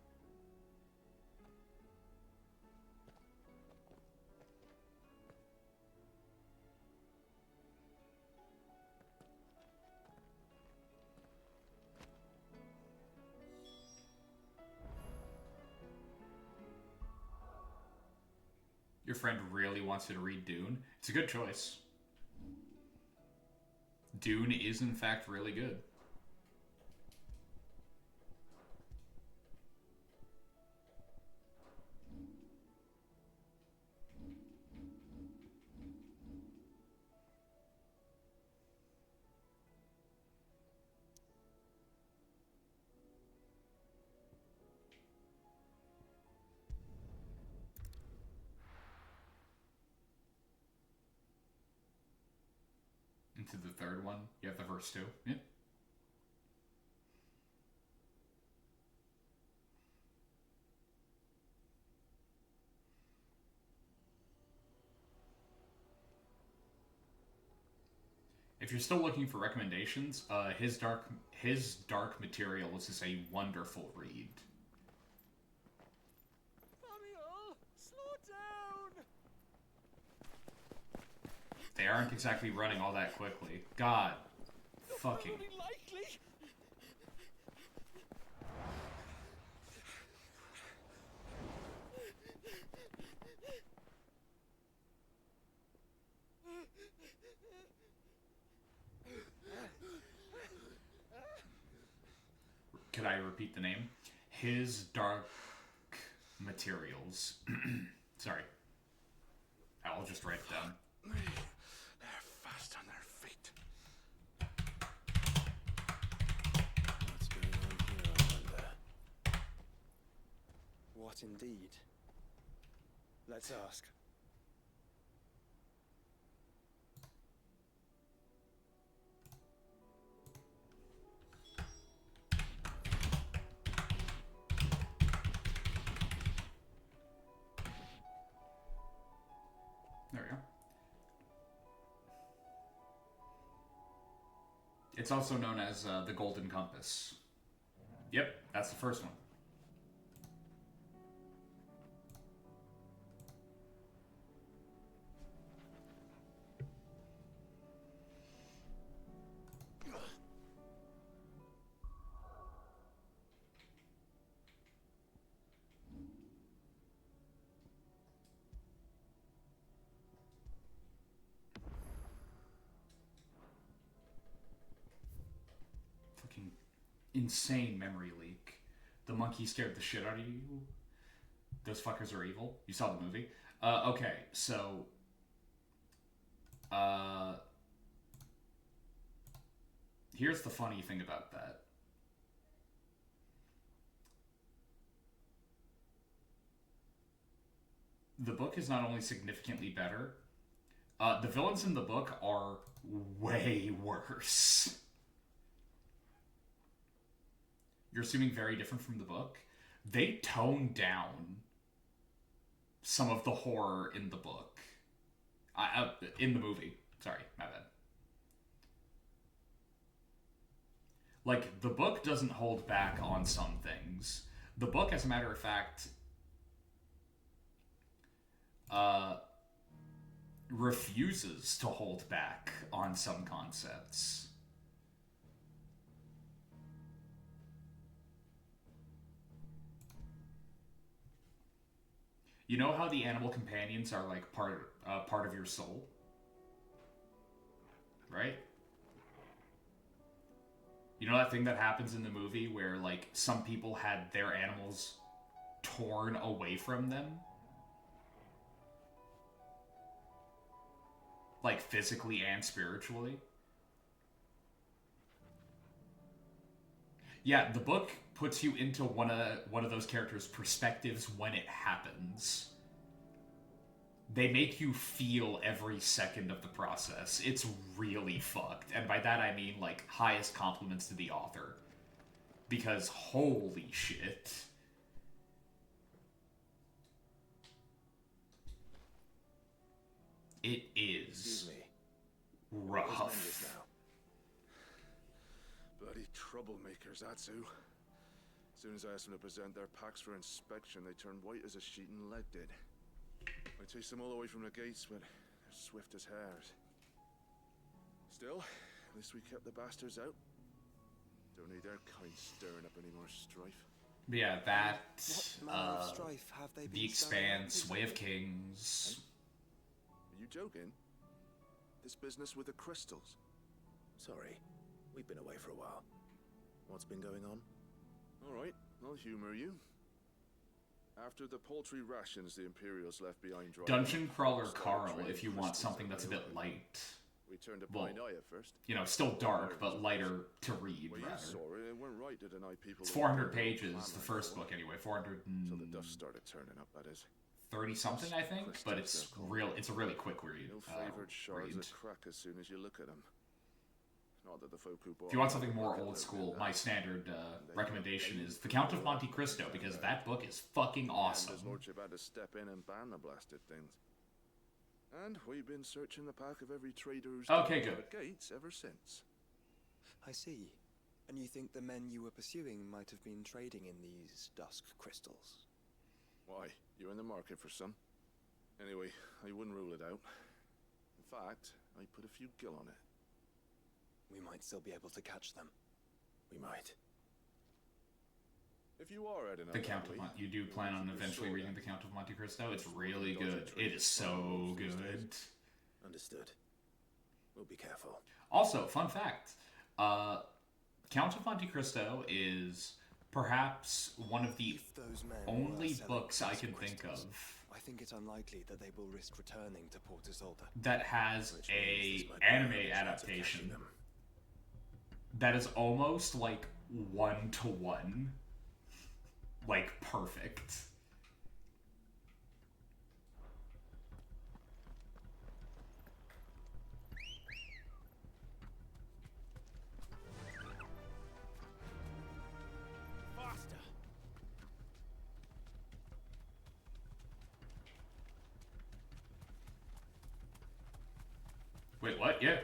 Your friend really wants you to read Dune. It's a good choice. Dune is, in fact, really good. Into the third one, you have the verse 2. Yeah. If you're still looking for recommendations, his dark material is a wonderful read. Fabio, slow down! They aren't exactly running all that quickly. God, fucking. Likely. Could I repeat the name? His dark materials. Sorry. I'll just write it down. They're fast on their feet. What's going on here, I wonder? What indeed? Let's ask. There we go. It's also known as the Golden Compass. Yep, that's the first one. Fucking insane memory leak. The monkey scared the shit out of you. Those fuckers are evil. You saw the movie? Okay, so... here's the funny thing about that. The book is not only significantly better, the villains in the book are way worse. You're assuming very different from the book. They tone down some of the horror in the book. In the movie. Sorry, my bad. Like, the book doesn't hold back on some things. The book, as a matter of fact, refuses to hold back on some concepts. You know how the animal companions are like part of your soul? Right? You know that thing that happens in the movie where like some people had their animals torn away from them? Like physically and spiritually? Yeah, the book puts you into one of those characters' perspectives when it happens. They make you feel every second of the process. It's really fucked. And by that I mean, like, highest compliments to the author. Because holy shit. It is Excuse me. rough. Bloody troublemakers, that's who. As soon as I asked them to present their packs for inspection, they turned white as a sheet and lead did. I chased them all away from the gates, but they're swift as hares. Still, at least we kept the bastards out. Don't need their kind stirring up any more strife. But yeah, that, What manner of strife have they been The Expanse, stirring Way up of Kings. Are you joking? This business with the crystals? Sorry, we've been away for a while. What's been going on? Alright, I'll humor you. After the paltry rations the Imperials left behind dry Dungeon Crawler started Carl, trading if you want crystals something at that's a the bit open. light. We turned a Well, blind eye at first. you know, still dark, but lighter to read, Well, you rather. saw it. It weren't right to deny people. It's the 400 Imperial pages, plan the like first that. book anyway. 400 So the dust started turning up, that is. 30 something, I think, but it's a really quick read. No favored shards read. that crack as soon as you look at them. Not that the folk who bought If you want them something more look at old them school, and my that. standard They recommendation don't is pay The Count for of it. Monte Cristo, because that book is fucking awesome. And his lordship had to step in and ban the blasted things. And we've been searching the pack of every trader who's Okay, come good. to the gates ever since. I see. And you think the men you were pursuing might have been trading in these dusk crystals? Why? You're in the market for some. Anyway, I wouldn't rule it out. In fact, I'd put a few gil on it. We might still be able to catch them. We might. If you are heading The up Count that of way, You do plan on eventually reading The Count of Monte Cristo? It's really good. It is so good. Understood. We'll be careful. Also, fun fact, Count of Monte Cristo is perhaps one of the Those men only were selling books I dusk can think crystals. of I think it's unlikely that they will risk returning to Port Isolde. that has Which a means this might be anime our chance of adaptation catching them. that is almost like 1-to-1, like perfect. Faster! Wait, what? Yeah.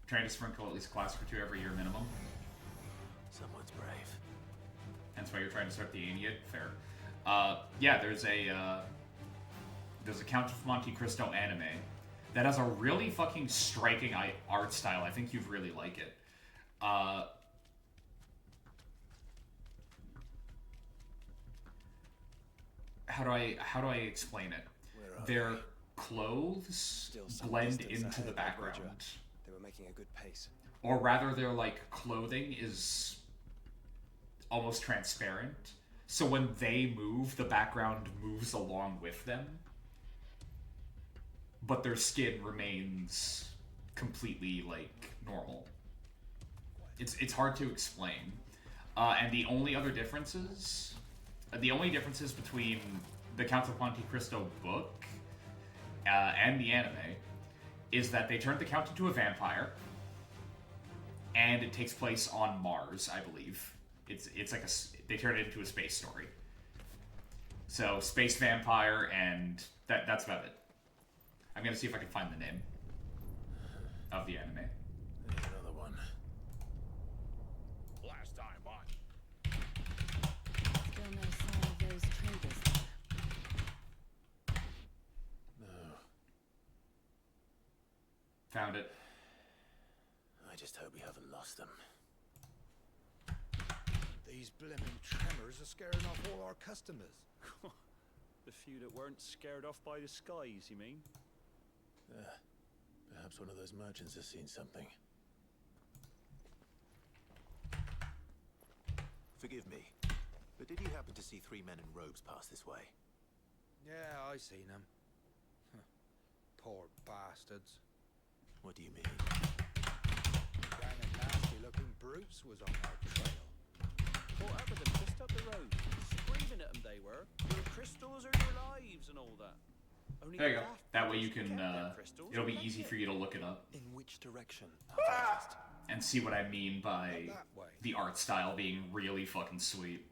trying to sprinkle at least a classic or two every year minimum. Someone's brave. Hence why you're trying to start the Aeneid. Fair. Yeah, there's a Count of Monte Cristo anime that has a really fucking striking art style. I think you'd really like it. How do I explain it? Their clothes blend into the background. They were making a good pace. Or rather, their like clothing is almost transparent. So when they move, the background moves along with them. But their skin remains completely like normal. It's hard to explain. And the only differences between the Count of Monte Cristo book and the anime is that they turned the Count into a vampire, and it takes place on Mars, I believe. It's like they turn it into a space story. So space vampire, and that's about it. I'm gonna see if I can find the name of the anime. There's another one. Last time on. Still no sign of those traders there. No. Found it. I just hope we haven't lost them. These blimmin' tremors are scaring off all our customers. The few that weren't scared off by the skies, you mean? Perhaps one of those merchants has seen something. Forgive me, but did you happen to see 3 men in robes pass this way? Yeah, I seen them. Poor bastards. What do you mean? A gang of nasty-looking brutes was on our trail. Caught up with them just up the road. Screaming at them they were. Your crystals are your lives and all that. Only There you go. daft That way you brutes can, kept their crystals it'll be and easy that's for you to look it up. In which direction? And see what I mean by the art style being really fucking sweet.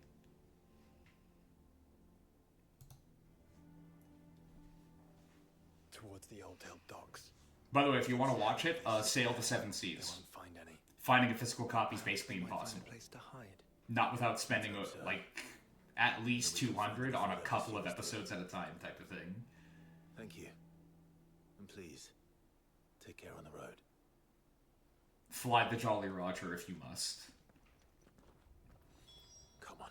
Towards the Old Hill docks. By the way, if you want to watch it, sail the Seven Seas. Find any. Finding a physical copy is basically impossible. Place to hide. Not without spending like at least 200 on a couple of episodes at a time, type of thing. Thank you. And please, take care on the road. Fly the Jolly Roger if you must. Come on.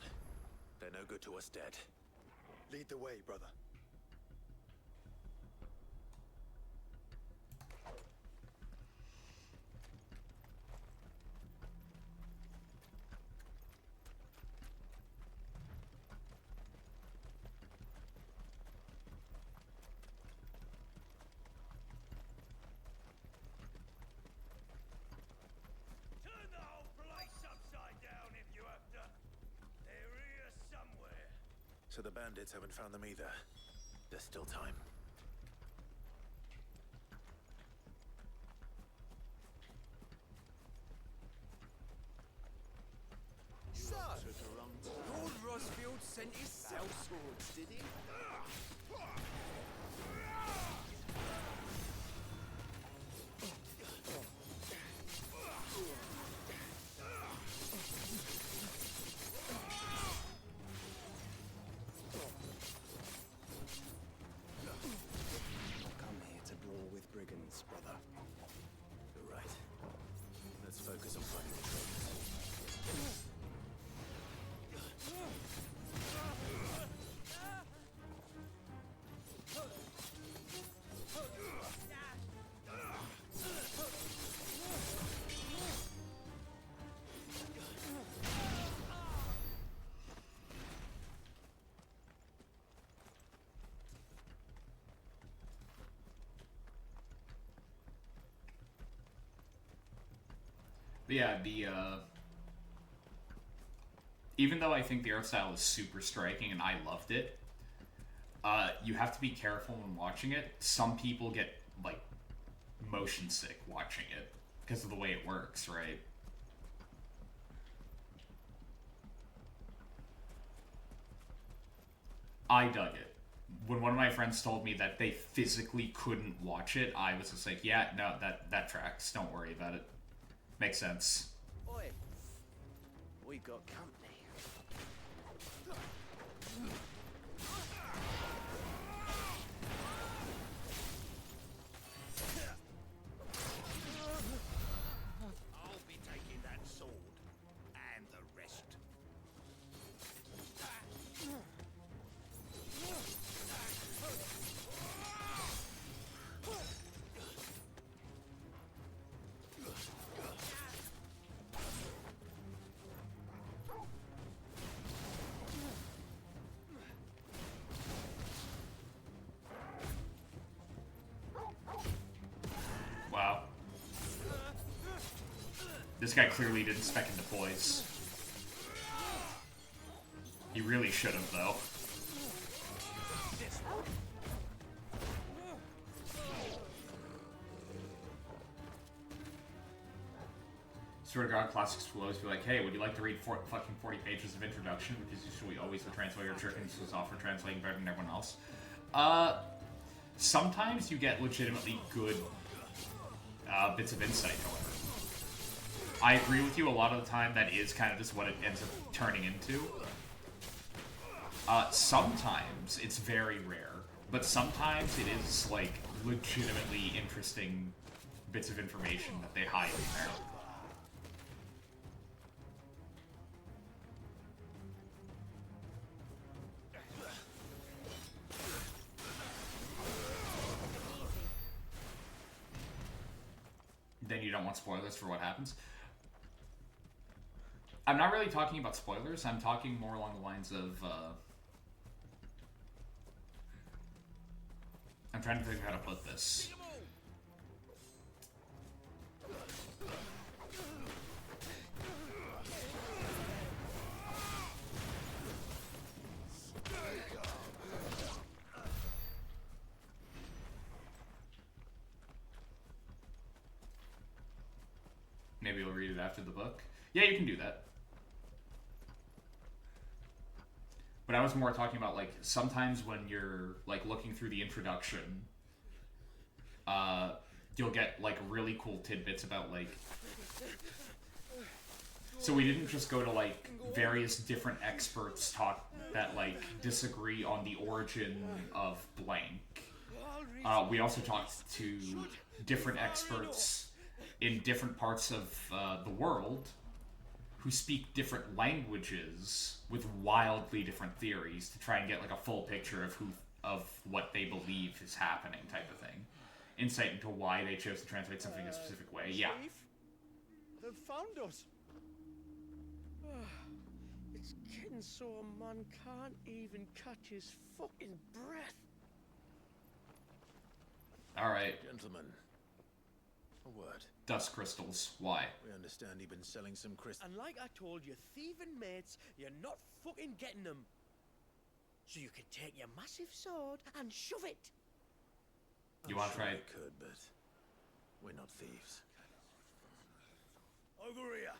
They're no good to us dead. Lead the way, brother. So the bandits haven't found them either. There's still time. So, Lord Rosfield sent his cell swords, did he? Come here to brawl with brigands, brother. You're right. Let's focus on finding the traitors. But yeah, even though I think the art style is super striking and I loved it, you have to be careful when watching it. Some people get like motion sick watching it because of the way it works, right? I dug it. When one of my friends told me that they physically couldn't watch it, I was just like, yeah, no, that tracks. Don't worry about it. Makes sense. Oi, we got company. I'll be taking that sword and the rest. Wow. This guy clearly didn't spec into poise. He really should have, though. Swear to God, classics will always be like, hey, would you like to read fucking 40 pages of introduction? Because usually always the translator jerkins was off for translating better than everyone else. Sometimes you get legitimately good bits of insight, however. I agree with you, a lot of the time that is kind of just what it ends up turning into. Sometimes it's very rare, but sometimes it is, like, legitimately interesting bits of information that they hide in there. Then you don't want spoilers for what happens. I'm not really talking about spoilers, I'm talking more along the lines of, I'm trying to figure out how to put this. Maybe you'll read it after the book. Yeah, you can do that. But I was more talking about, like, sometimes when you're, like, looking through the introduction, you'll get, like, really cool tidbits about, like... So we didn't just go to, like, various different experts talk that, like, disagree on the origin of blank. We also talked to different experts in different parts of the world who speak different languages with wildly different theories to try and get like a full picture of what they believe is happening, type of thing. Insight into why they chose to translate something a specific way. Yeah. They've found us. It's getting so a man can't even catch his fucking breath. All right. Gentlemen, a word. Dust crystals. Why? We understand you've been selling some crystals. And like I told your thieving mates, you're not fucking getting them. So you can take your massive sword and shove it. You want to try it? We could, but we're not thieves. Over here.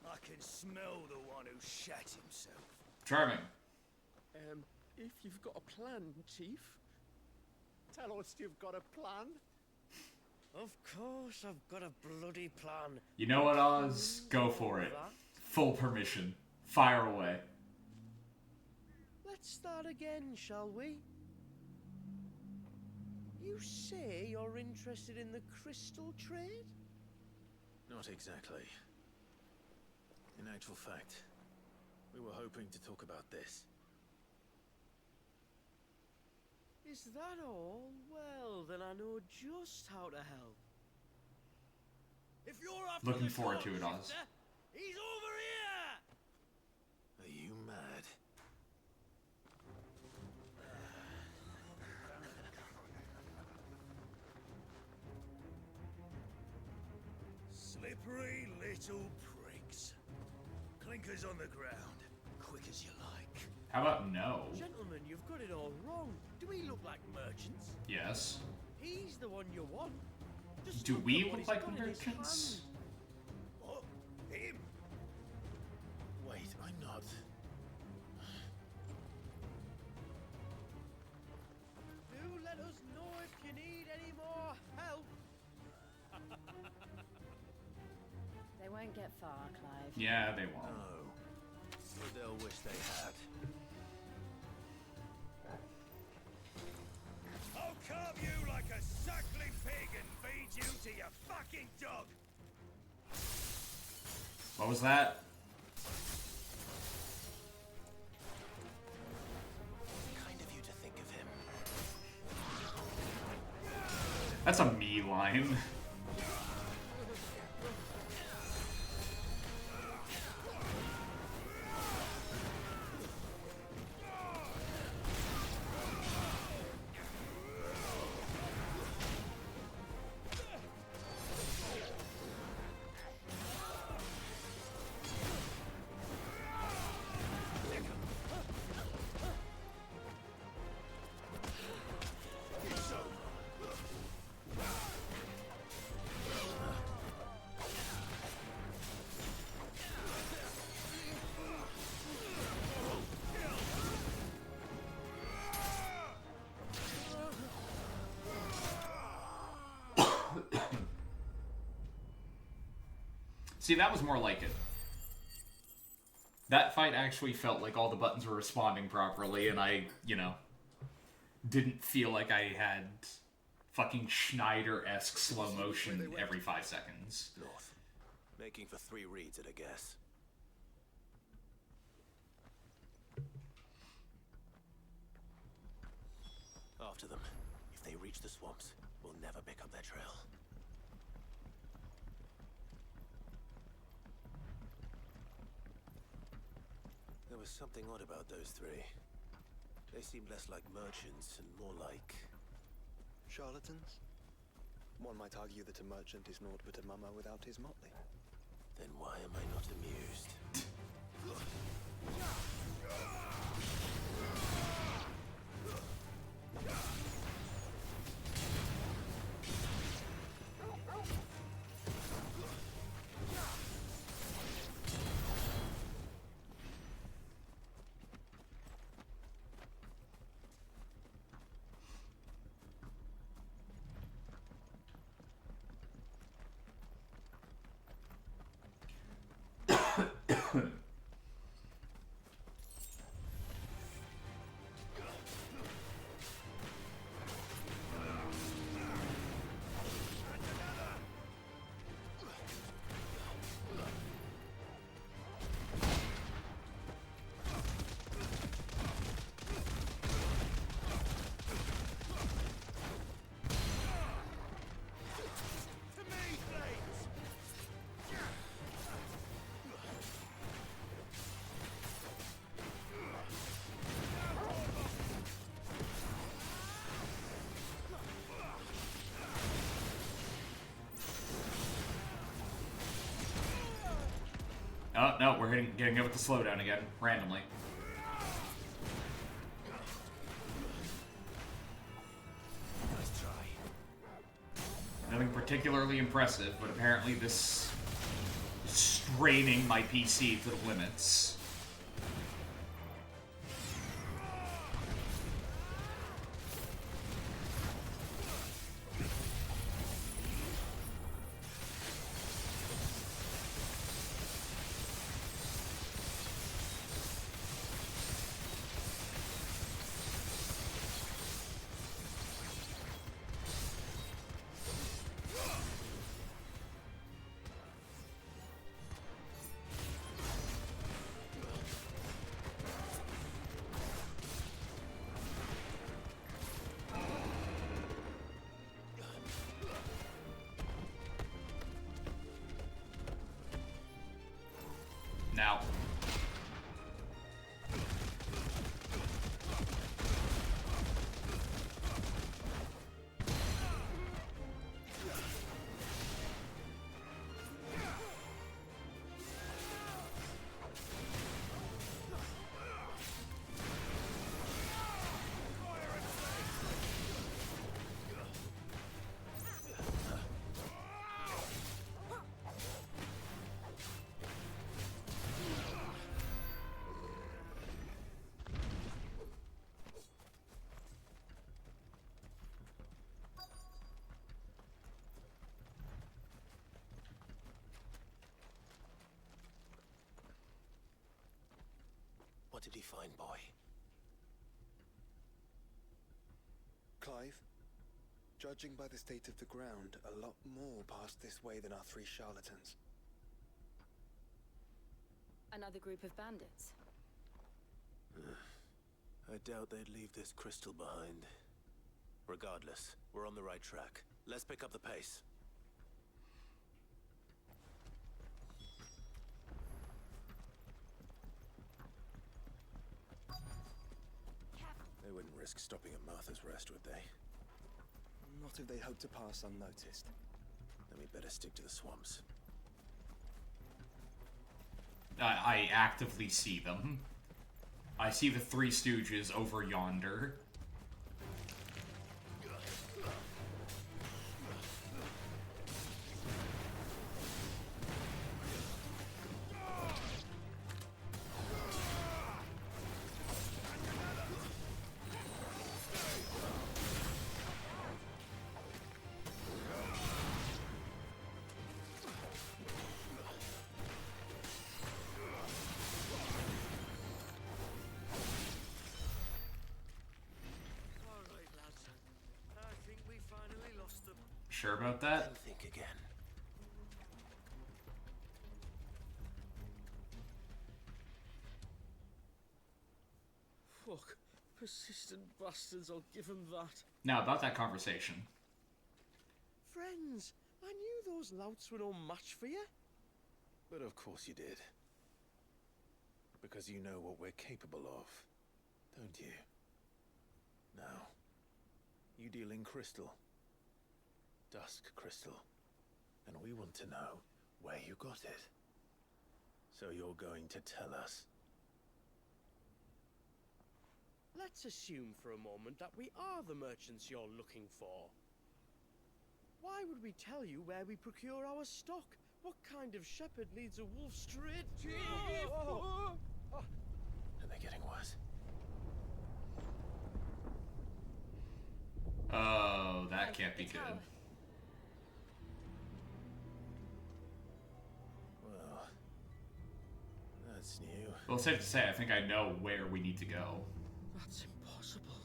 I can smell the one who shat himself. Charming. If you've got a plan, Chief. Tell us you've got a plan. Of course I've got a bloody plan. You know what, Oz? Go for it. Full permission. Fire away. Let's start again, shall we? You say you're interested in the crystal trade? Not exactly. In actual fact, we were hoping to talk about this. Is that all? Well, then I know just how to help. If you're after Looking the forward to gold it, Oz. shifter, he's over here! Are you mad? Slippery little pricks. Clinkers on the ground, quick as you like. How about no? Gentlemen, you've got it all wrong. Do we look like merchants? Yes. He's the one you want. Just Do look we at what look he's like got in his merchants? hand. What? Him? Wait, I'm not. Do let us know if you need any more help. They won't get far, Clive. Yeah, they won't. No. But they'll wish they had. I'll carve you like a suckling pig and feed you to your fucking dog! What was that? Kind of you to think of him. That's a me line. See, that was more like it. That fight actually felt like all the buttons were responding properly, and I, you know, didn't feel like I had fucking Schneider-esque slow motion every 5 seconds. North. Making for 3 reads at a guess. After them. If they reach the swamps, we'll never pick up their trail. There was something odd about those 3. They seemed less like merchants and more like... charlatans? One might argue that a merchant is naught but a mummer without his motley. Then why am I not amused? Oh, no, we're getting hit with the slowdown again, randomly. Nice try. Nothing particularly impressive, but apparently this is straining my PC to the limits. Now. What did he find, boy? Clive, judging by the state of the ground, a lot more passed this way than our 3 charlatans. Another group of bandits. I doubt they'd leave this crystal behind. Regardless, we're on the right track. Let's pick up the pace. They wouldn't risk stopping at Martha's Rest, would they? Not if they hope to pass unnoticed. Then we'd better stick to the swamps. I actively see them. I see the Three Stooges over yonder. Sure about that? Think again. Fuck. Persistent bastards, I'll give them that. Now, about that conversation. Friends, I knew those louts were no match for you. But of course you did. Because you know what we're capable of, don't you? Now, you deal in crystal. Dusk crystal. And we want to know where you got it. So you're going to tell us. Let's assume for a moment that we are the merchants you're looking for. Why would we tell you where we procure our stock? What kind of shepherd leads a wolf straight to... Are they getting worse? Oh, that can't be good. Well, that's new. Well, it's safe to say, I think I know where we need to go. That's impossible.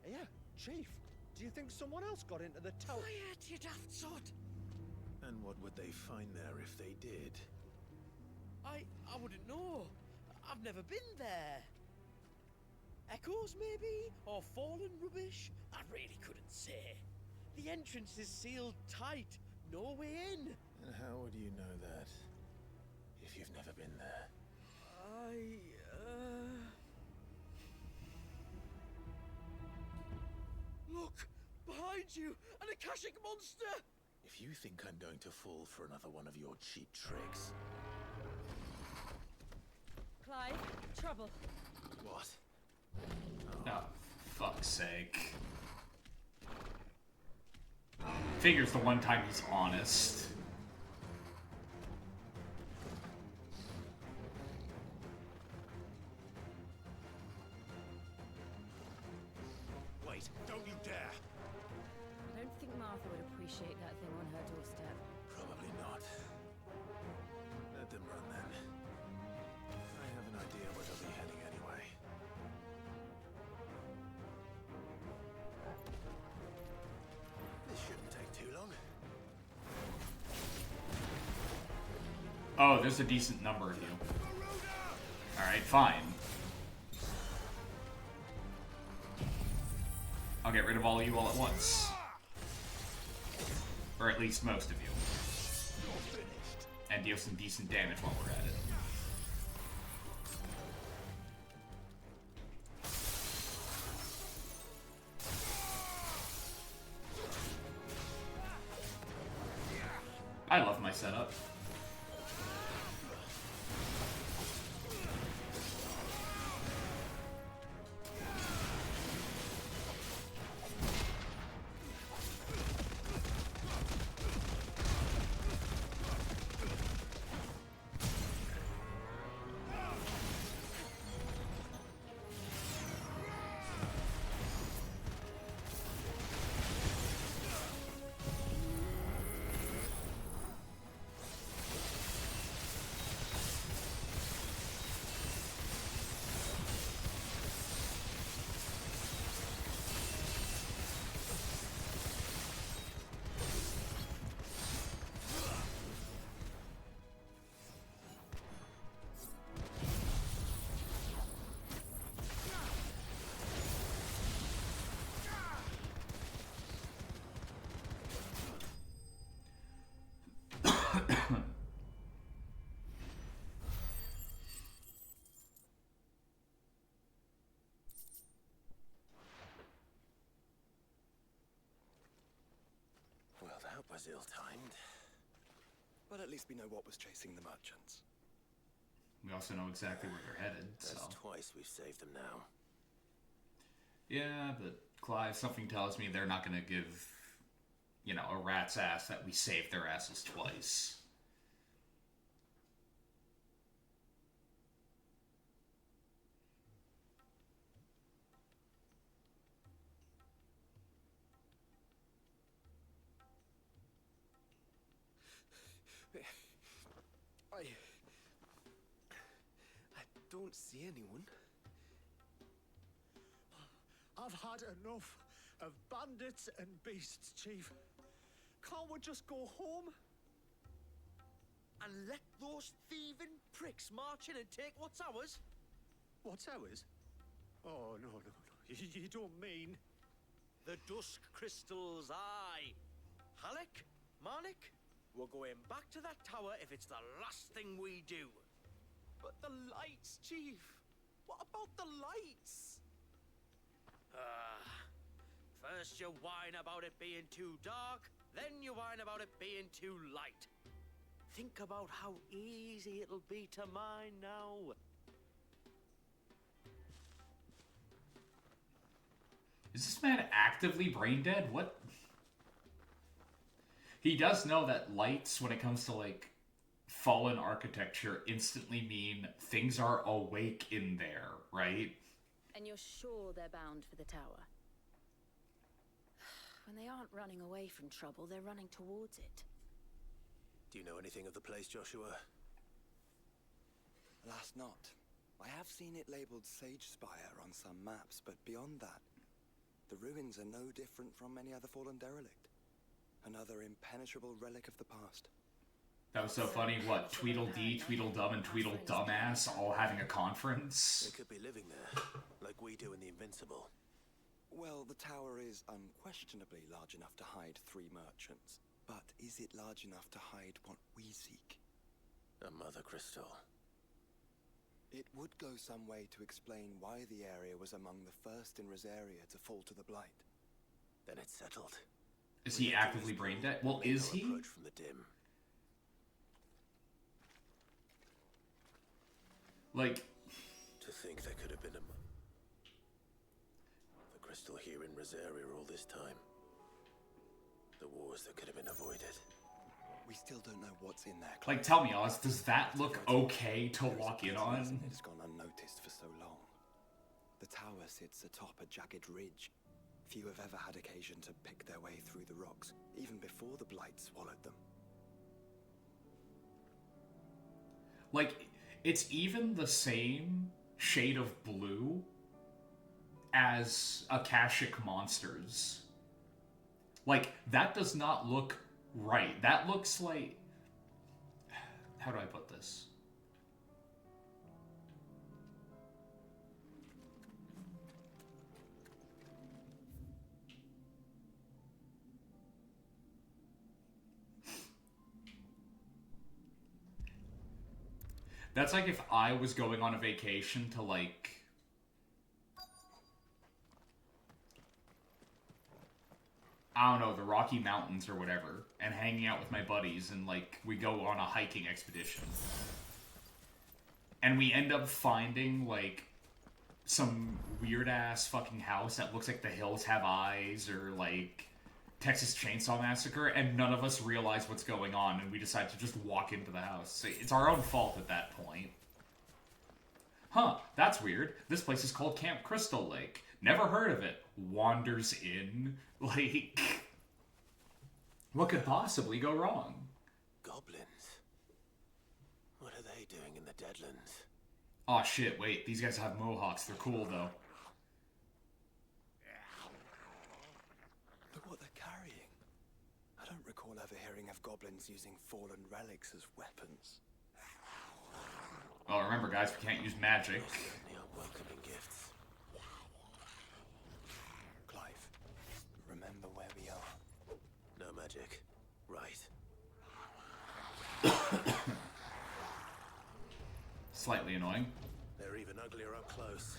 Yeah, Chief. Do you think someone else got into the tower? Quiet, you daft sod! And what would they find there if they did? I wouldn't know. I've never been there. Echoes, maybe? Or fallen rubbish? I really couldn't say. The entrance is sealed tight. No way in. And how would you know that? If you've never been there? Look! Behind you! An Akashic monster! If you think I'm going to fall for another one of your cheap tricks... Clive, trouble. What? Oh, fuck's sake. Figures the one time he's honest. Wait, don't you dare! I don't think Martha would appreciate that thing on her doorstep. Probably not. Let them run then. I have an idea where they'll be heading anyway. This shouldn't take too long. Oh, there's a decent number of you. Alright, fine. I'll get rid of all of you all at once. Or at least most of you. And deal some decent damage while we're at it. I love my setup. was ill-timed. But at least we know what was chasing the merchants. We also know exactly where they're headed, so... That's twice we've saved them now. Yeah, but Clive, something tells me they're not gonna give, you know, a rat's ass that we saved their asses twice. I don't see anyone. I've had enough of bandits and beasts, Chief. Can't we just go home? And let those thieving pricks march in and take what's ours? What's ours? Oh, no. You don't mean... The Dusk Crystals, aye. Halleck, Marnik, we're going back to that tower if it's the last thing we do. But the lights, Chief. What about the lights? First you whine about it being too dark, then you whine about it being too light. Think about how easy it'll be to mine now. Is this man actively brain dead? What? He does know that lights, when it comes to, like, fallen architecture, instantly mean things are awake in there, right? And you're sure they're bound for the tower? When they aren't running away from trouble, they're running towards it. Do you know anything of the place, Joshua? Alas, not. I have seen it labeled Sage Spire on some maps, but beyond that, the ruins are no different from any other fallen derelict. Another impenetrable relic of the past. That was so funny. What? Tweedledee, Tweedledum, and Tweedledumbass all having a conference? They could be living there, like we do in the Invincible. Well, the tower is unquestionably large enough to hide 3 merchants. But is it large enough to hide what we seek? A Mother Crystal. It would go some way to explain why the area was among the first in Rosaria to fall to the Blight. Then it's settled. Is he actively brain dead? Well, is he? Approach from the dim. Like... To think there could have been a... The crystal here in Rosaria all this time. The wars that could have been avoided. We still don't know what's in there. Like, tell me, Oz, does that look okay to walk in on? It has gone unnoticed for so long. The tower sits atop a jagged ridge. Few have ever had occasion to pick their way through the rocks, even before the Blight swallowed them. Like, it's even the same shade of blue as Akashic monsters. Like, that does not look right. That looks like... How do I put this? That's like if I was going on a vacation to, like... I don't know, the Rocky Mountains or whatever, and hanging out with my buddies, and, like, we go on a hiking expedition. And we end up finding, like, some weird-ass fucking house that looks like The Hills Have Eyes, or, like, Texas Chainsaw Massacre, and none of us realize what's going on, and we decide to just walk into the house. It's our own fault at that point. Huh, that's weird. This place is called Camp Crystal Lake. Never heard of it. Wanders in. Like, what could possibly go wrong? Goblins. What are they doing in the Deadlands? Aw, shit, wait. These guys have mohawks. They're cool, though. Look what they're carrying. I don't recall ever hearing of goblins using fallen relics as weapons. Well, remember, guys, we can't use magic. Certainly are welcoming gifts. Clive, remember where we are. No magic. Right. Slightly annoying. They're even uglier up close.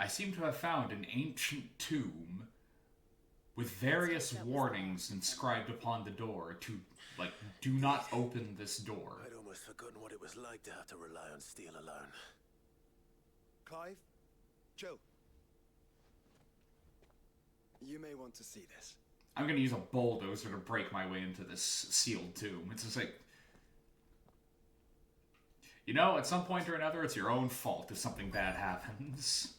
I seem to have found an ancient tomb with various warnings inscribed upon the door to, like, do not open this door. I'd almost forgotten what it was like to have to rely on steel alone. Clive? Joe? You may want to see this. I'm gonna use a bulldozer to break my way into this sealed tomb. It's just like... You know, at some point or another, it's your own fault if something bad happens.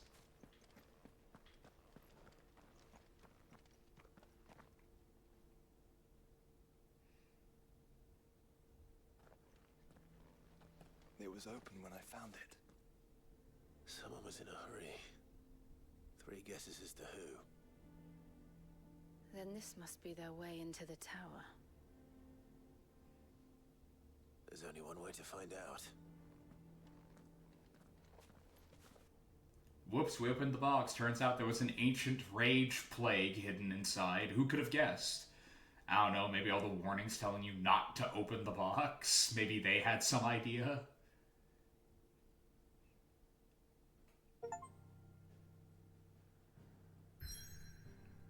It was open when I found it. Someone was in a hurry. 3 guesses as to who. Then this must be their way into the tower. There's only one way to find out. Whoops, we opened the box. Turns out there was an ancient rage plague hidden inside. Who could have guessed? I don't know, maybe all the warnings telling you not to open the box. Maybe they had some idea.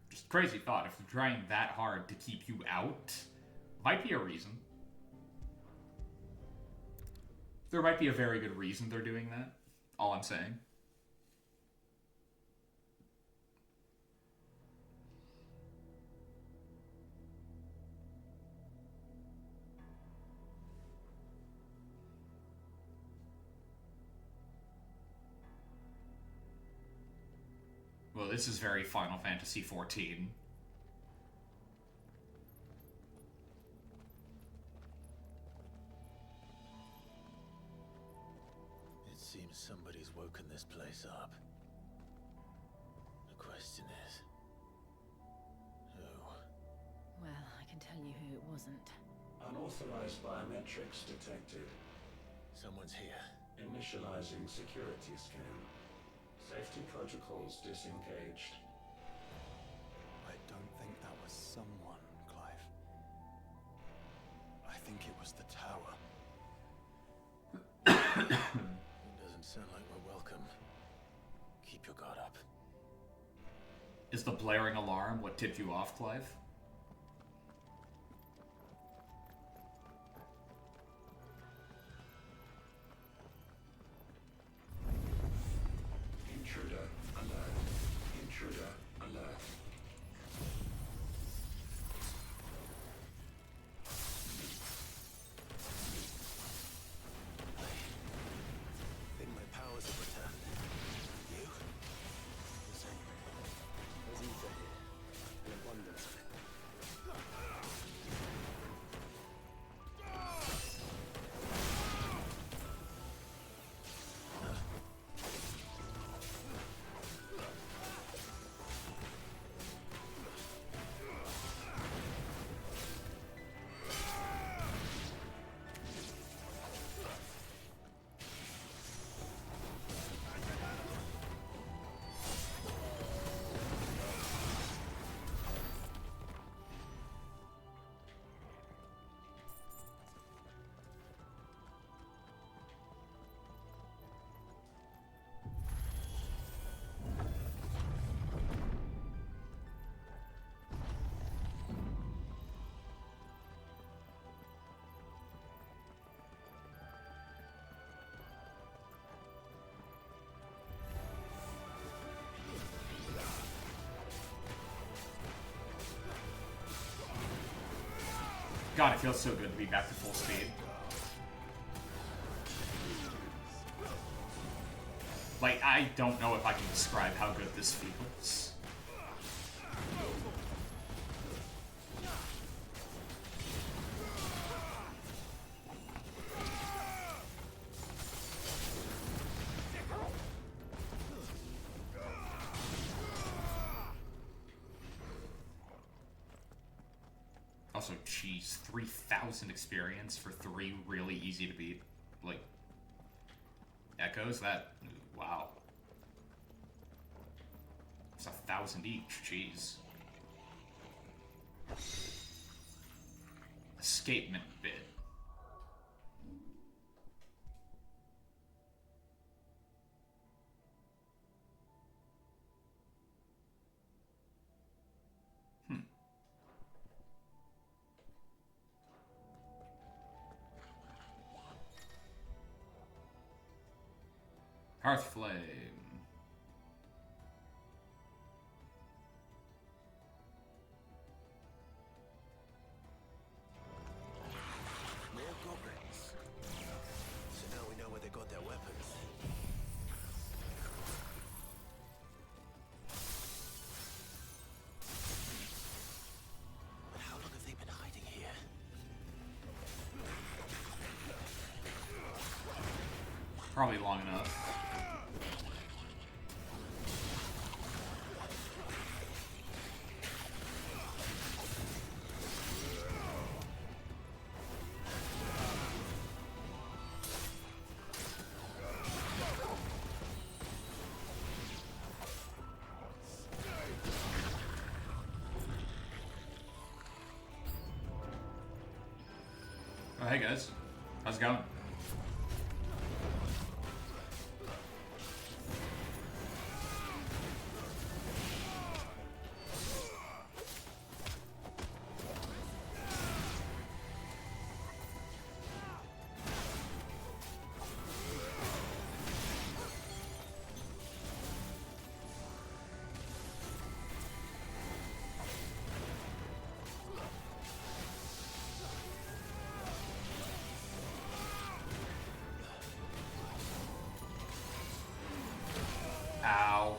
Just crazy thought. If they're trying that hard to keep you out, might be a reason. There might be a very good reason they're doing that. All I'm saying. Well, this is very Final Fantasy XIV. It seems somebody's woken this place up. The question is... who? Well, I can tell you who it wasn't. Unauthorized biometrics detected. Someone's here. Initializing security scan. Safety protocols disengaged. I don't think that was someone, Clive. I think it was the tower. It doesn't sound like we're welcome. Keep your guard up. Is the blaring alarm what tipped you off, Clive? Intruder alert. Intruder alert. I think my powers have returned. You? The same. There's ether here. In abundance. God, it feels so good to be back to full speed. Like, I don't know if I can describe how good this feels. Also, geez, 3,000 experience for 3 really easy to beat, like, echoes? That, wow. It's 1,000 each, jeez. Escapement bit. Hearthflame. More goblins. So now we know where they got their weapons. But how long have they been hiding here? Probably long enough. Oh, hey guys. How's it going? Ow.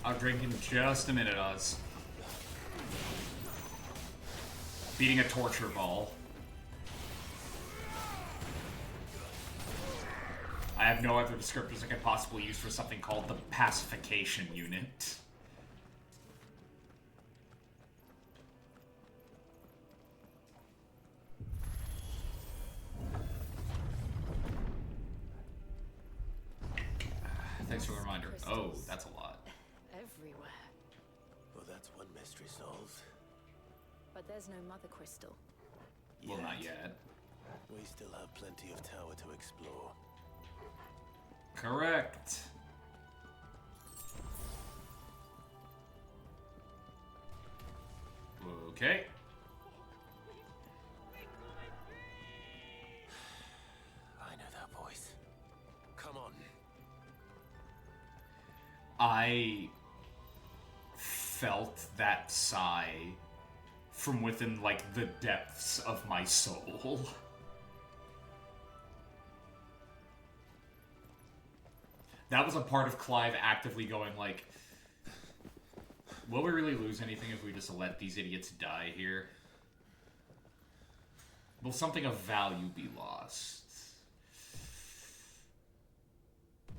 I'll drink in just a minute, Oz. Beating a torture ball. I have no other descriptors I could possibly use for something called the pacification unit. Thanks for the reminder. Oh, that's a lot. Everywhere. Well, that's one mystery solved. But there's no mother crystal. Well, not yet. We still have plenty of tower to explore. Correct. Okay. I know that voice. Come on. I felt that sigh from within, like, the depths of my soul. That was a part of Clive actively going, like, will we really lose anything if we just let these idiots die here? Will something of value be lost?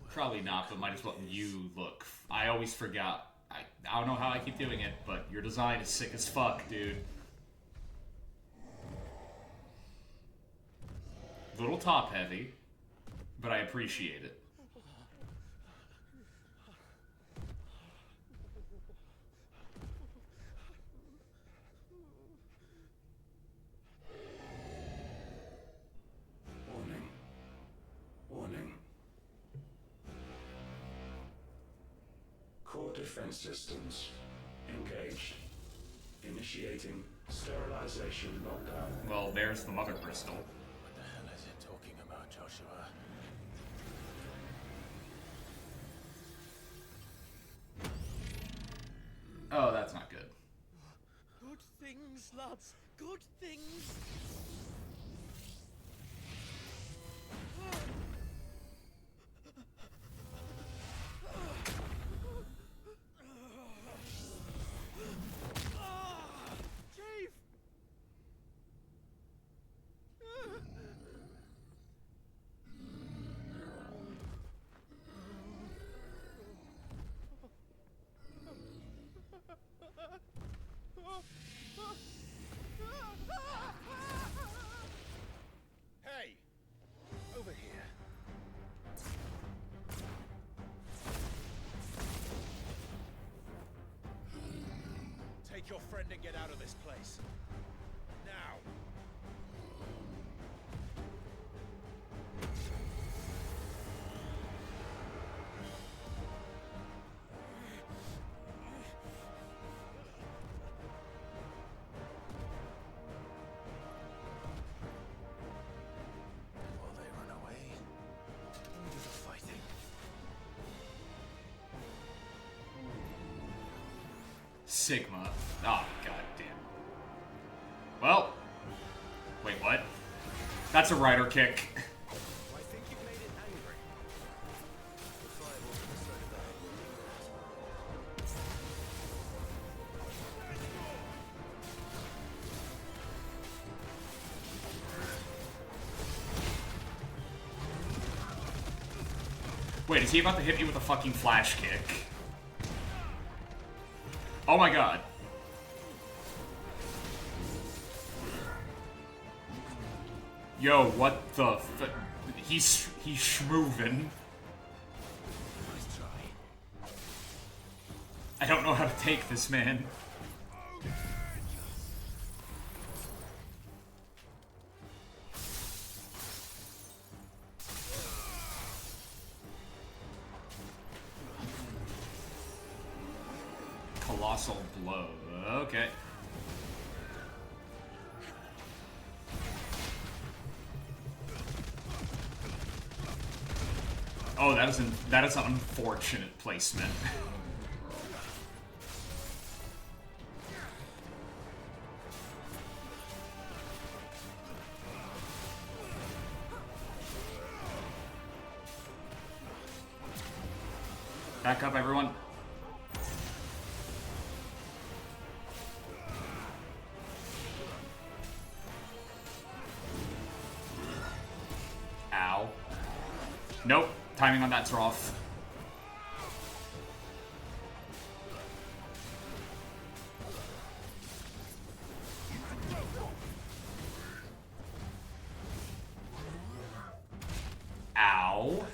Probably not, but might as well. You look. I always forgot. I don't know how I keep doing it, but your design is sick as fuck, dude. Little top heavy, but I appreciate it. Warning. Warning. Core defense systems engaged. Initiating sterilization lockdown. Well, there's the mother crystal. What the hell is it talking about, Joshua? Oh, that's not good. Good things, lads. Good things. Chief! Hey! Over here. Take your friend and get out of this place. Now! Will they run away? Or do the fighting? Sigma. Oh, goddamn. Well. Wait, what? That's a rider kick. I think you've made it angry. The fireballs on the side of the head will do that. Wait, is he about to hit me with a fucking flash kick? Oh my god. Yo, what the f- He's schmoovin'. Nice try. I don't know how to take this, man. Colossal blow. Okay. Oh, that is an unfortunate placement. Back up, everyone. Ow. Nope. Timing on that's rough. Ow.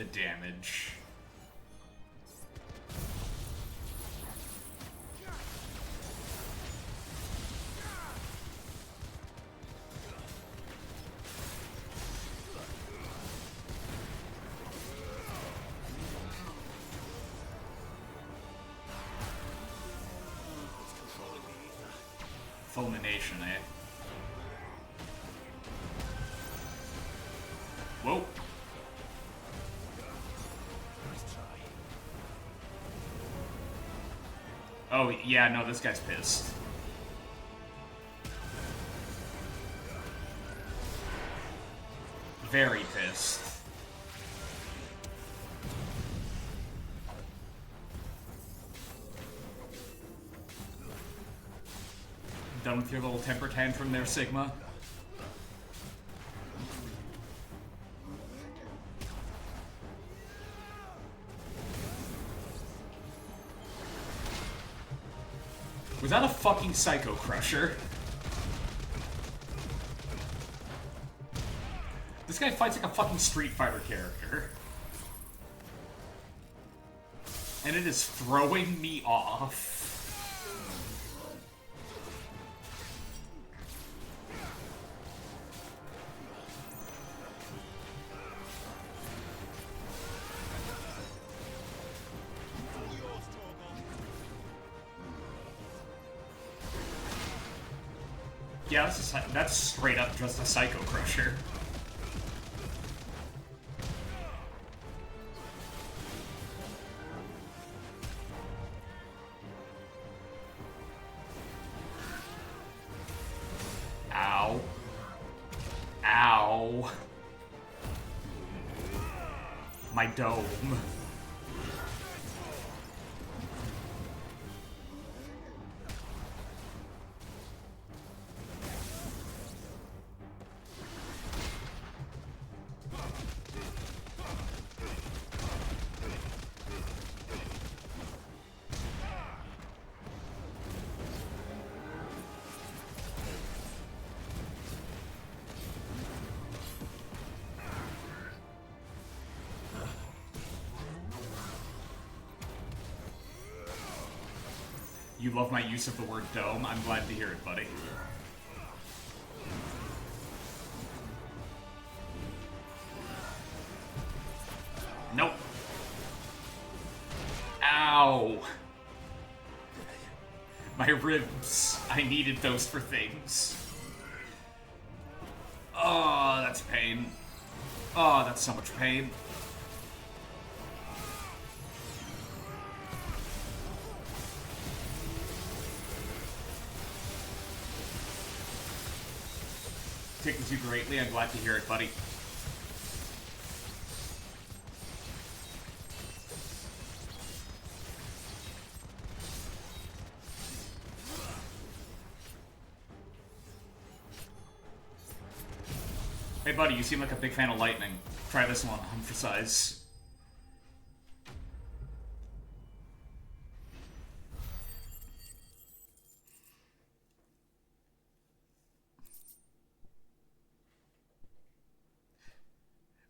the damage. Fulmination, eh? Whoa. Oh, yeah, no, this guy's pissed. Very pissed. Done with your little temper tantrum there, Sigma? Was that a fucking Psycho Crusher? This guy fights like a fucking Street Fighter character. And it is throwing me off. Yeah, that's straight up just a Psycho Crusher. Ow. Ow. My dome. You love my use of the word dome? I'm glad to hear it, buddy. Nope. Ow. My ribs. I needed those for things. Oh, that's pain. Oh, that's so much pain. Tickles you greatly. I'm glad to hear it, buddy. Hey, buddy, you seem like a big fan of lightning. Try this one on for size.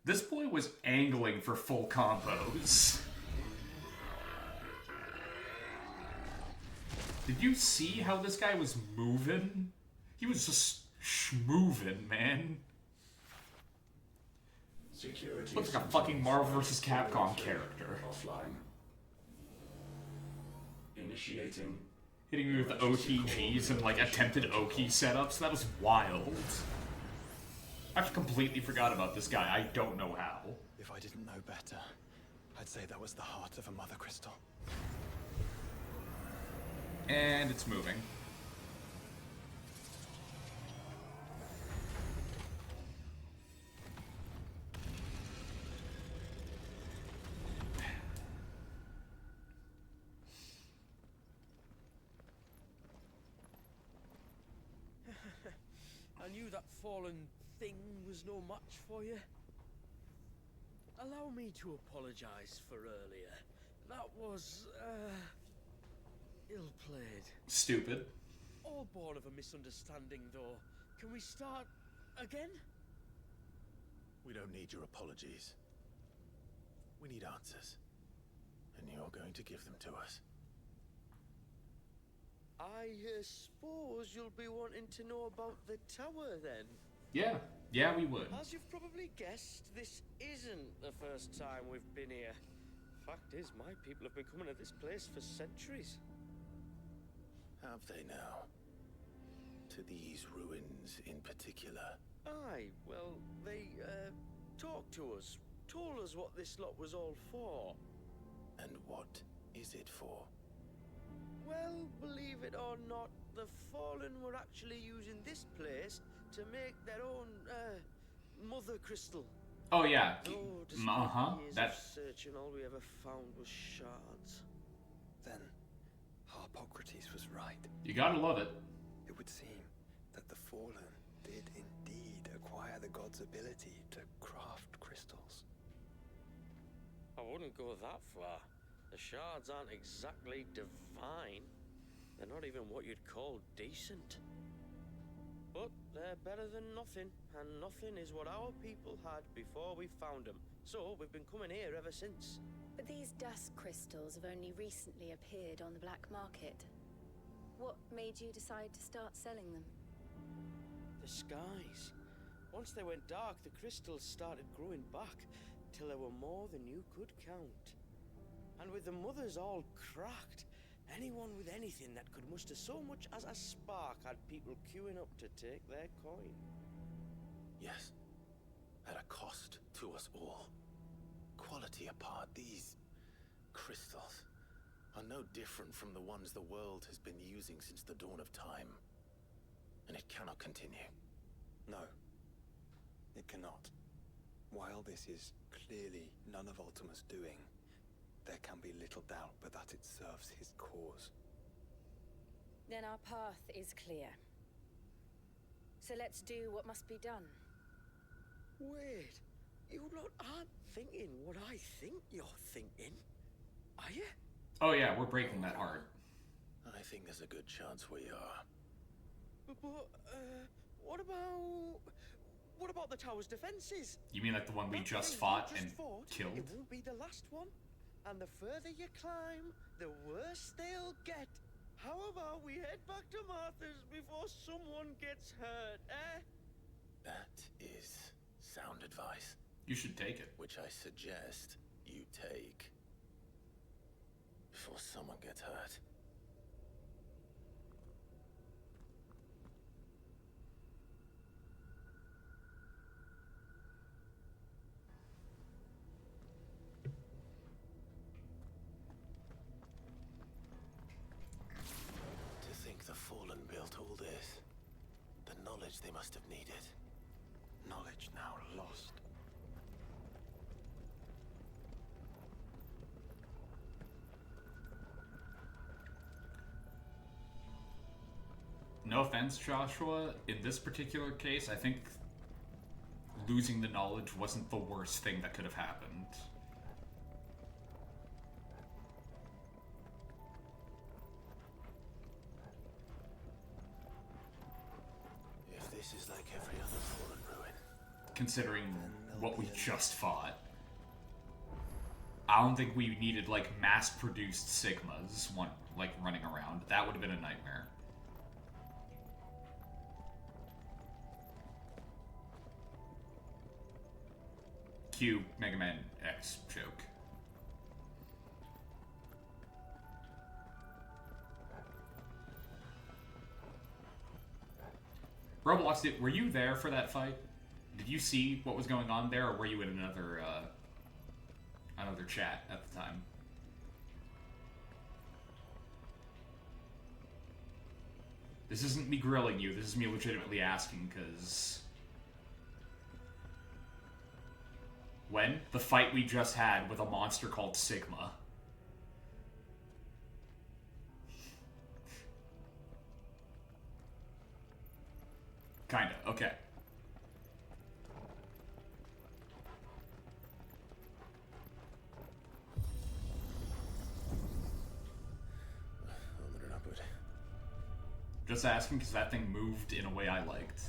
This boy was angling for full combos. Did you see how this guy was moving? He was just schmoving, man. Security Looks like a fucking Marvel vs. Capcom character. Offline. Initiating. Hitting me with the OTGs and like attempted Oki setups. That was wild. I completely forgot about this guy. I don't know how. If I didn't know better, I'd say that was the heart of a mother crystal. And it's moving. I knew that fallen thing was no match for you. Allow me to apologize for earlier. That was, ill-played. Stupid. All born of a misunderstanding, though. Can we start again? We don't need your apologies. We need answers. And you're going to give them to us. I suppose you'll be wanting to know about the tower then? Yeah, we would. As you've probably guessed, this isn't the first time we've been here. Fact is, my people have been coming to this place for centuries. Have they now? To these ruins in particular? Aye, well, they, talked to us. Told us what this lot was all for. And what is it for? Well, believe it or not, the Fallen were actually using this place to make their own, mother crystal. Oh yeah. Though, despite years That. of searching, all we ever found was shards. Then, Harpocrates was right. You gotta love it. It would seem that the Fallen did indeed acquire the god's ability to craft crystals. I wouldn't go that far. The shards aren't exactly divine. They're not even what you'd call decent. But they're better than nothing, and nothing is what our people had before we found them. So we've been coming here ever since. But these dust crystals have only recently appeared on the black market. What made you decide to start selling them? The skies. Once they went dark, the crystals started growing back, till there were more than you could count. And with the mothers all cracked, anyone with anything that could muster so much as a spark had people queuing up to take their coin. Yes. At a cost to us all. Quality apart, these crystals are no different from the ones the world has been using since the dawn of time. And it cannot continue. No, it cannot. While this is clearly none of Ultima's doing, there can be little doubt but that it serves his cause. Then our path is clear. So let's do what must be done. Wait, you lot aren't thinking what I think you're thinking, are you? Oh yeah, we're breaking that heart. I think there's a good chance we are. But what about the tower's defenses? You mean like the one we That just thing fought we and just fought, killed? It won't be the last one. And the further you climb, the worse they'll get. How about we head back to Martha's before someone gets hurt, eh? That is sound advice. You should take it. Which I suggest you take. Before someone gets hurt. To think the Fallen built all this. The knowledge they must have needed. Knowledge now lost. No offense, Joshua. In this particular case, I think losing the knowledge wasn't the worst thing that could have happened. If this is like every other Fallen ruin. Considering what we just fought. I don't think we needed, like, mass-produced Sigmas, running around. That would have been a nightmare. Cue Mega Man X joke. Roblox, were you there for that fight? Did you see what was going on there, or were you in another chat at the time? This isn't me grilling you, this is me legitimately asking, because... When? The fight we just had with a monster called Sigma. Kinda, okay. Just asking because that thing moved in a way I liked.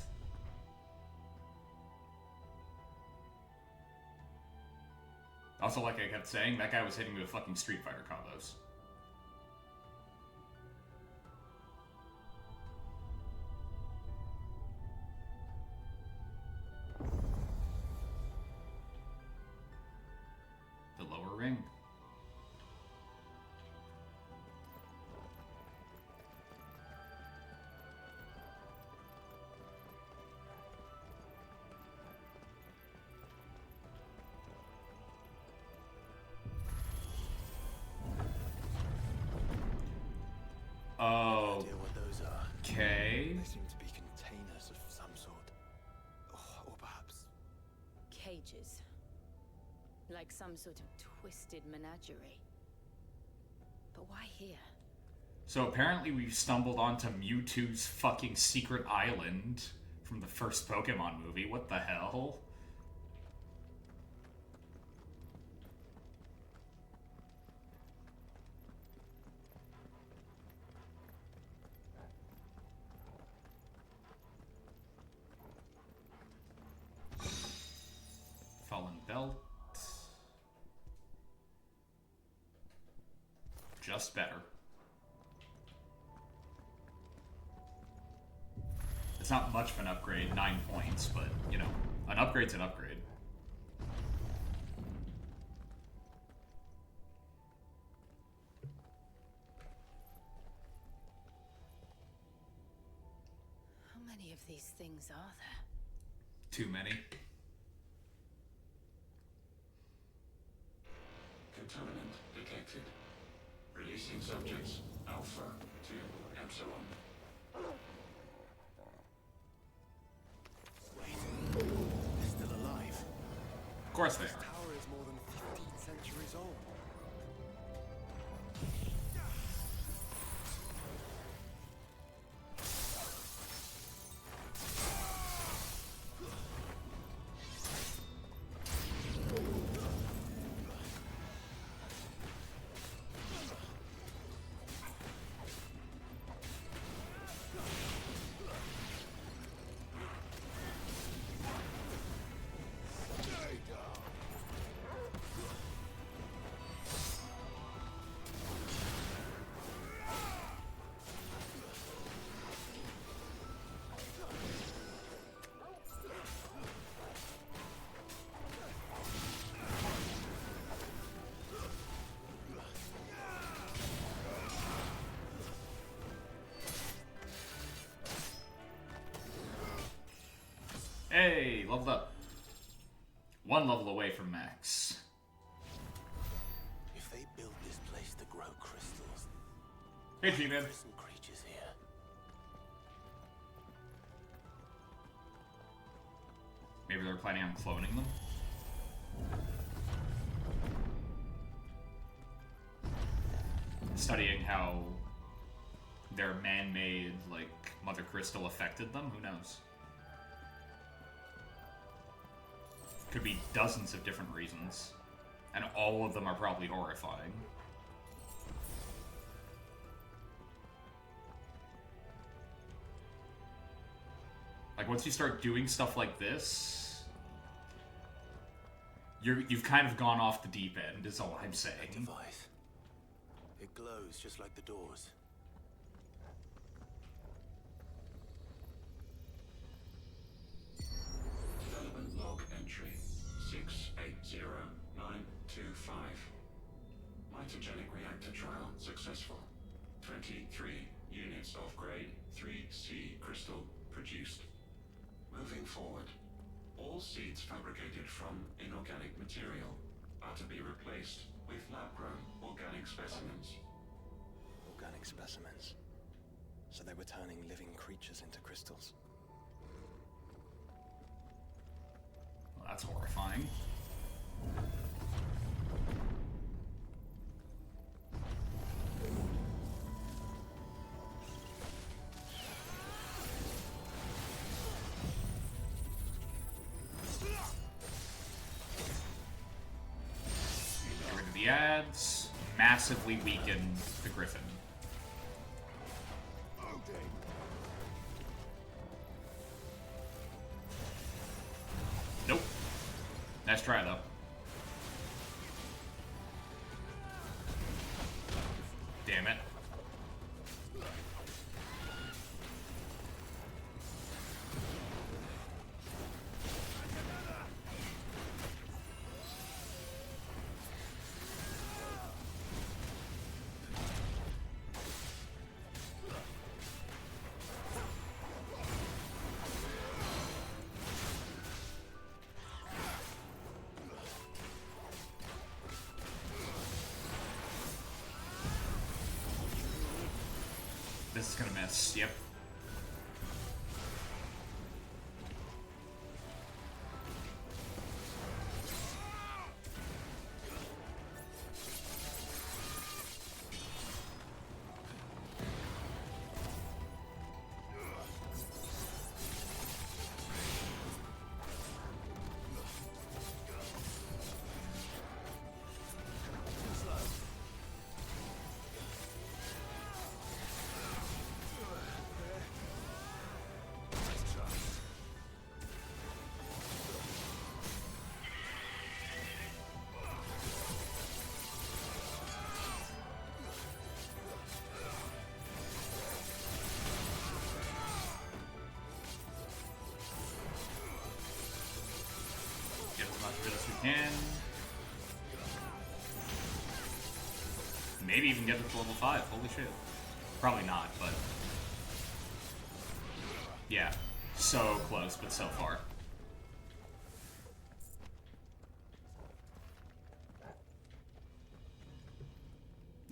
Also, Also, like I kept saying, that guy was hitting me with fucking Street Fighter combos. The lower ring. Oh. What those are. Okay. They seem to be containers of some sort. Or perhaps Cages. Like some sort of twisted menagerie. But why here? So apparently we've stumbled onto Mewtwo's fucking secret island from the first Pokemon movie. What the hell? Fallen Belt. Just better. It's not much of an upgrade, 9 points, but, you know, an upgrade's an upgrade. How many of these things are there? Too many. Contaminant detected. Releasing subjects Alpha to Epsilon. They're still alive. Of course they this are. tower is more than 15 centuries old. Hey, leveled up. 1 level away from max. If they built this place to grow crystals, Hey, G-Man. there's some creatures here. Maybe they're planning on cloning them? Studying how their man-made, like, Mother Crystal affected them? Who knows? Could be dozens of different reasons. And all of them are probably horrifying. Like, once you start doing stuff like this, you've kind of gone off the deep end, is all I'm saying. That device. It glows just like the doors. Development log entry 680925. Mitogenic reactor trial successful. 23 units of grade 3C crystal produced. Moving forward, all seeds fabricated from inorganic material are to be replaced with lab-grown organic specimens. Organic specimens. So they were turning living creatures into crystals. Well, that's horrifying. Get rid of the ads. Massively weaken the Griffin. Nope. Nice try, though. This is gonna miss. Yep. Can. Maybe even get it to level 5. Holy shit. Probably not, but... yeah. So close, but so far.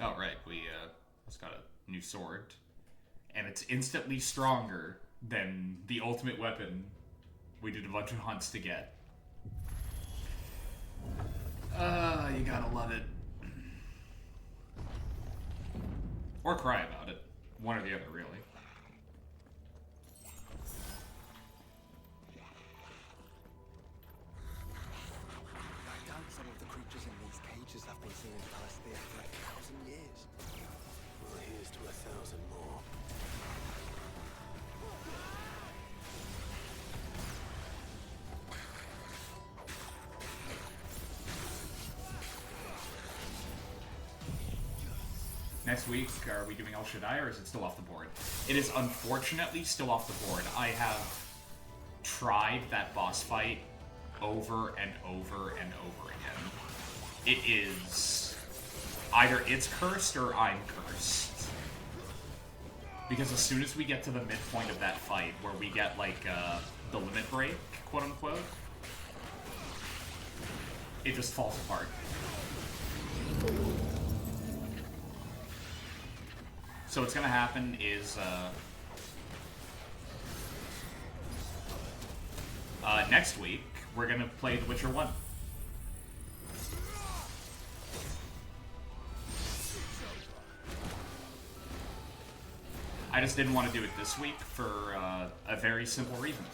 Oh, right. We just got a new sword. And it's instantly stronger than the ultimate weapon we did a bunch of hunts to get. You gotta love it. Or cry about it. One or the other, really. I doubt some of the creatures in these cages have been seeing past there for 1,000 years. Well, here's to 1,000 more. Next week, are we doing El Shaddai, or is it still off the board? It is unfortunately still off the board. I have tried that boss fight over and over and over again. It is... either it's cursed or I'm cursed. Because as soon as we get to the midpoint of that fight, where we get, like, the limit break, quote-unquote, it just falls apart. So what's gonna happen is, next week, we're gonna play The Witcher 1. I just didn't want to do it this week for, a very simple reason.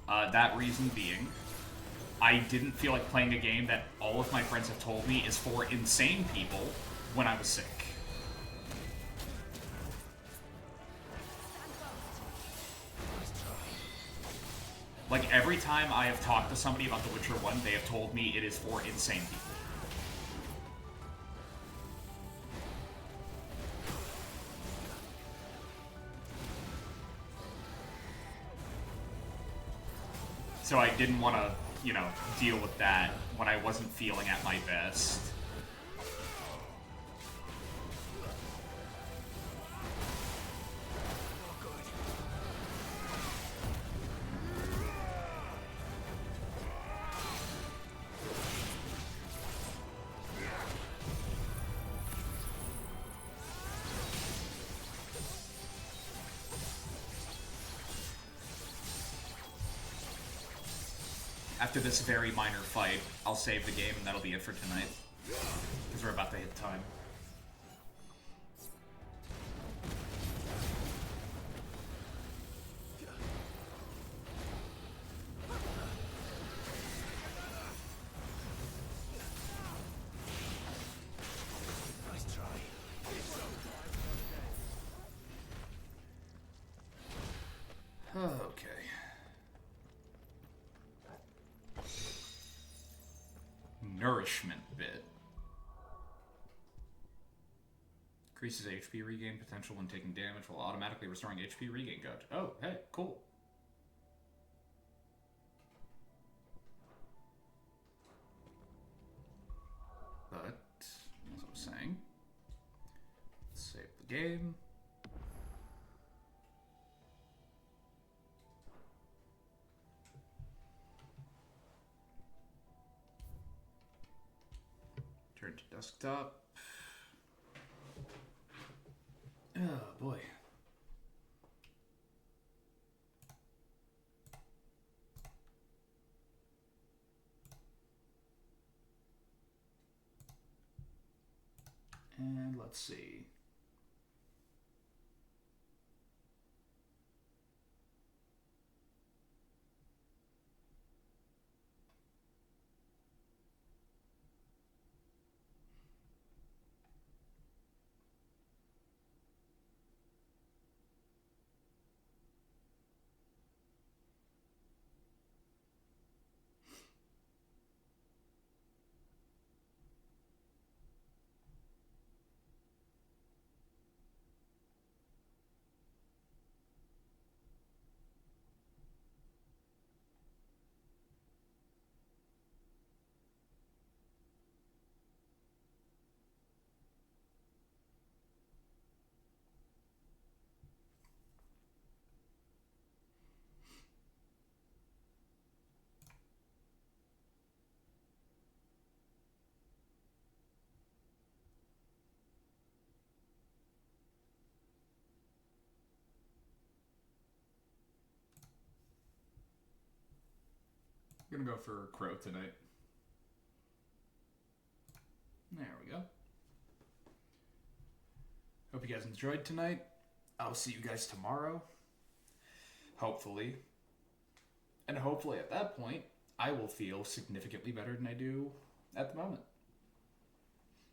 That reason being, I didn't feel like playing a game that all of my friends have told me is for insane people when I was sick. Like, every time I have talked to somebody about The Witcher 1, they have told me it is for insane people. So I didn't want to, you know, deal with that when I wasn't feeling at my best. After this very minor fight, I'll save the game and that'll be it for tonight. Because we're about to hit time. Nice try. Okay. Nourishment bit. Increases HP regain potential when taking damage while automatically restoring HP regain. Good. Oh, hey, cool. But, as I was saying, let's save the game. Turn to desktop. Oh boy. And let's see. I'm gonna go for Crow tonight. There we go. Hope you guys enjoyed tonight. I'll see you guys tomorrow. Hopefully. And hopefully at that point, I will feel significantly better than I do at the moment.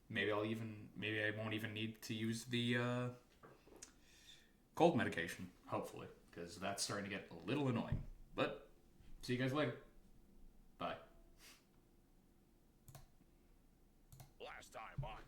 Maybe I won't even need to use the cold medication, hopefully, because that's starting to get a little annoying. But see you guys later. Bye. Last time on